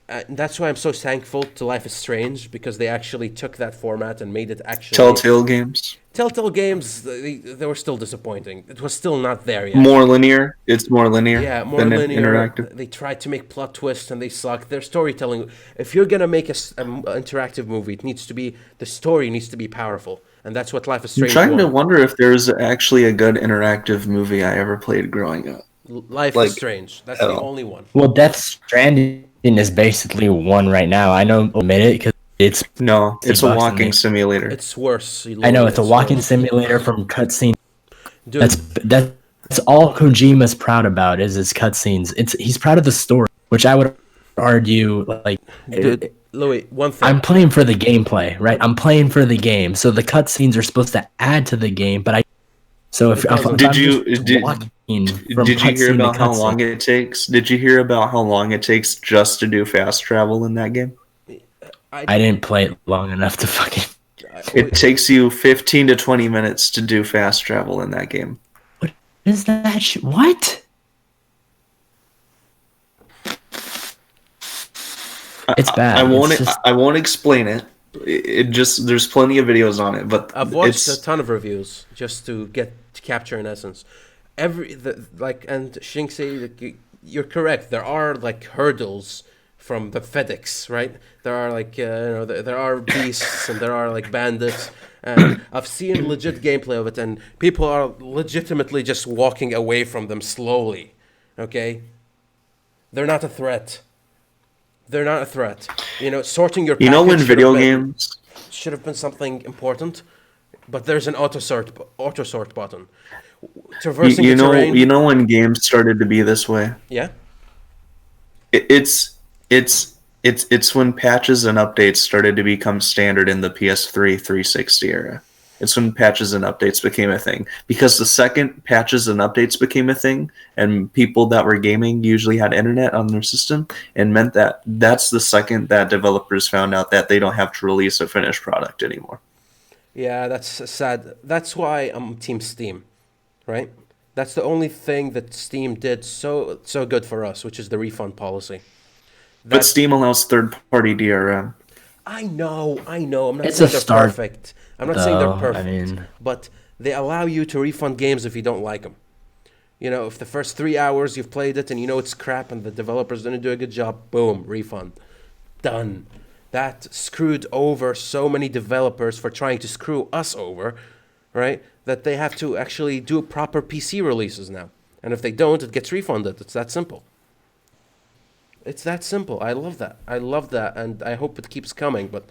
And that's why I'm so thankful to Life is Strange because they actually took that format and made it actually. Telltale games. Telltale games, they were still disappointing. It was still not there yet. More linear. It's more linear. Yeah, more than linear. interactive. They tried to make plot twists and they suck. Their storytelling. If you're gonna make an interactive movie, it needs to be the story needs to be powerful, and that's what Life is I'm Strange trying to won. wonder if there's actually a good interactive movie I ever played growing up. Life like, is Strange. That's at the all. only one. Well, Death Stranding is basically one right now. I know, admit it, because it's No, it's a $50 and walking simulator. It's worse. I know it's a walking worse. simulator from cutscene. Dude, That's all Kojima's proud about is his cutscenes. He's proud of the story, which I would argue like. dude, Louis, one thing. I'm playing for the gameplay, right? I'm playing for the game, so the cutscenes are supposed to add to the game. But if I'm Did you just walking from did you hear cutscene to about how cutscene- long it takes? Did you hear about how long it takes just to do fast travel in that game? I didn't play it long enough to fucking. It takes you 15 to 20 minutes to do fast travel in that game. What is that? What? It's bad. I won't. It's just- I won't explain it. It just there's plenty of videos on it, but I've watched it's a ton of reviews just to capture in essence and Shinxi, you're correct. There are like hurdles from the FedEx, right? There are like there are beasts and there are like bandits, and I've seen legit gameplay of it, and people are legitimately just walking away from them slowly. Okay, they're not a threat. They're not a threat. Sorting your you know when package video games. should have been something important, but there's an auto sort button. Traversing You the terrain. know when games started to be this way. Yeah. It's when patches and updates started to become standard in the PS3 360 era. It's when patches and updates became a thing. Because the second patches and updates became a thing, and people that were gaming usually had internet on their system, and meant that that's the second that developers found out that they don't have to release a finished product anymore. Yeah, that's sad. That's why I'm Team Steam, right? That's the only thing that Steam did so good for us, which is the refund policy. But Steam allows third-party DRM. I know. I'm not It's saying a they're start, perfect. I'm not saying they're though, perfect. I mean- But they allow you to refund games if you don't like them. If the first 3 hours you've played it and you know it's crap and the developers didn't do a good job, boom, refund. Done. That screwed over so many developers for trying to screw us over, right? That they have to actually do proper PC releases now. And if they don't, it gets refunded. It's that simple. It's that simple. I love that. And I hope it keeps coming. But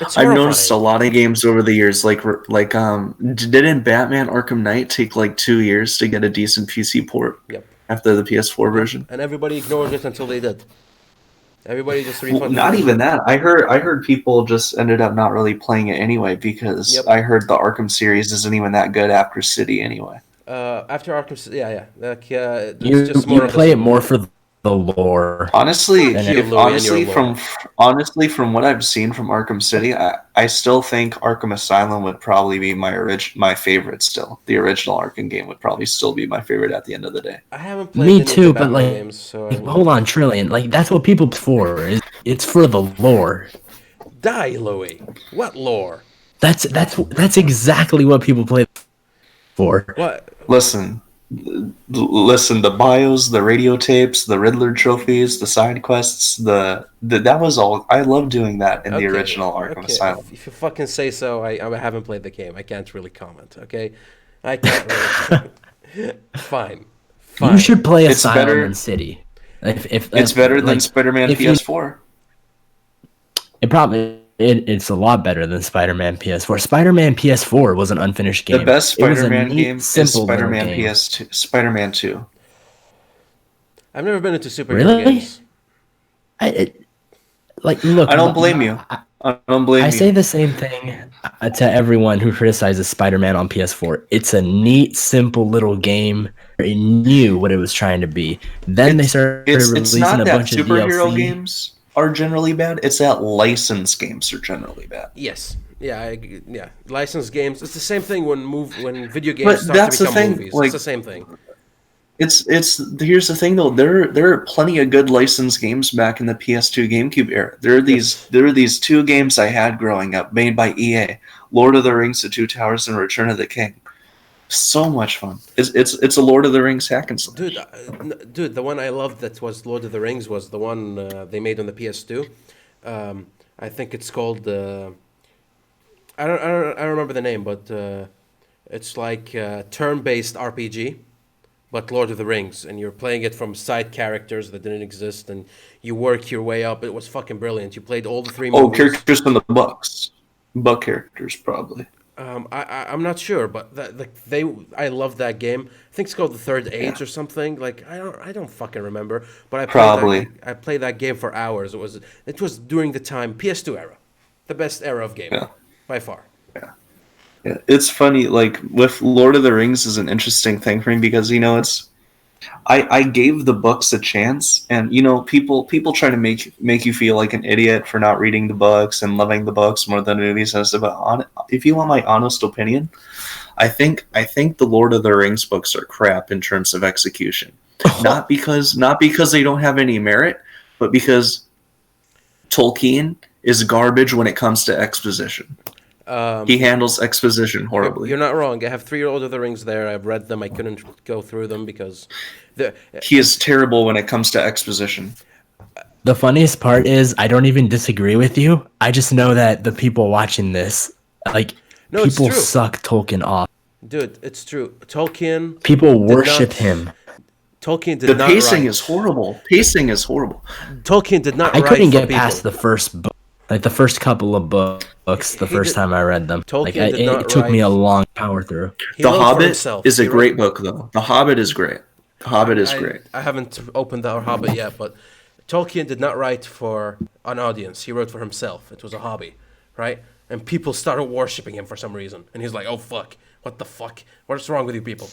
it's I've horrifying. noticed a lot of games over the years, didn't Batman Arkham Knight take like 2 years to get a decent PC port Yep. after the PS4 version? And everybody ignored it until they did. Everybody just Well, refunded. not even that. I heard people just ended up not really playing it anyway because Yep. I heard the Arkham series isn't even that good after City anyway. After Arkham, yeah. Like, it's You just more of play the it more for the lore. Honestly, Fuck you, if, Louis, and your honestly, from what I've seen from Arkham City, I still think Arkham Asylum would probably be my favorite still. The original Arkham game would probably still be my favorite at the end of the day. I haven't played Me any of too, the but Batman like, games, so I hold on, Trillion. Like that's what people play for. It's for the lore. Die, Louis. What lore? That's exactly what people play for. What? Listen, the bios, the radio tapes, the Riddler trophies, the side quests, that was all. I love doing that in the original Arkham Asylum. If you fucking say so, I haven't played the game. I can't really comment. Okay, I can't really. Fine. You should play It's Asylum better- and City. If It's better than like, Spider-Man if you- PS4. It's a lot better than Spider-Man PS4. Spider-Man PS4 was an unfinished game. The best It was a Spider-Man neat, game is simple little Spider-Man game. PS2, Spider-Man 2. I've never been into superhero Really? games. Look. I don't blame you. I don't blame I you. say the same thing to everyone who criticizes Spider-Man on PS4. It's a neat, simple little game. It knew what it was trying to be. Then they started It's releasing not a that bunch of superhero DLC. games are generally bad. It's that licensed games are generally bad. Yes. Yeah. Licensed games. It's the same thing when video games But start that's to the become thing, movies. like- It's the same thing. It's here's the thing though. There are plenty of good licensed games back in the PS2 GameCube era. Yes. There are these two games I had growing up, made by EA: Lord of the Rings: The Two Towers and Return of the King. So much fun. It's a Lord of the Rings hack and slash. Dude, the one I loved that was Lord of the Rings was the one they made on the PS2. I think it's called. I don't remember the name, but it's like turn-based RPG, but Lord of the Rings, and you're playing it from side characters that didn't exist, and you work your way up. It was fucking brilliant. You played all the three Oh, movies. characters from the books. Book characters, probably. I'm not sure, but I love that game. I think it's called the Third Age or something. Like I don't fucking remember. But Probably. I played that game for hours. It was during the time PS2 era, the best era of gaming Yeah. by far. Yeah. It's funny, like, with Lord of the Rings is an interesting thing for me because, it's I gave the books a chance, and people try to make you feel like an idiot for not reading the books and loving the books more than the movies and stuff. But if you want my honest opinion, I think the Lord of the Rings books are crap in terms of execution. Not because they don't have any merit, but because Tolkien is garbage when it comes to exposition. He handles exposition horribly. You're not wrong. I have three Lord of the Rings there. I've read them. I couldn't go through them because He is terrible when it comes to exposition. The funniest part is I don't even disagree with you. I just know that the people watching this, like, No, it's people true. suck Tolkien off. dude, it's true. Tolkien. People did worship not- him. Tolkien did The not pacing write. is horrible. Pacing is horrible. Tolkien did not I write couldn't for get people. past the first book, like the first couple of books. The He first did- time I read them, Tolkien like did not it took me a write- long power through. He The wrote for Hobbit himself. is a He wrote- great book, though. The Hobbit is great. The Hobbit is great. I haven't opened our Hobbit yet, but Tolkien did not write for an audience. He wrote for himself. It was a hobby, right? And people started worshiping him for some reason. And he's like, "Oh fuck, what the fuck? What's wrong with you people?"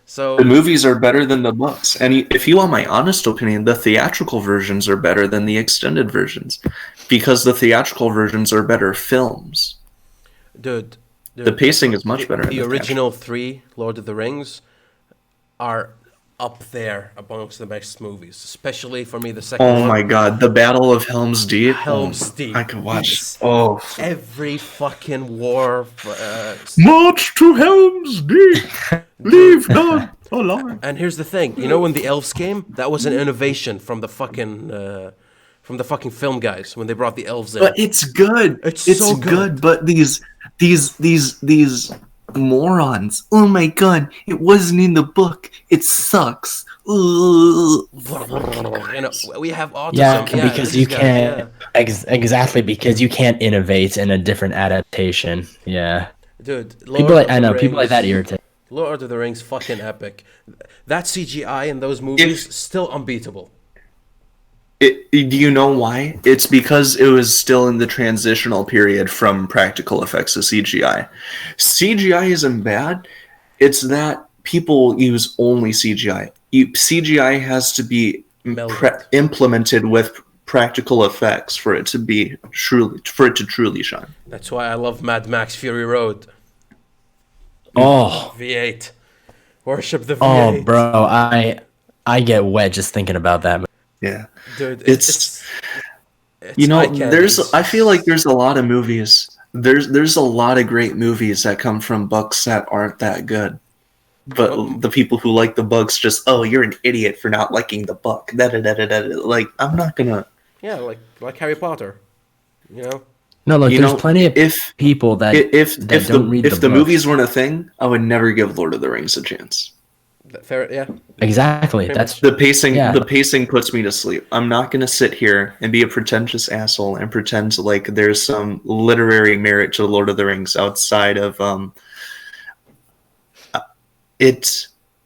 So The movies are better than the books. And if you want my honest opinion, the theatrical versions are better than the extended versions because the theatrical versions are better films. dude, The pacing is much better in The the original three Lord of the Rings are up there amongst the best movies, especially for me the second Oh one. my god, the Battle of Helm's Deep. Helm's Deep. I could watch. Yes. Oh, Every fucking war. march to Helm's Deep. Leave none alive. And here's the thing, when the elves came, that was an innovation from the fucking film guys when they brought the elves in. But it's good. It's It's so good. But these morons. Oh my god! It wasn't in the book. It sucks. Ugh. We have autism. Yeah, because these you guys, can't exactly because you can't innovate in a different adaptation. Yeah, Dude, people like that irritate. Lord of the Rings, fucking epic. That CGI in those movies still unbeatable. Do you know why? It's because it was still in the transitional period from practical effects to CGI. CGI isn't bad. It's that people use only CGI. CGI has to be Melded. implemented with practical effects for it to truly shine. That's why I love Mad Max Fury Road. Oh, V8. Worship the oh, V8. bro, I get wet just thinking about that. Yeah. Dude, It's it's eye candy. I feel like there's a lot of movies. There's a lot of great movies that come from books that aren't that good. But the people who like the books just, oh, you're an idiot for not liking the book. Like, I'm not gonna. Yeah, like Harry Potter. No, look, You there's know, plenty of if people that if don't read the books. movies weren't a thing, I would never give Lord of the Rings a chance. Fair, yeah. Exactly. That's The pacing Yeah. the pacing puts me to sleep. I'm not gonna sit here and be a pretentious asshole and pretend like there's some literary merit to Lord of the Rings outside of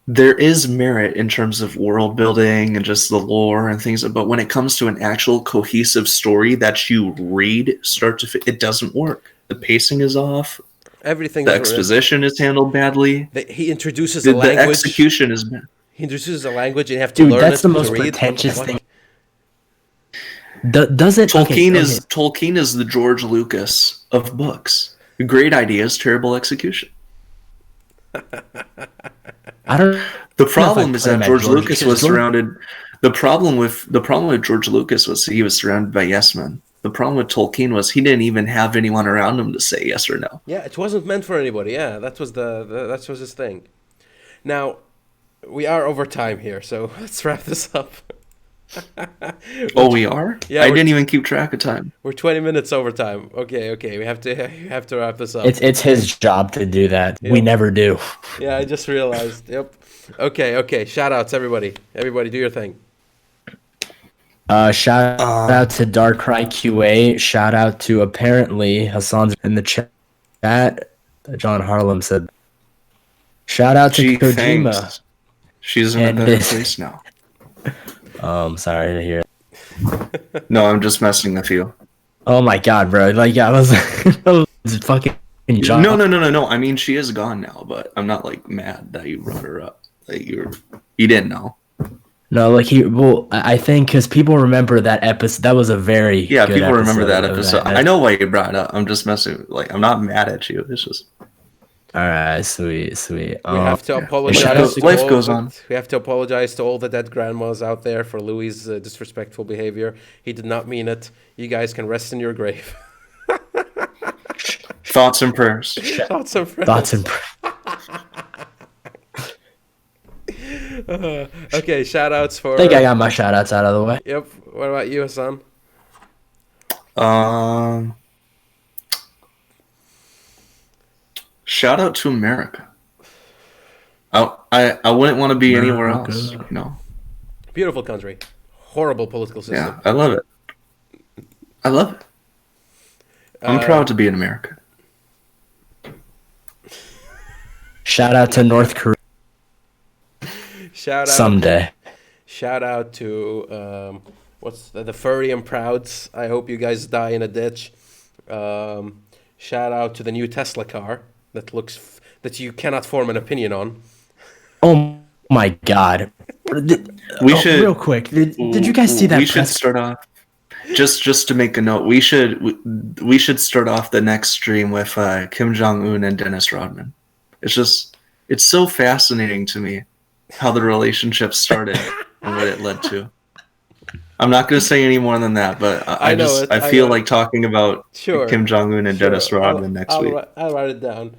there is merit in terms of world building and just the lore and things, but when it comes to an actual cohesive story that you read start to it doesn't work. The pacing is off. Everything. The exposition is handled badly. He introduces The a language. execution is bad. He introduces a language, and you have to dude. learn That's it the to most read. pretentious What? thing. Does it? Tolkien okay, Tolkien is the George Lucas of books. Great ideas, terrible execution. I don't. The know if I problem is put him that at George George, Lucas because was George- surrounded. The problem with George Lucas was he was surrounded by yes men. The problem with Tolkien was he didn't even have anyone around him to say yes or no. Yeah, it wasn't meant for anybody. Yeah, that was that was his thing. Now, we are over time here, so let's wrap this up. Oh, we are? Yeah, I we're- didn't even keep track of time. We're 20 minutes over time. Okay, we have to wrap this up. it's his job to do that. We Yep. never do. Yeah, I just realized. Yep. Okay. Shout outs, everybody. Everybody, do your thing. Shout out to Darkrai QA. Shout out to apparently Hassan's in the chat. John Harlem said. Shout out to Gee, Kojima. thanks. She's in And a better this- place now. Sorry to hear. No, I'm just messing with you. Oh my god, bro! Like I was, it's fucking John. No. I mean, she is gone now, but I'm not like mad that you brought her up. Like you didn't know. No, like I think because people remember that episode. That was a very Yeah, good people remember that of episode. I know why you brought it up. I'm just messing. Like I'm not mad at you. It's just All right, sweet. We have to apologize. Life to goes- all life goes the- on. We have to apologize to all the dead grandmas out there for Louis' disrespectful behavior. He did not mean it. You guys can rest in your grave. thoughts and prayers. Thoughts and prayers. Thoughts and Okay, shout outs for. I think I got my shout outs out of the way. Yep. What about you, Hassan? Shout out to America. I wouldn't want to be anywhere America. else. You know. Beautiful country. Horrible political system. Yeah, I love it. I love it. I'm proud to be an American. Shout out to North Korea Shout out. someday. Shout out to what's the furry and prouds. I hope you guys die in a ditch. Shout out to the new Tesla car that looks that you cannot form an opinion on. Oh my god. We should real quick. Did you guys see that? We should press- start off. Just to make a note, we should start off the next stream with Kim Jong Un and Dennis Rodman. It's so fascinating to me how the relationship started and what it led to. I'm not going to say any more than that, but I know it. I I feel know like talking about Sure. Kim Jong Un and Dennis Sure. Rodman next week. I'll write it down.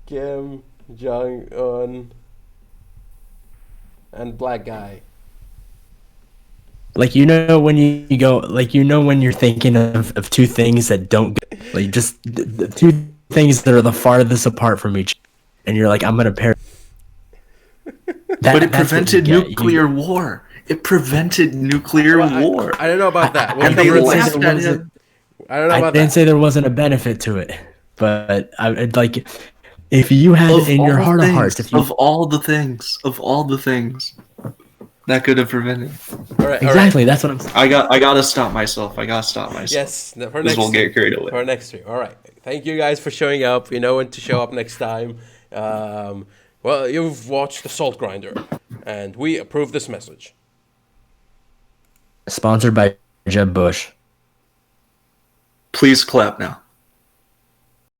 Kim Jong Un and black guy. Like when you go when you're thinking of two things that don't go, like just the two things that are the farthest apart from each, and you're like, I'm gonna pair. But it that's what you prevented get. nuclear war. It prevented nuclear war. I don't know about that. We'll And they cover it laughed next- at him. I don't know I about didn't that. say there wasn't a benefit to it, but I'd like if you had Of in your all heart of things, hearts, if you of all the things that could have prevented. All right, exactly, that's what I'm saying. I gotta stop myself. Yes, for This next will get carried away. for next stream. All right. Thank you guys for showing up. You know when to show up next time. Well, you've watched the Salt Grinder, and we approve this message. Sponsored by Jeb Bush. Please clap now.